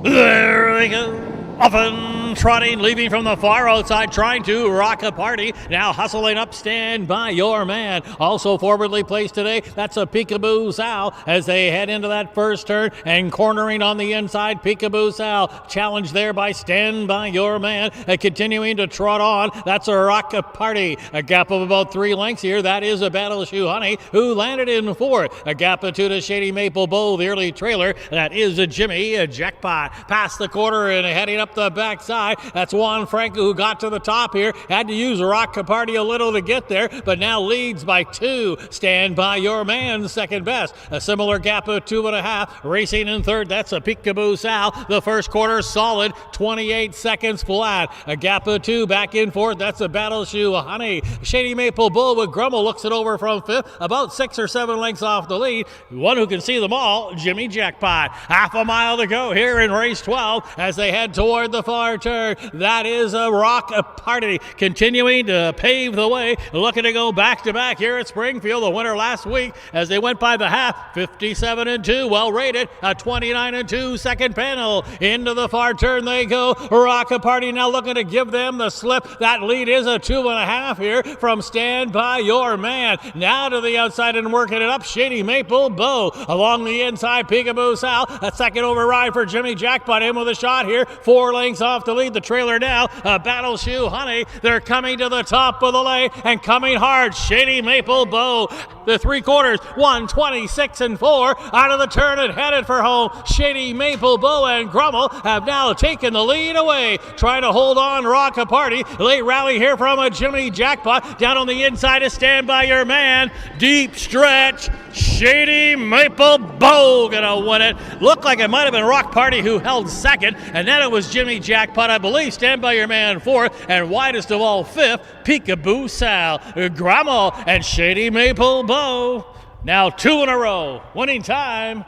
There we go. Often trotting, leaving from the far outside, trying to rock a party. Now hustling up, Stand By Your Man. Also forwardly placed today, that's a Peekaboo Sal as they head into that first turn and cornering on the inside, Peekaboo Sal. Challenged there by Stand By Your Man. Continuing to trot on, that's a rock a party. A gap of about 3 lengths here. That is a Battle Shoe Honey who landed in 4th. A gap of 2 to Shady Maple Bow, the early trailer. That is a Jimmy a Jackpot. Past the quarter and heading up the backside. That's Juan Franco who got to the top here. Had to use Rock Party a little to get there, but now leads by 2. Stand By Your Man, second best. A similar gap of 2.5. Racing in 3rd, that's a Peekaboo Sal. The first quarter solid, 28 seconds flat. A gap of 2 back in 4th, that's a Battle Shoe Honey. Shady Maple Bull with Grummel looks it over from 5th, about 6 or 7 lengths off the lead. One who can see them all, Jimmy Jackpot. Half a mile to go here in race 12 as they head toward the far turn. That is a Rock Party continuing to pave the way, looking to go back to back here at Springfield. The winner last week as they went by the half, 57-2, well rated, a 29-2 second panel. Into the far turn they go. Rock Party now looking to give them the slip. That lead is a 2.5 here from Stand By Your Man. Now to the outside and working it up, Shady Maple Bow. Along the inside, Peekaboo Sal. A second override for Jimmy Jackpot in with a shot here. 4 lengths off the lead. The trailer now, Battle Shoe Honey. They're coming to the top of the lane and coming hard. Shady Maple Bow. the 3/4, 126 and 4 out of the turn and headed for home. Shady Maple Bow and Grummel have now taken the lead away, trying to hold on, rock a party. Late rally here from a Jimmy Jackpot. Down on the inside is Stand By Your Man. Deep stretch. Shady Maple Bow gonna win it. Looked like it might have been Rock Party who held second, and then it was Jimmy Jackpot, I believe. Stand By Your Man fourth, and widest of all fifth, Peekaboo Sal, Grummel, and Shady Maple Bow. Now 2 in a row. Winning time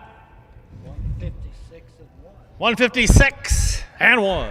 156 and 1.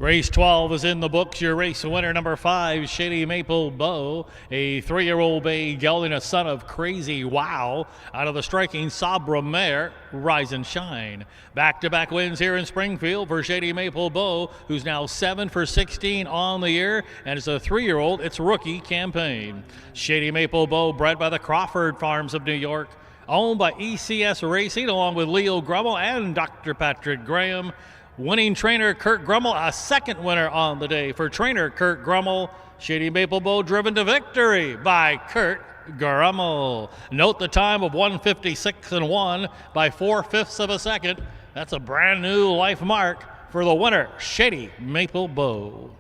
Race 12 is in the books. Your race winner, number 5, Shady Maple Bow, a 3-year-old bay gelding, a son of Crazy Wow, out of the striking Sabra mare, Rise and Shine. Back-to-back wins here in Springfield for Shady Maple Bow, who's now 7 for 16 on the year, and is a 3-year-old. It's rookie campaign. Shady Maple Bow, bred by the Crawford Farms of New York, owned by ECS Racing, along with Leo Grummel and Dr. Patrick Graham. Winning trainer Kurt Grummel, a second winner on the day for trainer Kurt Grummel. Shady Maple Bow driven to victory by Kurt Grummel. Note the time of 1:56.1 by 4/5 of a second. That's a brand new life mark for the winner, Shady Maple Bow.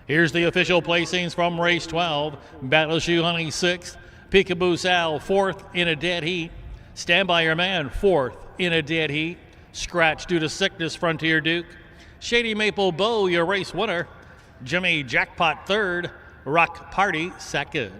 Here's the official placings from race 12. Battle Shoe Honey 6th, Peekaboo Sal 4th in a dead heat. Stand By Your Man 4th in a dead heat. Scratch due to sickness, Frontier Duke. Shady Maple Bow, your race winner. Jimmy Jackpot 3rd, Rock Party 2nd.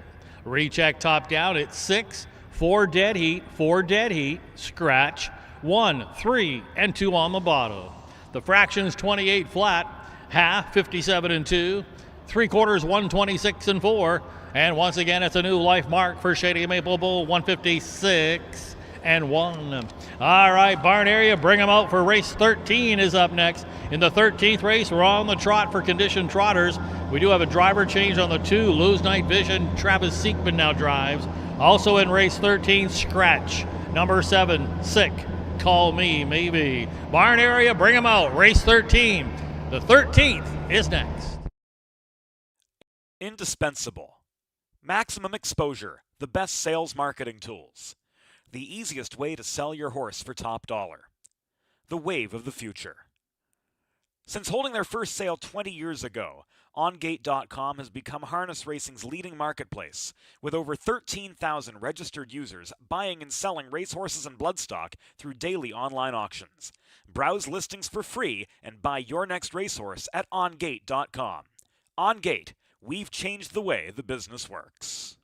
Recheck top down at 6, 4 dead heat, scratch, 1, 3, and 2 on the bottom. The fractions 28 flat, half 57 and 2, 3/4 126 and 4, and once again it's a new life mark for Shady Maple Bow, 156 and 1. All right, barn area, bring them out for race 13 is up next. In the 13th race, we're on the trot for conditioned trotters. We do have a driver change on the 2. Lose Night Vision, Travis Seekman now drives. Also in race 13, Scratch. Number 7, Sick, Call Me Maybe. Barn area, bring them out. Race 13. The 13th is next. Indispensable. Maximum exposure, the best sales marketing tools. The easiest way to sell your horse for top dollar. The wave of the future. Since holding their first sale 20 years ago, OnGate.com has become harness racing's leading marketplace, with over 13,000 registered users buying and selling racehorses and bloodstock through daily online auctions. Browse listings for free and buy your next racehorse at OnGate.com. OnGate, we've changed the way the business works.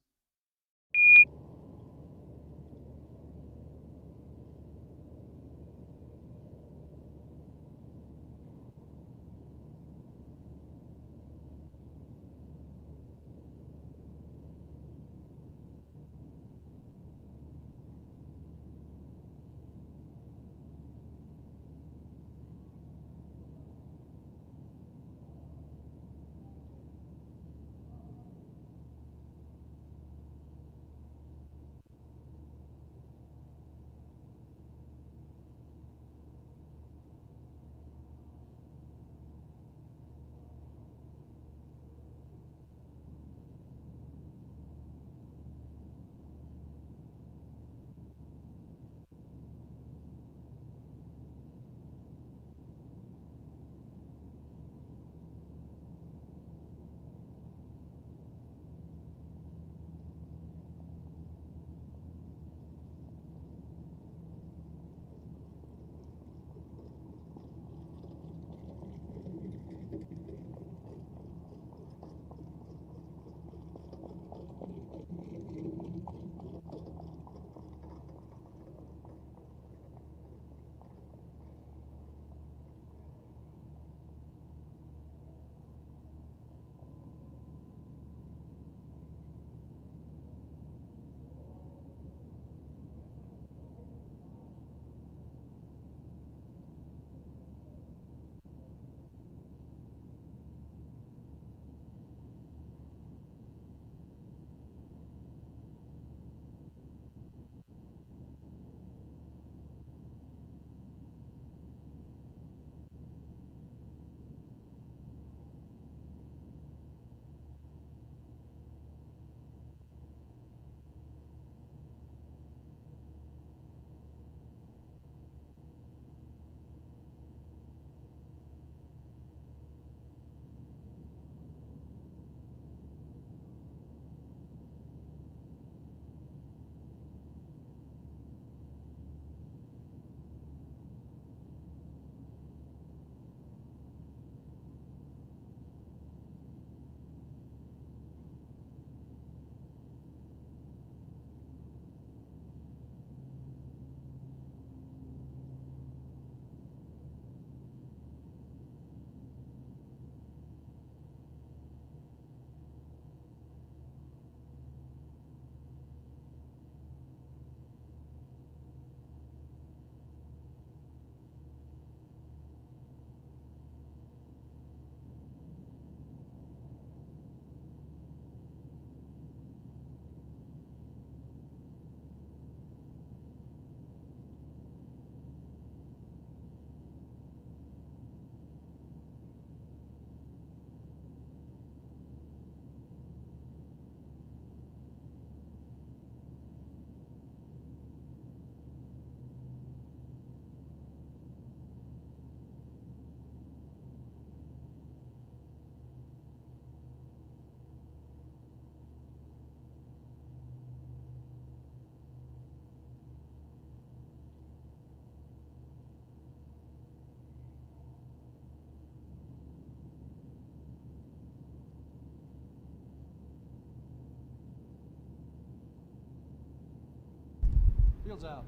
Field's out.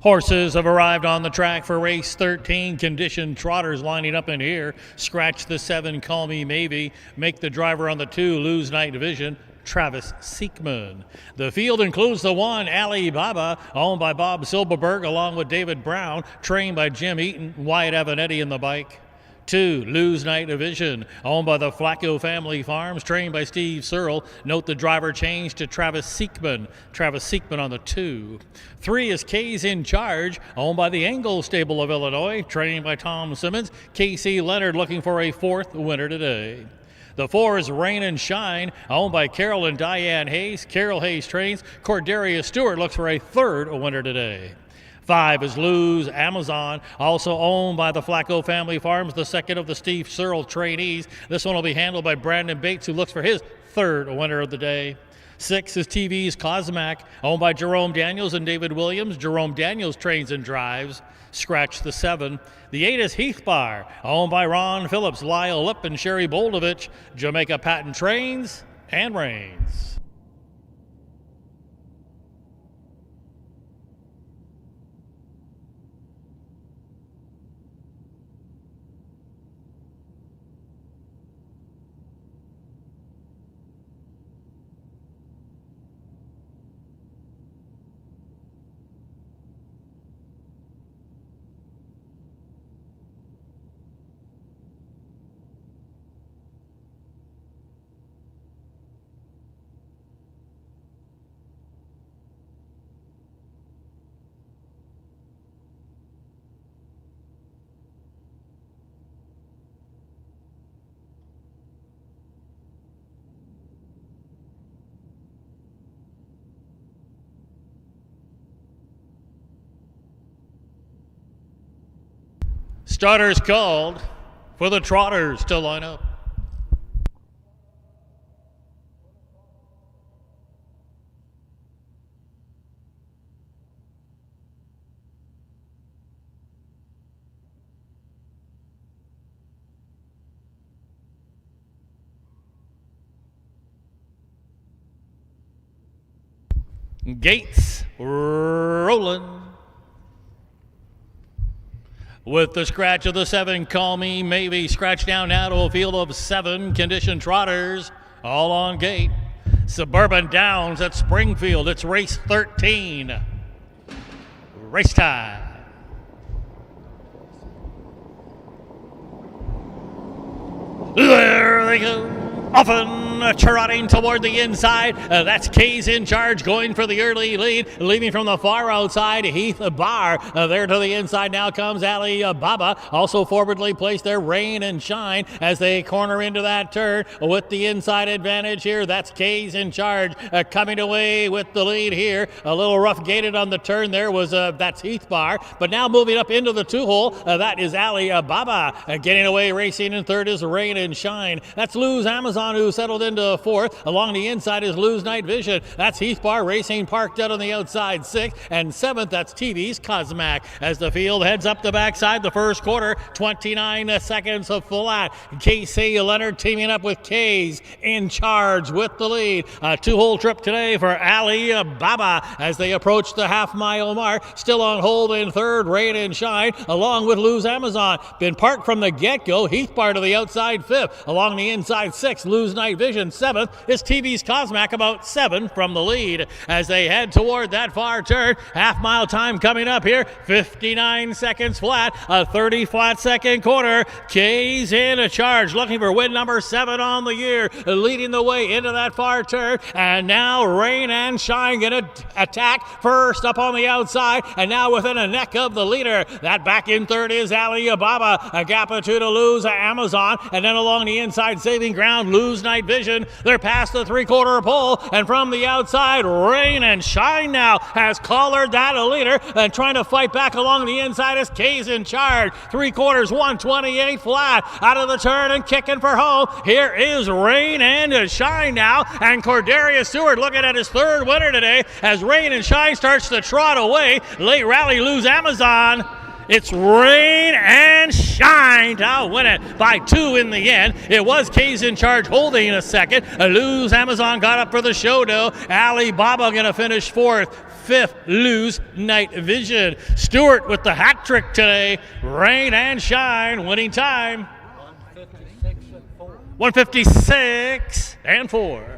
Horses have arrived on the track for race 13. Conditioned trotters lining up in here. Scratch the 7, Call Me Maybe. Make the driver on the 2, Lose Night Vision, Travis Siekman. The field includes the 1, Alibaba, owned by Bob Silberberg, along with David Brown, trained by Jim Eaton, Wyatt Avanetti in the bike. 2, Lose Night Vision, owned by the Flacco Family Farms, trained by Steve Searle. Note the driver change to Travis Siekman. Travis Siekman on the 2. 3 is K's in Charge, owned by the Engel Stable of Illinois, trained by Tom Simmons. Casey Leonard looking for a 4th winner today. The 4 is Rain and Shine, owned by Carol and Diane Hayes. Carol Hayes trains. Cordelia Stewart looks for a 3rd winner today. 5 is Lose Amazon, also owned by the Flacco Family Farms, the 2nd of the Steve Searle trainees. This one will be handled by Brandon Bates, who looks for his 3rd winner of the day. 6 is TV's Cosmac, owned by Jerome Daniels and David Williams. Jerome Daniels trains and drives. Scratch the 7. The 8 is Heath Bar, owned by Ron Phillips, Lyle Lipp, and Sherry Boldovich. Jamaica Patton trains and reigns. Starters called for the trotters to line up. Gates rolling. With the scratch of the 7, Call Me Maybe. Scratch down now to a field of 7 conditioned trotters, all on gate. Suburban Downs at Springfield. It's race 13. Race time. There they go. Often trotting toward the inside. That's K's in Charge going for the early lead. Leaving from the far outside, Heath Bar. There to the inside now comes Ali Baba. Also forwardly placed there, Rain and Shine as they corner into that turn with the inside advantage here. That's K's in Charge coming away with the lead here. A little rough gated on the turn there was that's Heath Bar. But now moving up into the 2-hole, that is Ali Baba. Getting away racing in 3rd is Rain and Shine. That's Lose Amazon, who settled into 4th. Along the inside is Lose Night Vision. That's Heath Bar racing parked out on the outside 6th. And 7th, that's TV's Cosmac. As the field heads up the backside, the first quarter, 29 seconds of flat. Casey Leonard teaming up with K's in Charge with the lead. A 2-hole trip today for Ali Baba as they approach the half-mile mark. Still on hold in 3rd, Rain and Shine, along with Lose Amazon. Been parked from the get-go. Heath Bar to the outside 5th. Along the inside 6th, Lose Night Vision. 7th is TV's Cosmac, about 7 from the lead as they head toward that far turn. Half-mile time coming up here. 59 seconds flat. A 30 flat second quarter. K's in Charge, looking for win number 7 on the year, leading the way into that far turn. And now Rain and Shine gonna attack first up on the outside, and now within a neck of the leader. That back in 3rd is Ali Baba. A gap or 2 to Lose Amazon, and then along the inside saving ground, Lose Night Vision. Vision. They're past the three-quarter pole, and from the outside, Rain and Shine now has collared that leader, and trying to fight back along the inside is K's in charge. Three quarters, 128 flat, out of the turn and kicking for home. Here is Rain and Shine now, and Cordarius Stewart looking at his third winner today as Rain and Shine starts to trot away. Late rally, lose Amazon. It's Rain and Shine to win it by 2 in the end. It was K's in charge holding a second. Lose Amazon got up for the show though. Alibaba going to finish 4th. 5th, Lose Night Vision. Stewart with the hat trick today. Rain and Shine winning time. 156 and 4.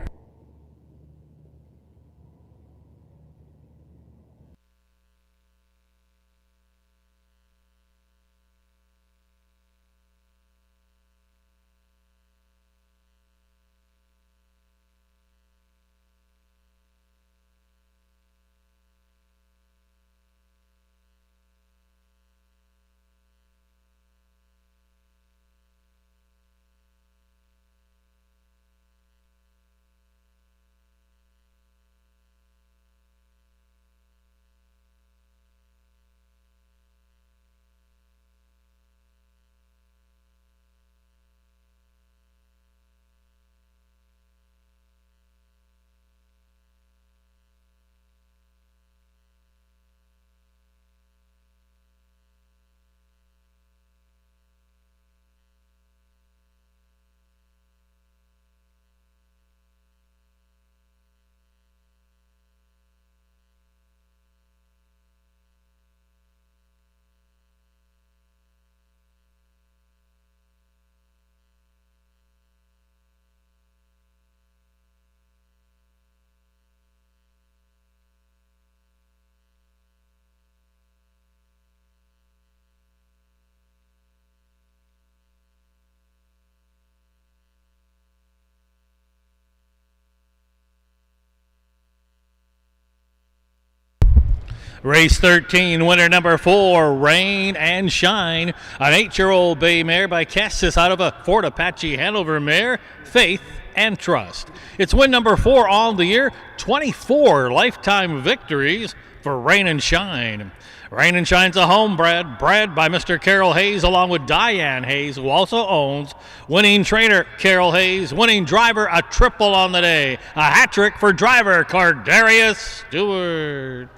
Race 13, winner number 4, Rain and Shine. An 8-year-old bay mare by Kestis out of a Fort Apache Hanover mare, Faith and Trust. It's win number 4 on the year, 24 lifetime victories for Rain and Shine. Rain and Shine's a homebred, bred by Mr. Carol Hayes along with Diane Hayes, who also owns. Winning trainer Carol Hayes, winning driver a triple on the day. A hat trick for driver Cordarius Stewart.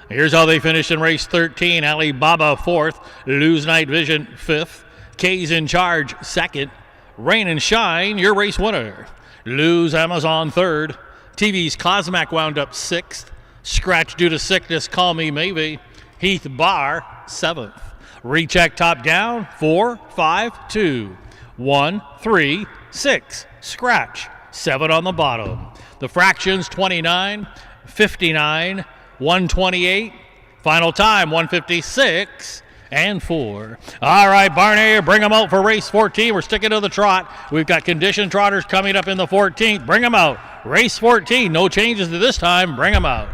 Here's how they finished in race 13. Alibaba 4th, Lose Night Vision 5th, K's in charge 2nd, Rain and Shine, your race winner. Lose Amazon 3rd, TV's Cosmac wound up 6th, Scratch due to sickness, Call Me Maybe, Heath Barr 7th. Recheck top down, 4, 5, 2, 1, 3, 6, Scratch, 7 on the bottom. The fractions 29, 59, 128, final time 156 and 4. All right, Barney, bring them out for race 14. We're sticking to the trot. We've got conditioned trotters coming up in the 14th. Bring them out. Race 14, no changes to this time. Bring them out.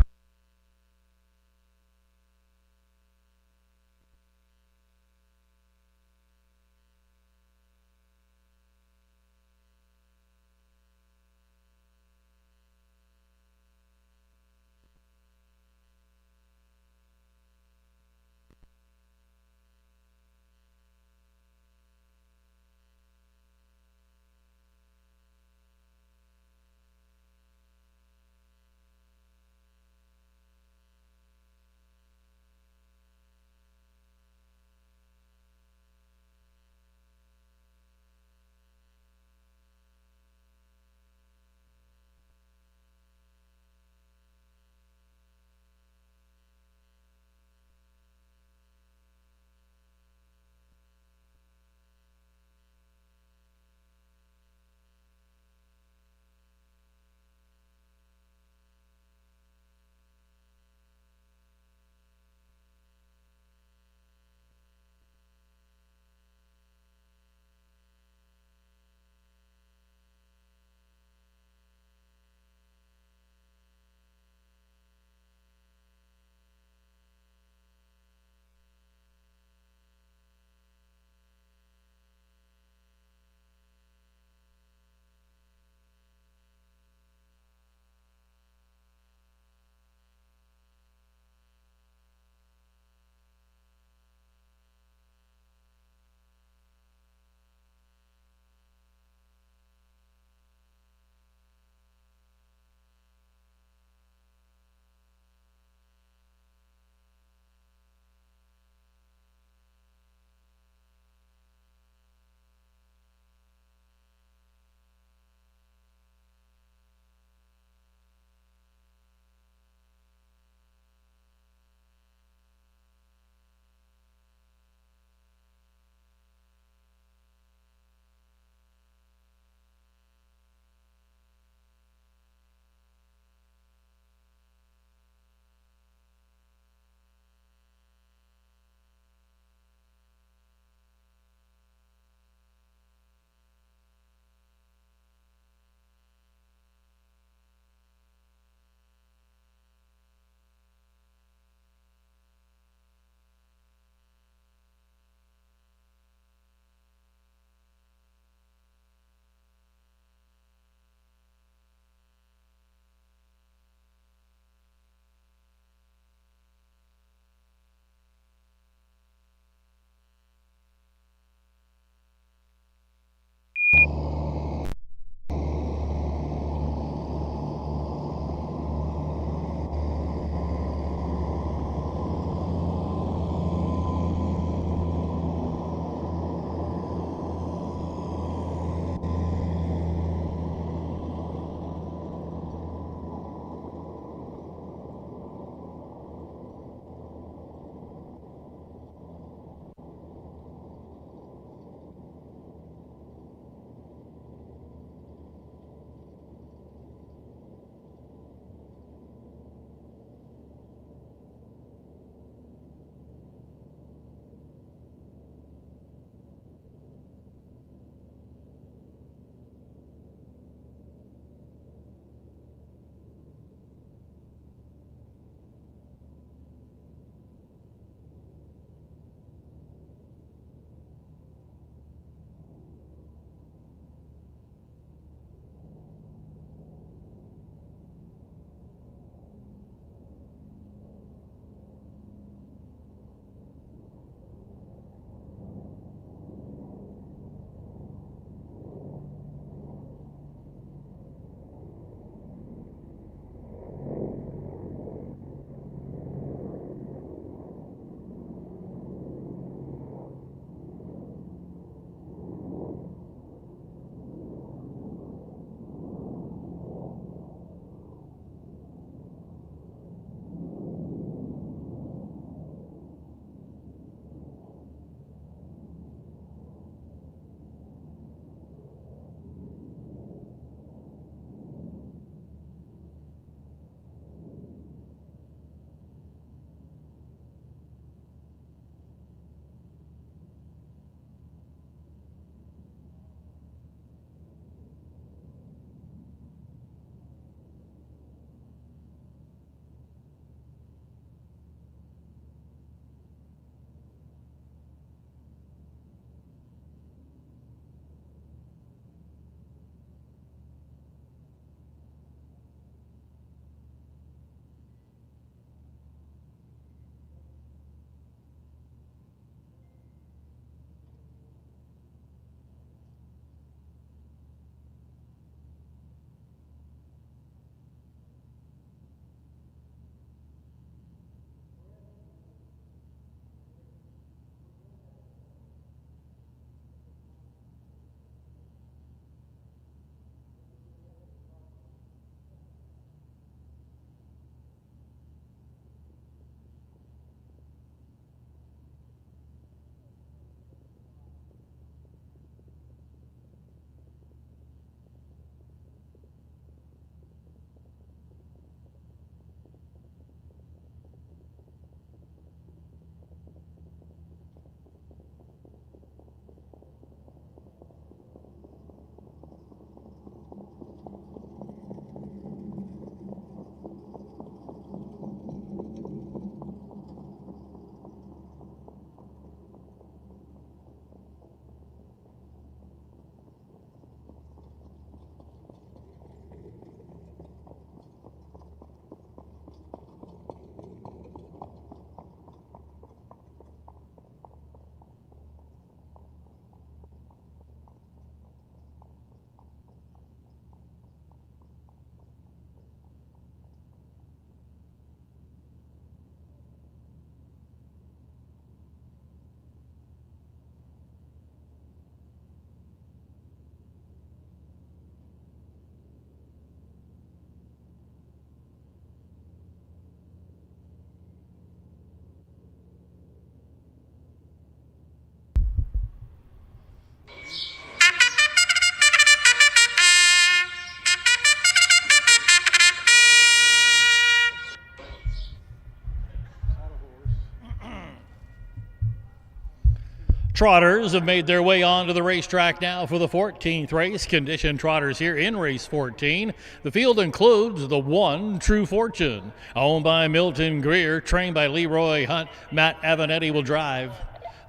Trotters have made their way onto the racetrack now for the 14th race. Condition trotters here in race 14. The field includes the 1 True Fortune, owned by Milton Greer, trained by Leroy Hunt. Matt Avanetti will drive.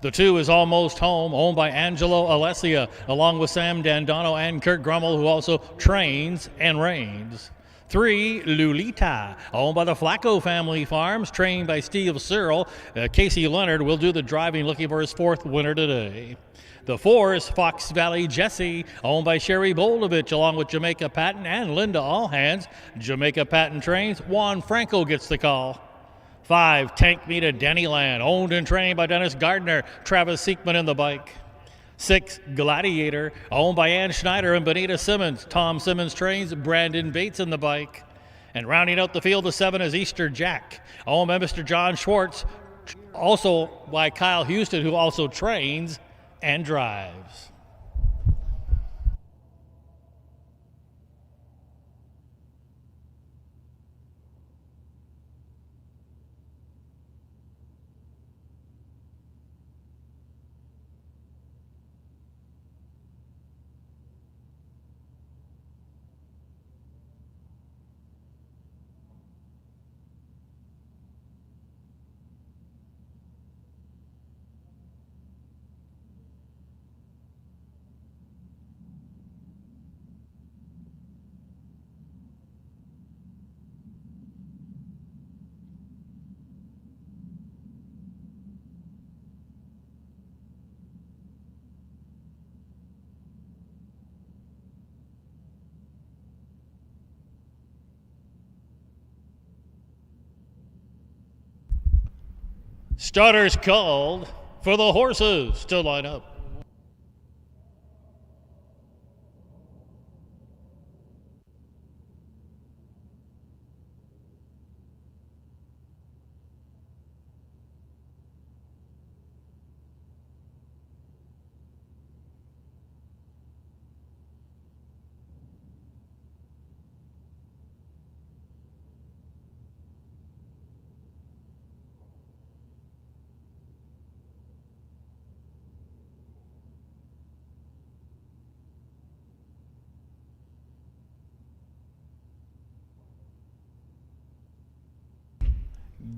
The 2 is Almost Home, owned by Angelo Alessia, along with Sam Dandano and Kurt Grummel, who also trains and reigns. 3, Lulita, owned by the Flacco Family Farms, trained by Steve Searle. Casey Leonard will do the driving, looking for his 4th winner today. The 4 is Fox Valley Jesse, owned by Sherry Boldovich, along with Jamaica Patton and Linda Allhands. Jamaica Patton trains. Juan Franco gets the call. 5, Tank Me to Dennyland, owned and trained by Dennis Gardner, Travis Seekman in the bike. 6, Gladiator, owned by Ann Schneider and Benita Simmons. Tom Simmons trains, Brandon Bates in the bike. And rounding out the field, the 7 is Easter Jack, owned by Mr. John Schwartz, also by Kyle Houston, who also trains and drives. Starters called for the horses to line up.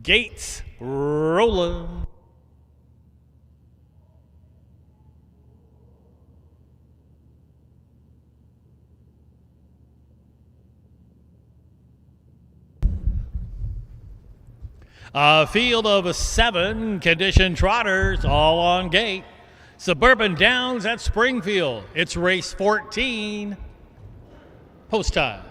Gates rolling. A field of 7 conditioned trotters, all on gate. Suburban Downs at Springfield. It's race 14. Post time.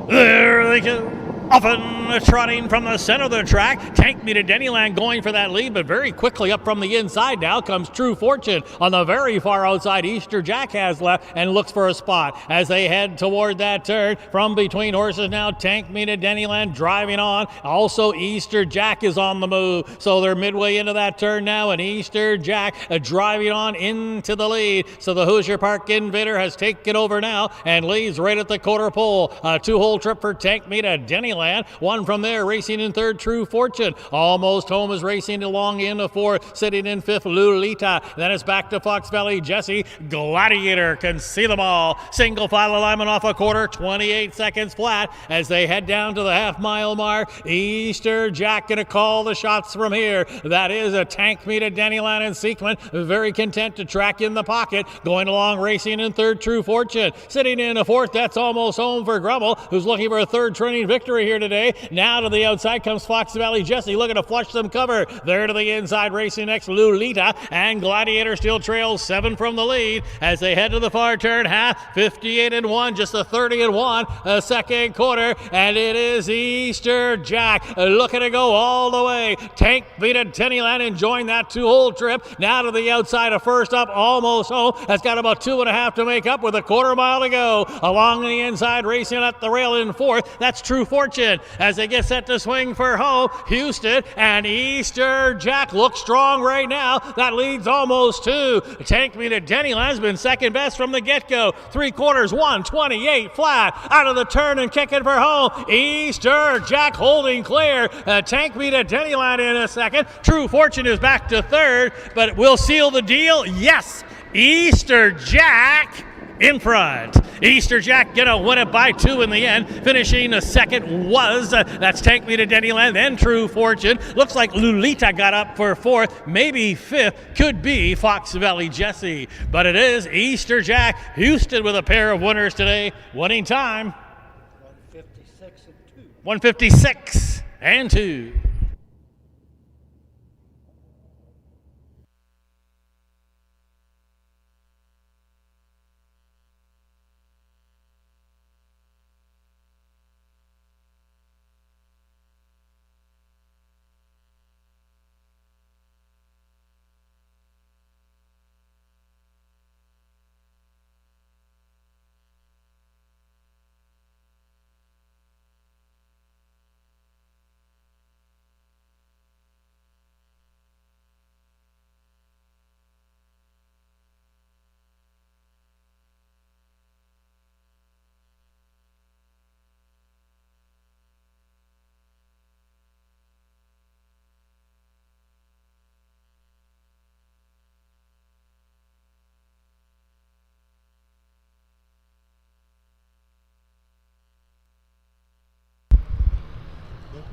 There they go. Often trotting from the center of the track. Tank Me to Dennyland going for that lead, but very quickly up from the inside now comes True Fortune. On the very far outside, Easter Jack has left and looks for a spot as they head toward that turn. From between horses now, Tank Me to Dennyland driving on. Also, Easter Jack is on the move. So they're midway into that turn now, and Easter Jack driving on into the lead. So the Hoosier Park Invader has taken over now and leads right at the quarter pole. A 2-hole trip for Tank Me to Dennyland. One from there, racing in 3rd, True Fortune. Almost Home is racing along in the 4th, sitting in 5th, Lulita. Then it's back to Fox Valley Jesse. Gladiator can see them all. Single file alignment off a quarter, 28 seconds flat as they head down to the half-mile mark. Easter Jack gonna call the shots from here. That is a Tank Me to Dennyland and Seekman. Very content to track in the pocket. Going along, racing in 3rd, True Fortune. Sitting in a 4th, that's Almost Home for Grummel, who's looking for a 3rd training victory here today. Now to the outside comes Fox Valley Jesse, looking to flush some cover. There to the inside, racing next, Lulita, and Gladiator still trails 7 from the lead as they head to the far turn half. 58-1, just a 30-1, a second quarter, and it is Easter Jack looking to go all the way. Tank Me to Dennyland enjoying that 2-hole trip. Now to the outside, a first up, Almost Home, has got about 2.5 to make up with a quarter mile to go. Along the inside, racing at the rail in 4th, that's True Fortune. Fortune as they get set to swing for home. Houston and Easter Jack look strong right now. That leads almost two. Tank Me to Dennyland's been second best from the get-go. 3/4, 128 flat. Out of the turn and kicking for home. Easter Jack holding clear. Tank Me to Dennyland in a second. True Fortune is back to third, but will seal the deal. Yes, Easter Jack in front. Easter Jack gonna win it by 2 in the end. Finishing the second was, that's Tank Me to Dennyland, then True Fortune. Looks like Lolita got up for fourth, maybe fifth, could be Fox Valley Jesse. But it is Easter Jack. Houston with a pair of winners today. Winning time, 156 and 2.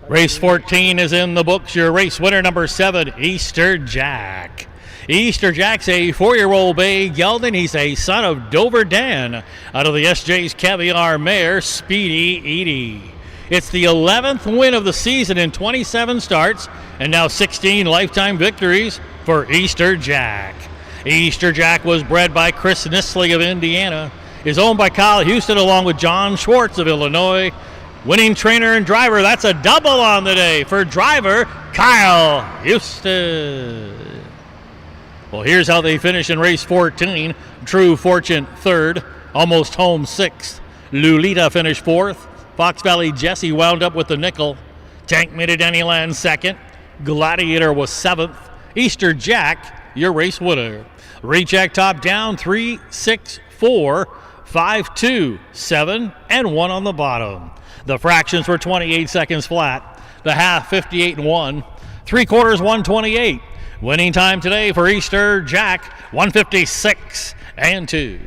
Race 14 is in the books. Your race winner, number 7, Easter Jack. Easter Jack's a 4-year-old bay gelding. He's a son of Dover Dan out of the SJ's Caviar mare, Speedy Edie. It's the 11th win of the season in 27 starts and now 16 lifetime victories for Easter Jack. Easter Jack was bred by Chris Nisley of Indiana, is owned by Kyle Houston along with John Schwartz of Illinois. Winning trainer and driver, that's a double on the day for driver Kyle Houston. Well, here's how they finish in race 14. True Fortune third, Almost Home sixth. Lolita finished fourth. Fox Valley Jesse wound up with the nickel. Tank Me to Dennyland second. Gladiator was seventh. Easter Jack, your race winner. Recheck top down, 3, 6, 4, 5, 2, 7, and 1 on the bottom. The fractions were 28 seconds flat. The half, 58 and 1. 3/4, 128. Winning time today for Easter Jack, 156 and 2.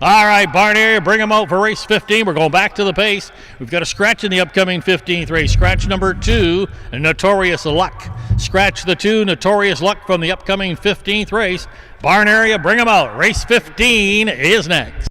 All right, barn area, bring them out for race 15. We're going back to the pace. We've got a scratch in the upcoming 15th race. Scratch number 2, Notorious Luck. Scratch the 2, Notorious Luck from the upcoming 15th race. Barn area, bring them out. Race 15 is next.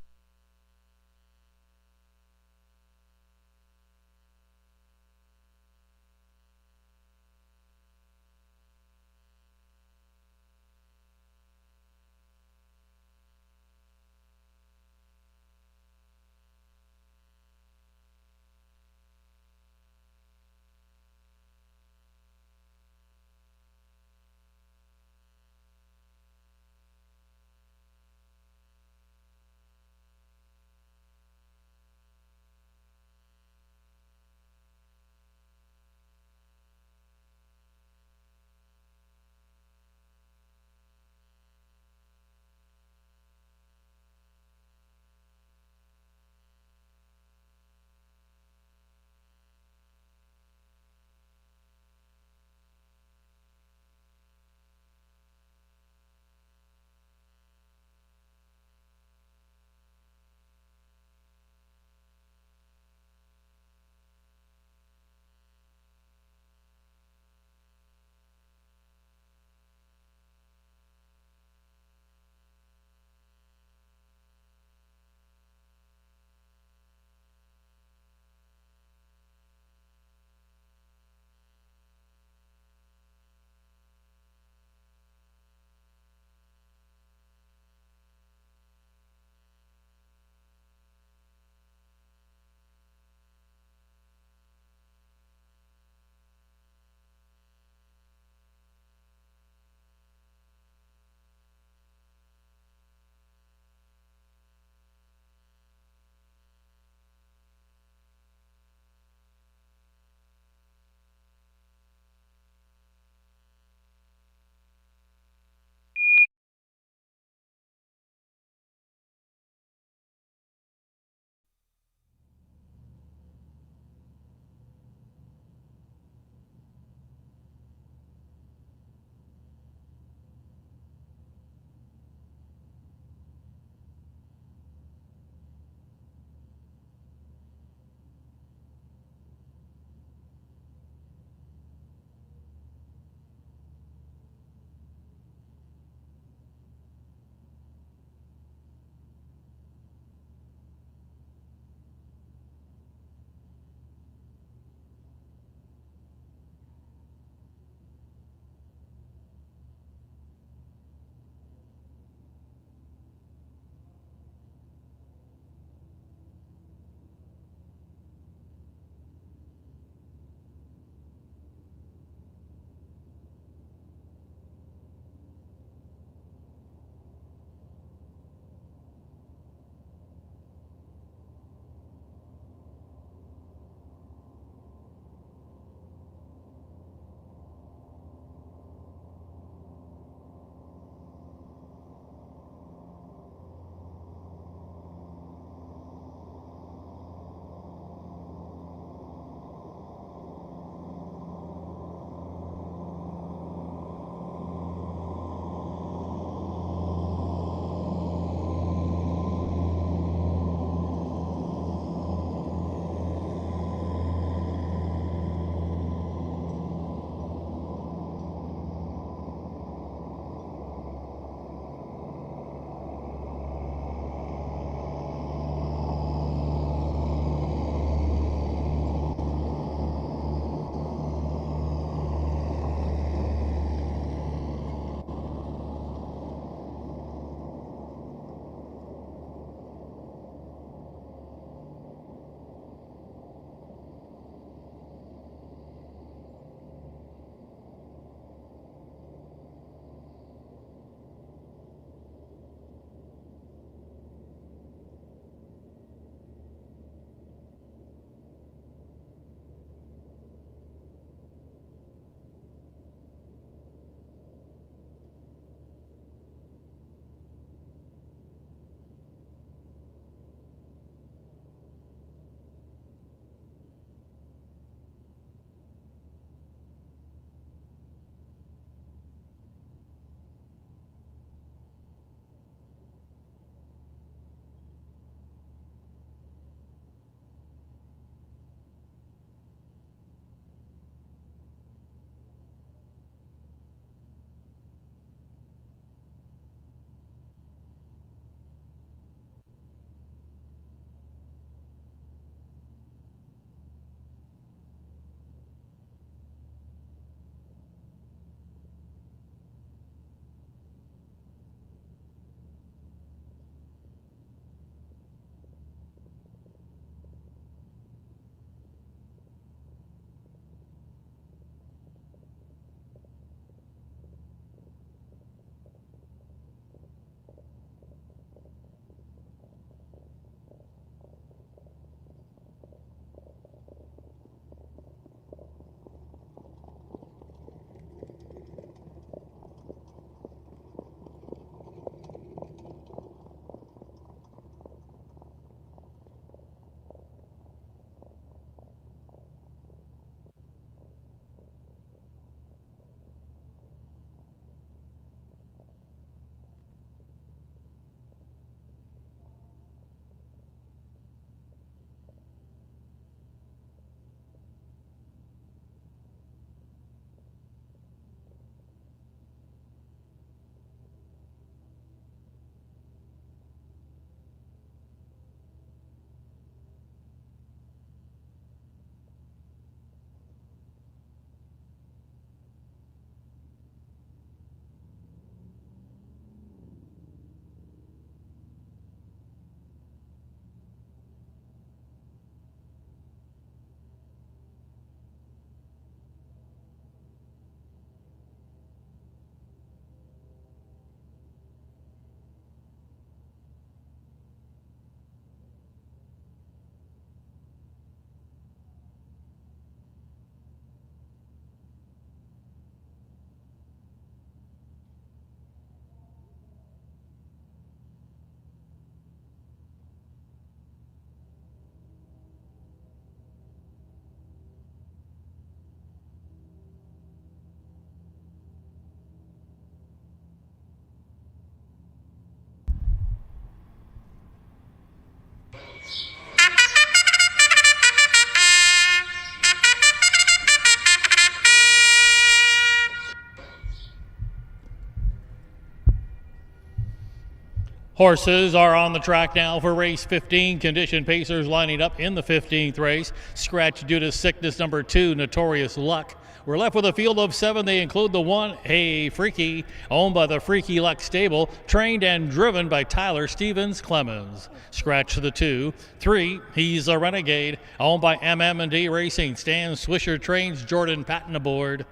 Horses are on the track now for race 15. Condition Pacers lining up in the 15th race. Scratch due to sickness number 2, Notorious Luck. We're left with a field of 7. They include the 1, Hey Freaky, owned by the Freaky Luck Stable, trained and driven by Tyler Stevens Clemens. Scratch the 2. 3, He's a Renegade, owned by MM&D Racing. Stan Swisher trains Jordan Patton aboard.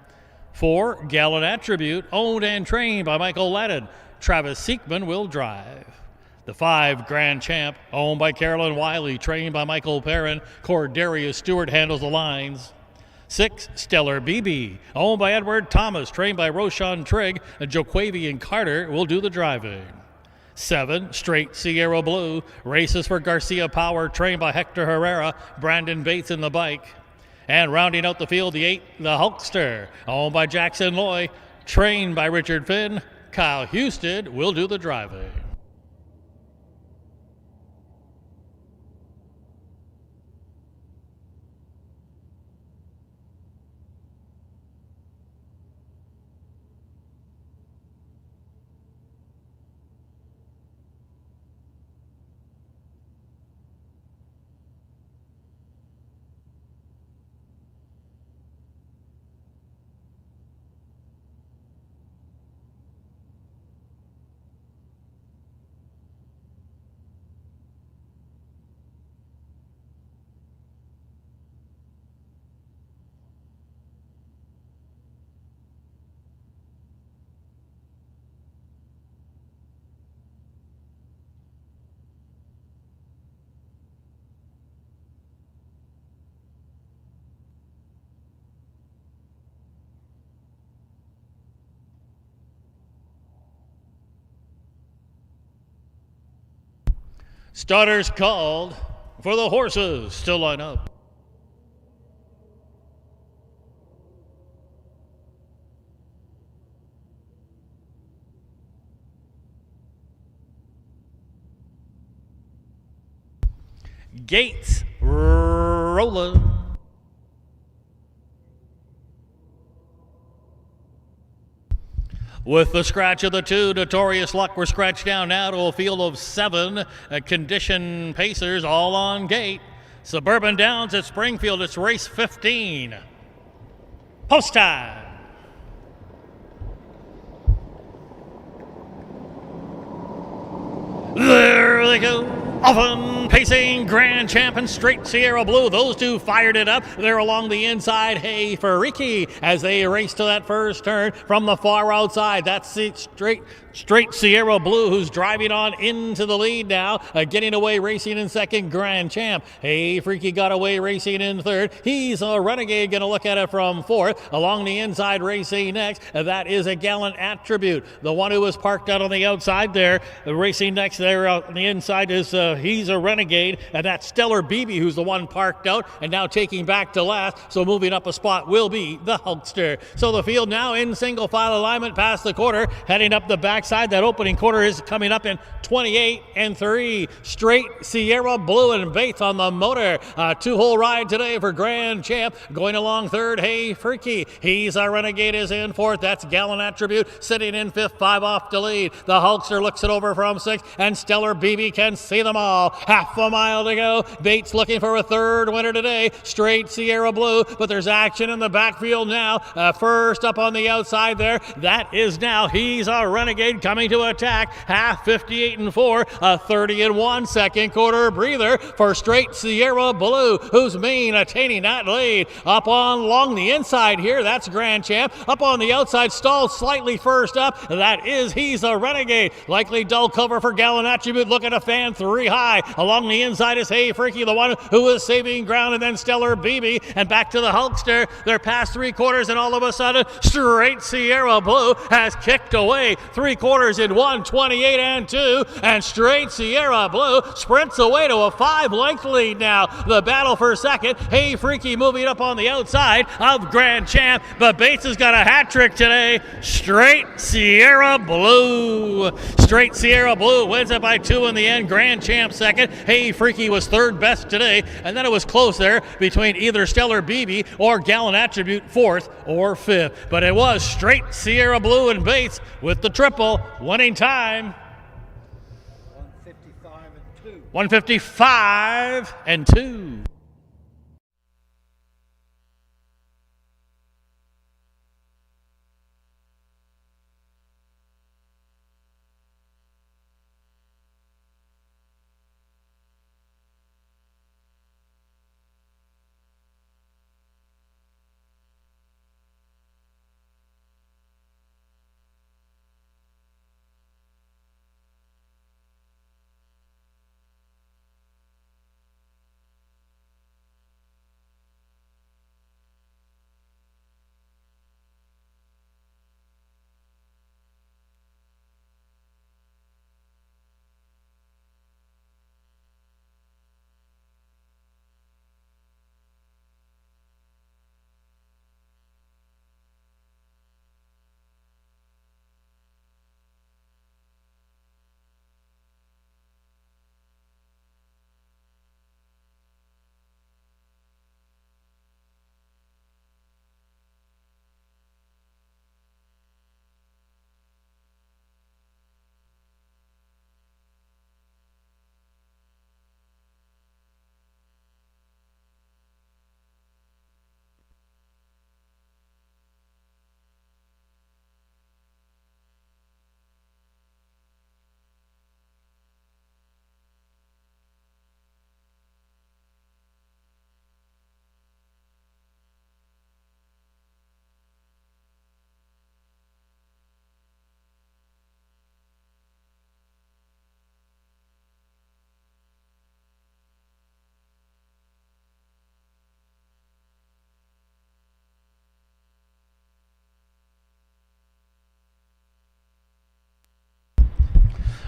4, Gallant Attribute, owned and trained by Michael Ladden. Travis Seekman will drive. The 5, Grand Champ, owned by Carolyn Wiley, trained by Michael Perrin. Cordarius Stewart handles the lines. 6, Stellar BB, owned by Edward Thomas, trained by Roshan Trigg. Joquavian Carter will do the driving. 7, Straight Sierra Blue, races for Garcia Power, trained by Hector Herrera. Brandon Bates in the bike. And rounding out the field, the 8, the Hulkster, owned by Jackson Loy, trained by Richard Finn. Kyle Houston will do the driving. Starters called for the horses to line up. Gates rolling. With the scratch of the 2, Notorious Luck, we're scratched down now to a field of 7. Condition Pacers all on gate. Suburban Downs at Springfield, it's race 15. Post time. There they go. Often pacing Grand Champ and Straight Sierra Blue. Those two fired it up. They're along the inside. Hey, Fariki, as they race to that first turn from the far outside. That's the Straight Sierra Blue, who's driving on into the lead now. Getting away racing in second, Grand Champ. Hey, Freaky got away racing in third. He's a Renegade, going to look at it from fourth. Along the inside racing next, that is a Gallant Attribute. The one who was parked out on the outside there. Racing next there on the inside is He's a Renegade, and that's Stellar BB, who's the one parked out and now taking back to last. So moving up a spot will be the Hulkster. So the field now in single file alignment past the quarter, heading up the backside. That opening quarter is coming up in 28 and 3. Straight Sierra Blue and Bates on the motor. Two-hole ride today for Grand Champ. Going along third, Hey Freaky. He's a Renegade is in fourth. That's Gallant Attribute sitting in fifth, 5 off the lead. The Hulkster looks it over from 6, and Stellar BB can see them all. Half a mile to go. Bates looking for a third winner today. Straight Sierra Blue, but there's action in the backfield now. First up on the outside there, that is now He's a Renegade coming to attack. Half 58 and 4, a 30 and 1 second quarter breather for Straight Sierra Blue, who's mean attaining that lead. Up on along the inside here, that's Grand Champ. Up on the outside, stalled slightly first up, that is He's a Renegade. Likely dull cover for Gallant Attribute, looking to fan 3 high. Along the inside is Hey Freaky, the one who is saving ground, and then Stellar BB, and back to the Hulkster. They're past 3 quarters, and all of a sudden, Straight Sierra Blue has kicked away 3 quarters in 1, 28 and 2, and Straight Sierra Blue sprints away to a 5-length lead now. The battle for second, Hey Freaky moving up on the outside of Grand Champ, but Bates has got a hat trick today. Straight Sierra Blue. Straight Sierra Blue wins it by 2 in the end. Grand Champ second. Hey Freaky was third best today, and then it was close there between either Stellar BB or Gallant Attribute fourth or fifth. But it was Straight Sierra Blue and Bates with the triple winning time. 155 and 2.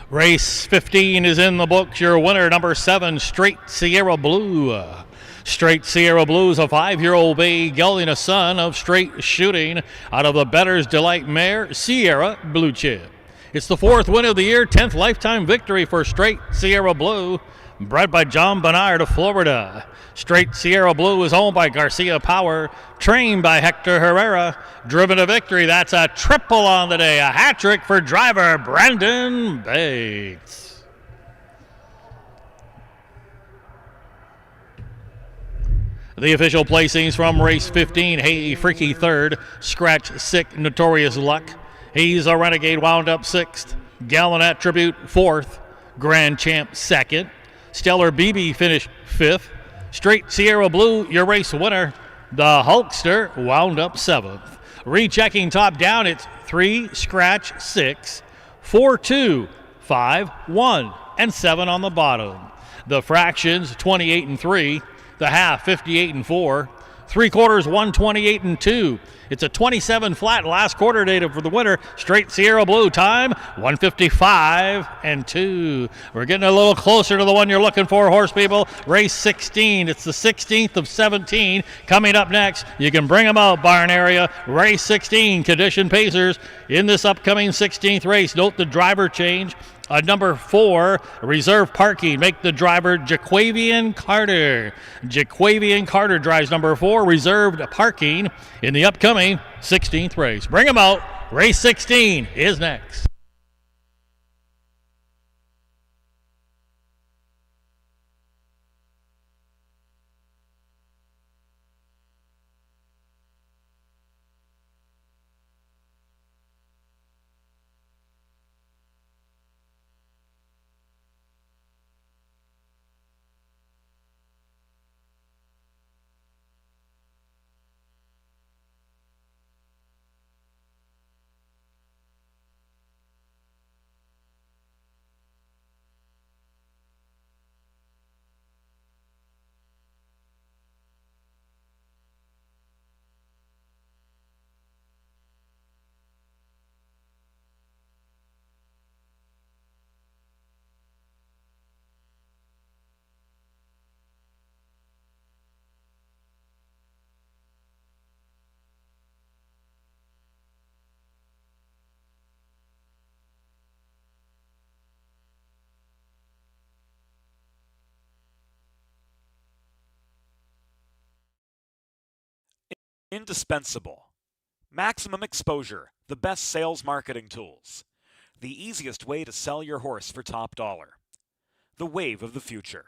Race 15 is in the books. Your winner, number 7, Straight Sierra Blue. Straight Sierra Blue is a 5-year-old bay gelding, a son of Straight Shooting, out of the Better's Delight mare, Sierra Blue Chip. It's the 4th win of the year, 10th lifetime victory for Straight Sierra Blue, bred by John Bernard of Florida. Straight Sierra Blue is owned by Garcia Power, trained by Hector Herrera, driven to victory. That's a triple on the day, a hat trick for driver Brandon Bates. The official placings from race 15, Hey Freaky 3rd, Scratch Sick Notorious Luck. He's a Renegade wound up 6th, Gallon Attribute 4th, Grand Champ 2nd, Stellar BB finished 5th. Straight Sierra Blue, your race winner. The Hulkster wound up 7th. Rechecking top down, it's 3, Scratch 6, 4, 2, 5, 1, and 7 on the bottom. The fractions 28 and 3, the half 58 and 4, 3/4 128 and 2. It's a 27 flat last quarter data for the winner. Straight Sierra Blue, time 155 and 2. We're getting a little closer to the one you're looking for, horse people. Race 16. It's the 16th of 17. Coming up next, you can bring them out, barn area. Race 16, Condition Pacers in this upcoming 16th race. Note the driver change. Number 4, reserve parking. Make the driver Jaquavian Carter. Jaquavian Carter drives number 4, reserved parking in the upcoming 16th race. Bring them out. Race 16 is next. Indispensable. Maximum exposure, the best sales marketing tools. The easiest way to sell your horse for top dollar. the wave of the future.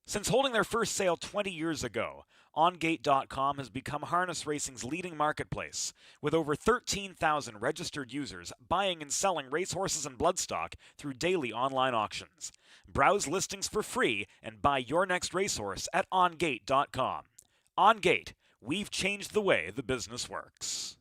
Since holding their first sale 20 years ago, OnGate.com has become harness racing's leading marketplace, with over 13,000 registered users buying and selling racehorses and bloodstock through daily online auctions. Browse listings for free and buy your next racehorse at OnGate.com. OnGate, we've changed the way the business works.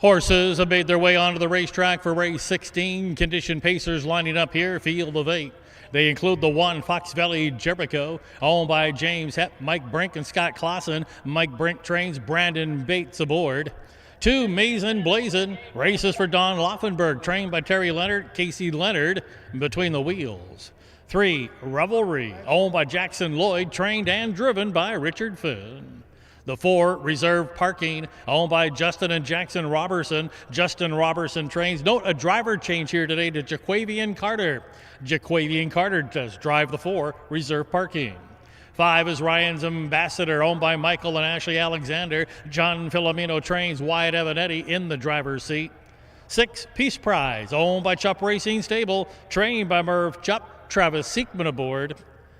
Horses have made their way onto the racetrack for race 16. Condition pacers lining up here, field of 8. They include the 1, Fox Valley Jericho, owned by James Hepp, Mike Brink, and Scott Clausen. Mike Brink trains Brandon Bates aboard. 2, Mason Blazin, races for Don Laufenberg, trained by Terry Leonard, Casey Leonard, between the wheels. 3, Revelry, owned by Jackson Lloyd, trained and driven by Richard Finn. The 4, Reserve Parking, owned by Justin and Jackson Robertson. Justin Robertson trains. Note a driver change here today to Jaquavian Carter. Jaquavian Carter does drive the 4, Reserve Parking. 5 is Ryan's Ambassador, owned by Michael and Ashley Alexander. John Filomeno trains Wyatt Evanetti in the driver's seat. 6, Peace Prize, owned by Chupp Racing Stable, trained by Merv Chupp, Travis Seekman aboard.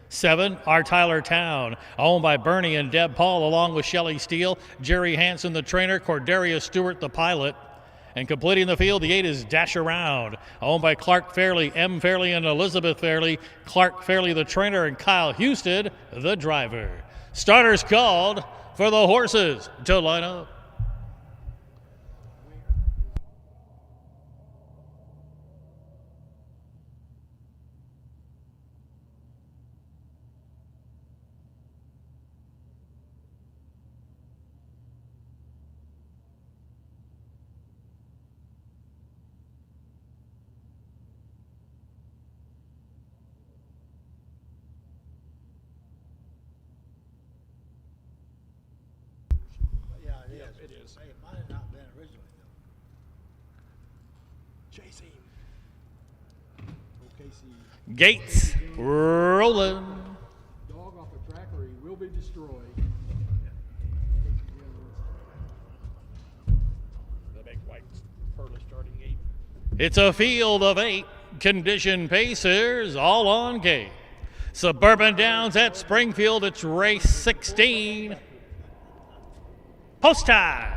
7, Our Tyler Town, owned by Bernie and Deb Paul, along with Shelley Steele, Jerry Hansen, the trainer, Cordelia Stewart, the pilot. And completing the field, the 8 is Dash Around, owned by Clark Fairley, M. Fairley, and Elizabeth Fairley. Clark Fairley, the trainer, and Kyle Houston, the driver. Starters called for the horses to line up. Yeah, it is. Hey, it might have not been originally, though. Chasing. Casey. Gates rolling. Dog off the track or he will be destroyed. The big white pearly starting 8. It's a field of 8. Condition pacers all on gate. Suburban Downs at Springfield. It's race 16. Post time.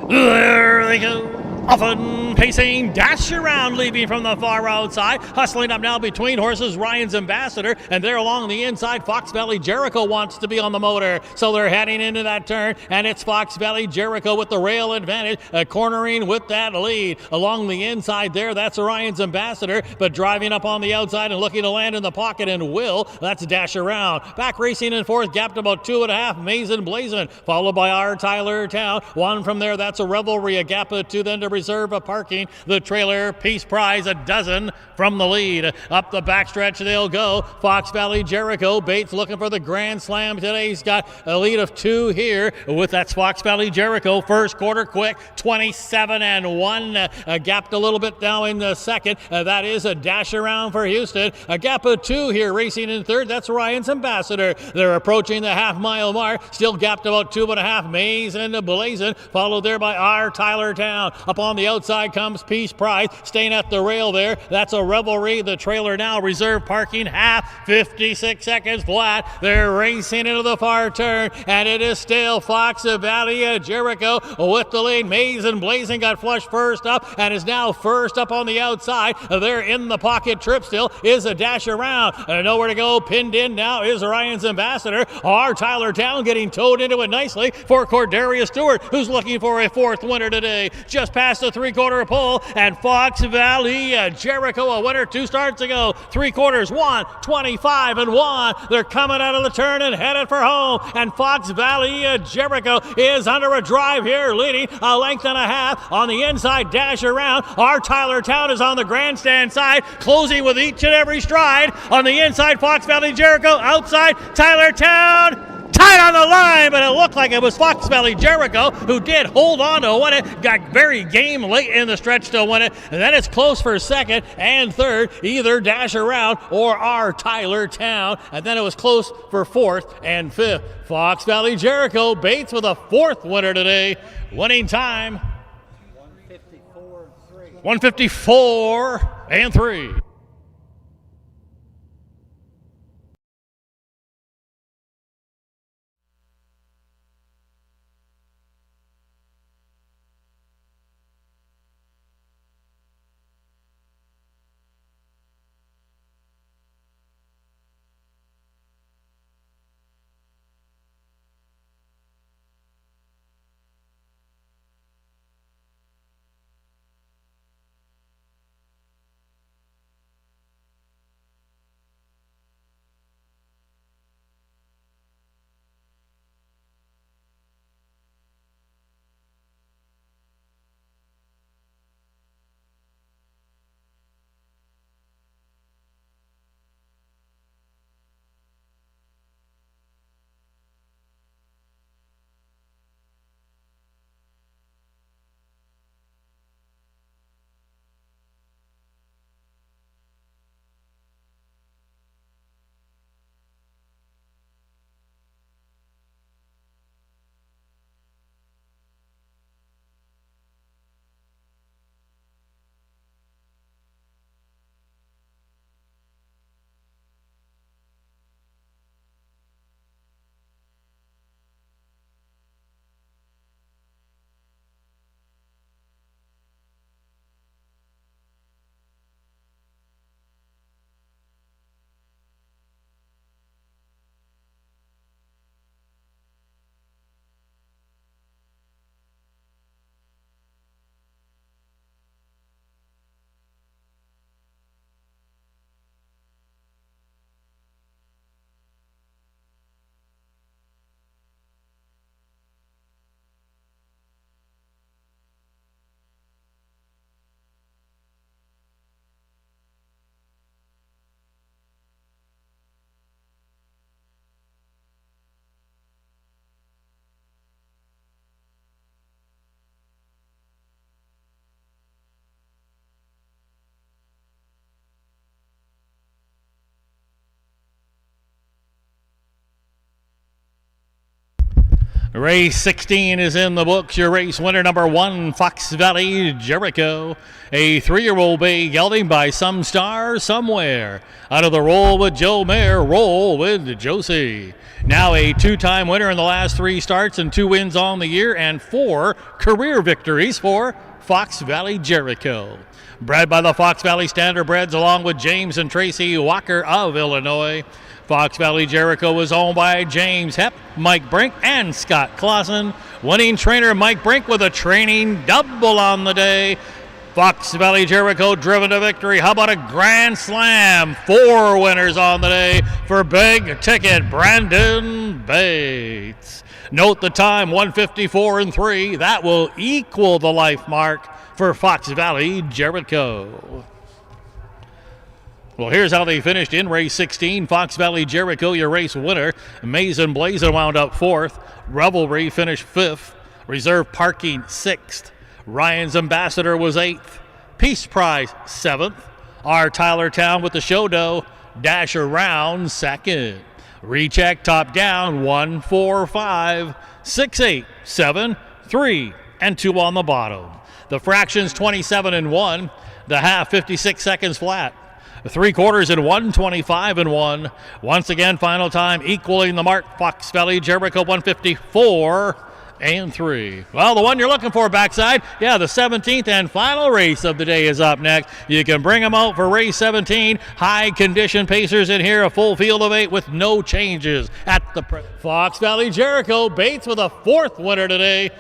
There they go. Often pacing, dash around, leaving from the far outside. Hustling up now between horses, Ryan's Ambassador, and there along the inside, Fox Valley Jericho wants to be on the motor. So they're heading into that turn, and it's Fox Valley Jericho with the rail advantage, cornering with that lead. Along the inside there, that's Ryan's Ambassador, but driving up on the outside and looking to land in the pocket and will. That's Dash Around. Back racing in fourth, gapped about 2.5, Mason Blazin, followed by Our Tyler Town. 1 from there, that's a Revelry, a gap of 2 then to Reserve a Parking. The trailer, Peace Prize, a dozen from the lead. Up the backstretch they'll go. Fox Valley Jericho. Bates looking for the Grand Slam today. He's got a lead of 2 here with that Fox Valley Jericho. First quarter quick, 27-1. Gapped a little bit now in the second. That is a Dash Around for Houston. A gap of 2 here racing in third. That's Ryan's Ambassador. They're approaching the half-mile mark. Still gapped about 2.5. Mason Blazin, followed there by Our Tyler Town. Up on the outside comes Peace Prize, staying at the rail there. That's a Revelry. The trailer now, Reserve Parking, half, 56 seconds flat. They're racing into the far turn, and it is still Fox Valley Jericho with the lead. Mason Blazing got flush first up and is now first up on the outside. They're in the pocket. Trip still is a Dash Around. Nowhere to go. Pinned in now is Ryan's Ambassador. Our Tyler Town getting towed into it nicely for Cordelia Stewart, who's looking for a 4th winner today. Just past the 3/4 pole, and Fox Valley Jericho a winner 2 starts ago. 3 quarters, 1:25-1. They're coming out of the turn and headed for home, and Fox Valley Jericho is under a drive here, leading a length and a half. On the inside, Dash Around. Our Tyler Town is on the grandstand side, closing with each and every stride. On the inside, Fox Valley Jericho. Outside, Tyler Town. Tight on the line, but it looked like it was Fox Valley Jericho who did hold on to win it. Got very game late in the stretch to win it. And then it's close for second and third, either Dash Around or Our Tyler Town. And then it was close for 4th and 5th. Fox Valley Jericho, Bates with a 4th winner today. Winning time 154 and 3. Race 16 is in the books. Your race winner, number 1, Fox Valley Jericho. A 3-year-old bay gelding by Some Star Somewhere. Out of the Roll with Joe Mayer, Roll with Josie. Now a 2-time winner in the last 3 starts and 2 wins on the year and 4 career victories for Fox Valley Jericho. Bred by the Fox Valley Standardbreds along with James and Tracy Walker of Illinois. Fox Valley Jericho was owned by James Hepp, Mike Brink, and Scott Clausen. Winning trainer Mike Brink with a training double on the day. Fox Valley Jericho driven to victory. How about a grand slam? 4 winners on the day for big ticket Brandon Bates. Note the time, 1:54.3. That will equal the life mark for Fox Valley Jericho. Well, here's how they finished in race 16. Fox Valley Jericho, your race winner. Mason Blazin wound up 4th. Revelry finished 5th. Reserve Parking 6th. Ryan's Ambassador was 8th. Peace Prize 7th. Our Tyler Town with the show dough. Dash Around 2nd. Recheck top down 1, 4, 5, 6, 8, 7, 3, and 2 on the bottom. The fractions 27 and 1. The half 56 seconds flat. 3/4 and 1, 25 and 1. Once again, final time equaling the mark. Fox Valley Jericho 1:54 and 3. Well, the one you're looking for backside, yeah, the 17th and final race of the day is up next. You can bring them out for race 17. High condition pacers in here, a full field of 8 with no changes at the Fox Valley Jericho. Bates with a 4th winner today.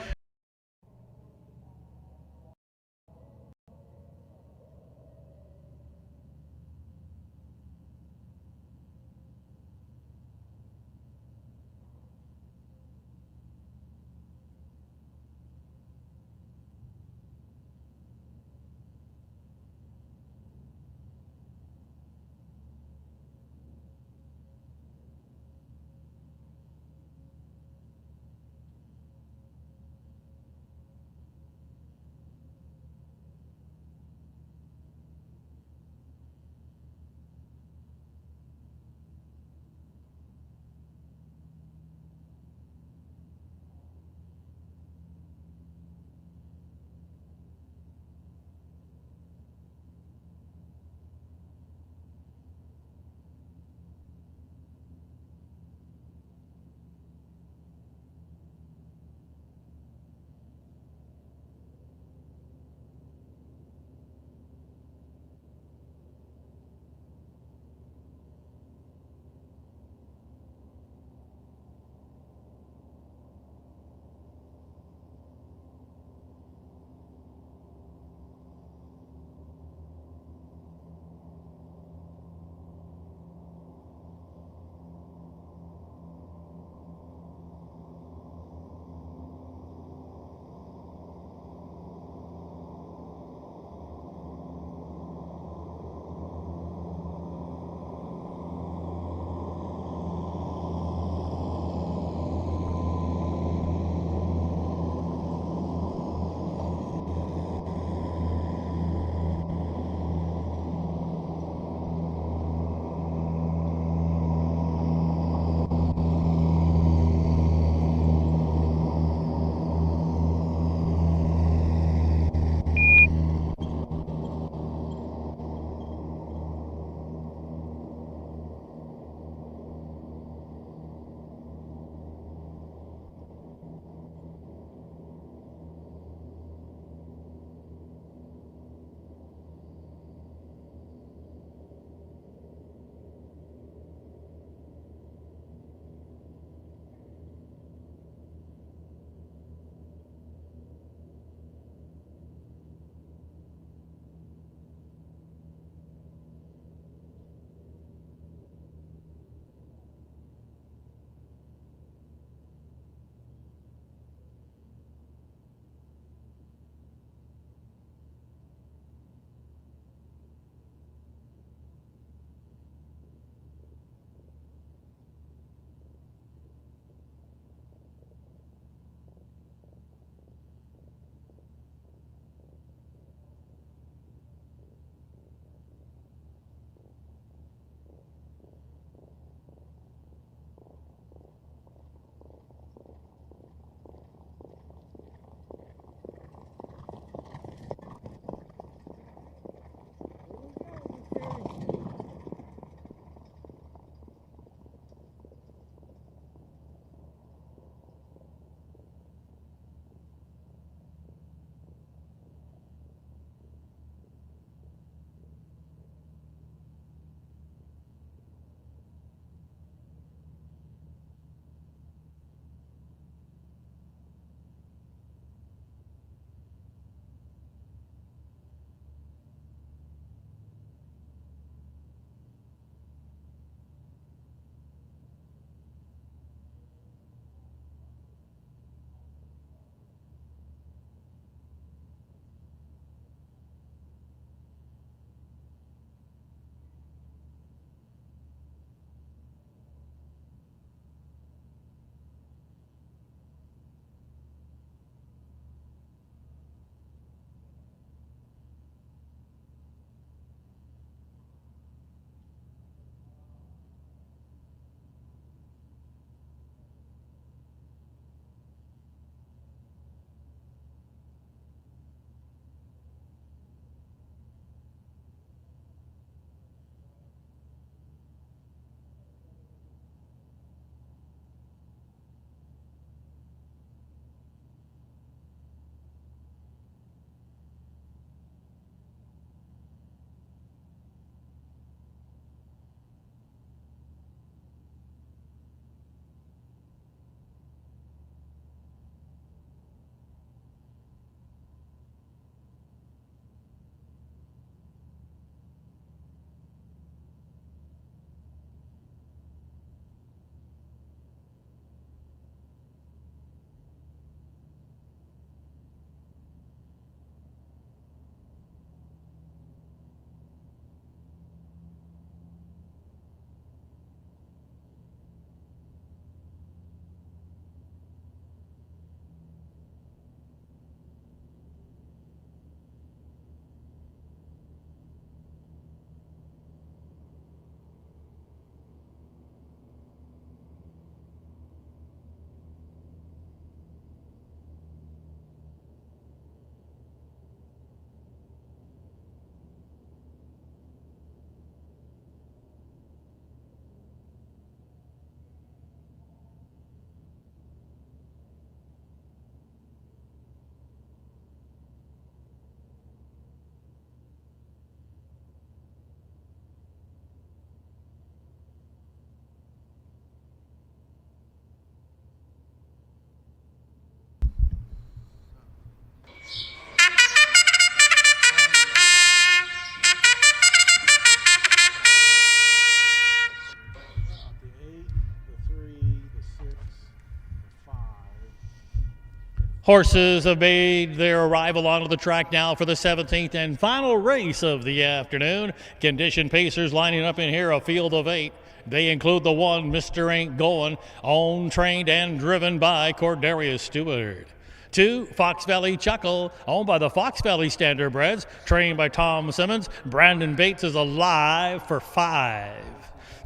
Horses have made their arrival onto the track now for the 17th and final race of the afternoon. Condition pacers lining up in here, a field of 8. They include the one, Mr. Ain't Goin', owned, trained, and driven by Cordarius Stewart. 2, Fox Valley Chuckle, owned by the Fox Valley Standardbreds, trained by Tom Simmons. Brandon Bates is alive for 5.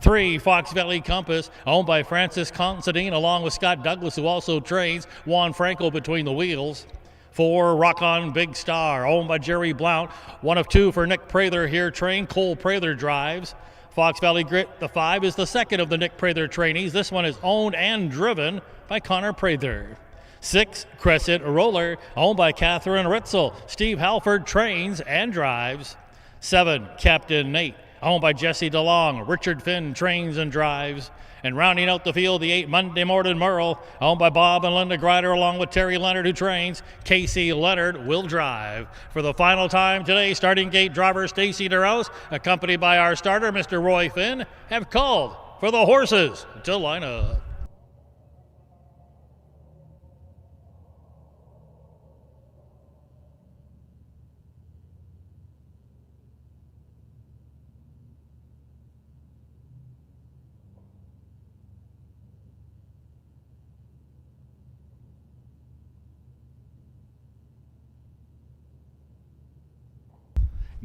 3, Fox Valley Compass, owned by Francis Considine, along with Scott Douglas, who also trains Juan Franco between the wheels. 4, Rock On Big Star, owned by Jerry Blount. 1 of 2 for Nick Prather here, trained. Cole Prather drives. Fox Valley Grit, the 5, is the second of the Nick Prather trainees. This one is owned and driven by Connor Prather. 6, Crescent Roller, owned by Catherine Ritzel. Steve Halford trains and drives. 7, Captain Nate, owned by Jesse DeLong. Richard Finn trains and drives. And rounding out the field, the 8, Monday Morning Merle, owned by Bob and Linda Grider, along with Terry Leonard, who trains. Casey Leonard will drive. For the final time today, starting gate driver Stacy DeRose, accompanied by our starter, Mr. Roy Finn, have called for the horses to line up.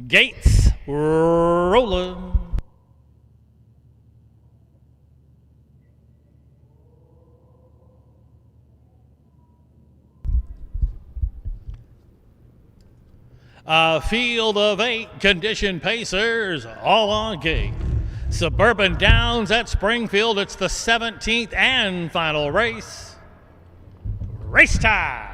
Gates rolling. A field of 8 condition pacers all on gate. Suburban Downs at Springfield. It's the 17th and final race. Race time.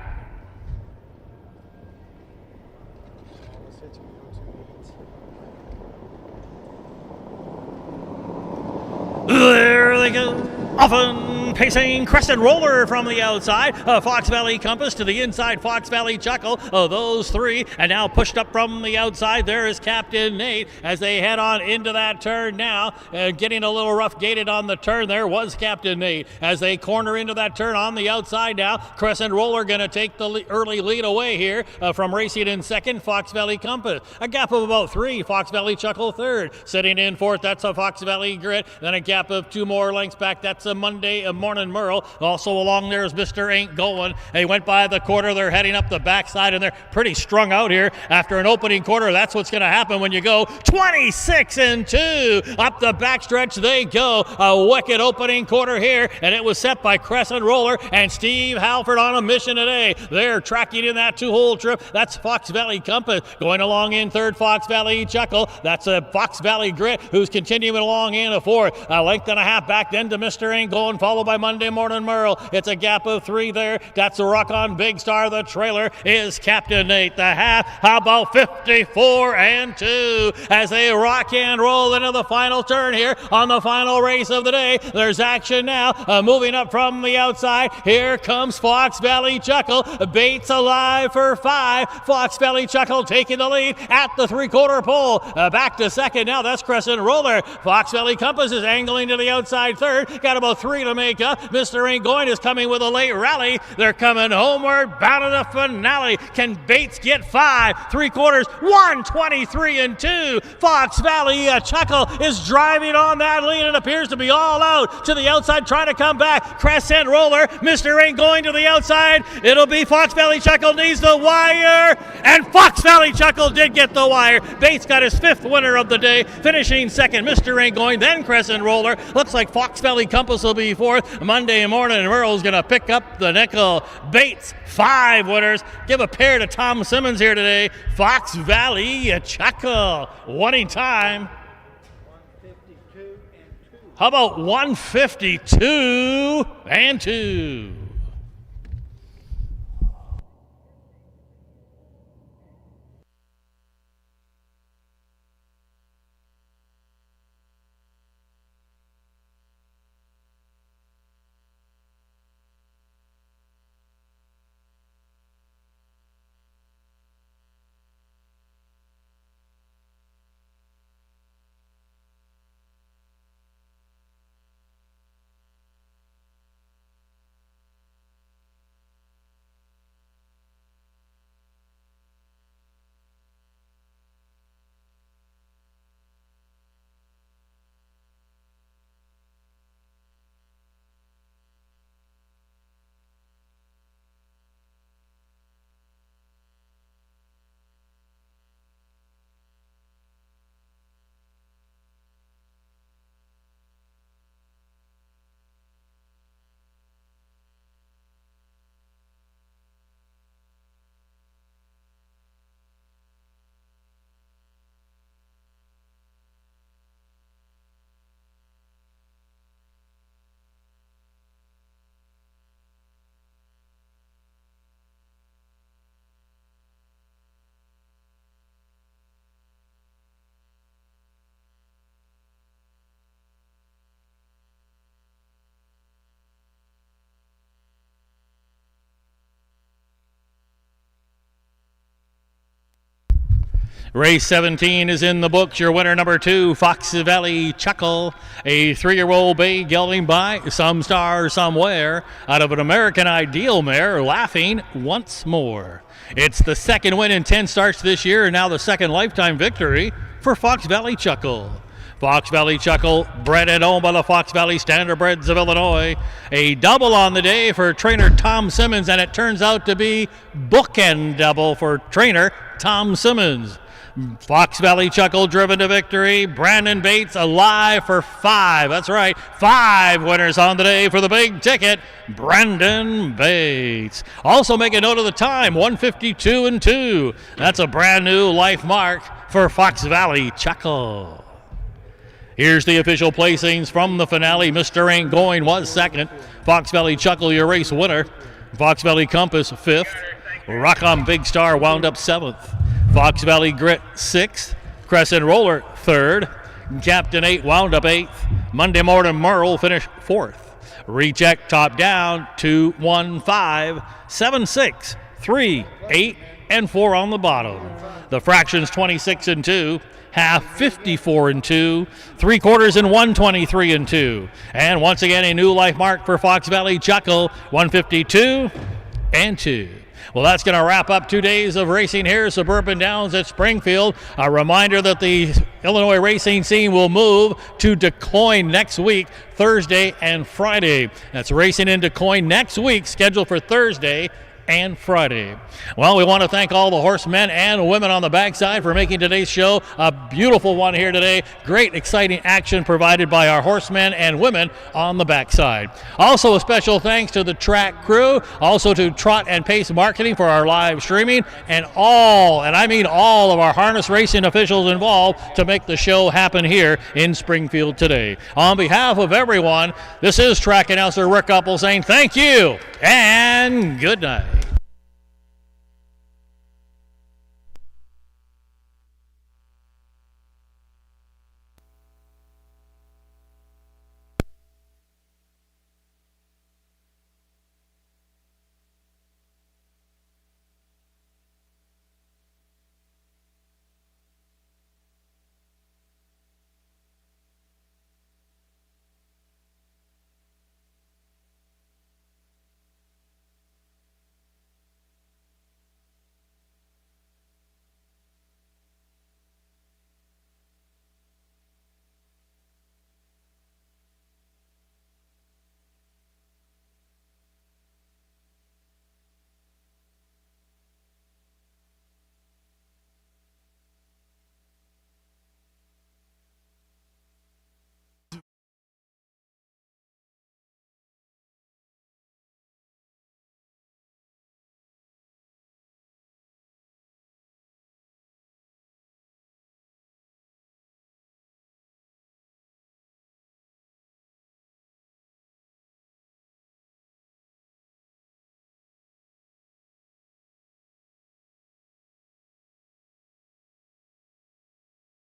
There they go. Often pacing Crescent Roller from the outside. Fox Valley Compass to the inside. Fox Valley Chuckle. Those 3. And now pushed up from the outside. There is Captain Nate as they head on into that turn now. Getting a little rough gated on the turn there was Captain Nate. As they corner into that turn on the outside now. Crescent Roller going to take the early lead away here from racing in second. Fox Valley Compass. A gap of about 3. Fox Valley Chuckle third. Sitting in fourth, that's a Fox Valley Grit. Then a gap of 2 more lengths back. That's a Monday Morning Merle. Also along there is Mr. Ain't Goin'. They went by the quarter. They're heading up the backside, and they're pretty strung out here after an opening quarter. That's what's going to happen when you go 26-2. Up the backstretch they go. A wicked opening quarter here, and it was set by Crescent Roller and Steve Halford on a mission today. They're tracking in that 2-hole trip. That's Fox Valley Compass. Going along in third, Fox Valley Chuckle. That's a Fox Valley Grit who's continuing along in a fourth. A length and a half back then to Mr. Ain't Goin', followed by Monday Morning Merle. It's a gap of 3 there. That's a Rock On Big Star. The trailer is Captain Nate. The half, how about 54-2 as they rock and roll into the final turn here on the final race of the day. There's action now. Moving up from the outside. Here comes Fox Valley Chuckle. Bates alive for 5. Fox Valley Chuckle taking the lead at the 3/4 pole. Back to second now. That's Crescent Roller. Fox Valley Compass is angling to the outside third. Got about 3 to make up. Mr. Ain't Goin' is coming with a late rally. They're coming homeward, bound to the finale. Can Bates get 5 3/4? 123-2. Fox Valley Chuckle is driving on that lead and appears to be all out to the outside, trying to come back. Crescent Roller, Mr. Ain't Goin' to the outside. It'll be Fox Valley Chuckle needs the wire, and Fox Valley Chuckle did get the wire. Bates got his 5th winner of the day, finishing second. Mr. Ain't Goin', then Crescent Roller. Looks like Fox Valley Compass will be 4th. Monday Morning Merle's going to pick up the nickel. Bates, 5 winners. Give a pair to Tom Simmons here today. Fox Valley Chuckle. Winning time. 152-2. How about 152-2? Race 17 is in the books. Your winner, number 2, Fox Valley Chuckle, a 3-year-old bay gelding by Some Star Somewhere out of an American Ideal mare, Laughing Once More. It's the second win in 10 starts this year, and now the second lifetime victory for Fox Valley Chuckle. Fox Valley Chuckle, bred and owned by the Fox Valley Standardbreds of Illinois. A double on the day for trainer Tom Simmons, and it turns out to be bookend double for trainer Tom Simmons. Fox Valley Chuckle driven to victory. Brandon Bates alive for 5. That's right, 5 winners on the day for the big ticket. Brandon Bates. Also make a note of the time, 1:52.2. That's a brand new life mark for Fox Valley Chuckle. Here's the official placings from the finale. Mr. Ain't Going was second. Fox Valley Chuckle, your race winner. Fox Valley Compass, 5th. Rock On Big Star wound up 7th. Fox Valley Grit, 6th. Crescent Roller, 3rd. Captain 8 wound up 8th. Monday Morning Merle finished 4th. Recheck top down, 2, 1, 5, 7, 6, 3, 8, and 4 on the bottom. The fractions 26-2. Half 54-2, 3/4 and 123-2. And once again, a new life mark for Fox Valley Chuckle, 152-2. Well, that's going to wrap up 2 days of racing here at Suburban Downs at Springfield. A reminder that the Illinois racing scene will move to DeCoin next week, Thursday and Friday. That's racing in DeCoin next week, scheduled for Thursday and Friday. Well, we want to thank all the horsemen and women on the backside for making today's show a beautiful one here today. Great, exciting action provided by our horsemen and women on the backside. Also, a special thanks to the track crew, also to Trot and Pace Marketing for our live streaming, and I mean all of our harness racing officials involved to make the show happen here in Springfield today. On behalf of everyone, this is track announcer Rick Uppel saying thank you and good night.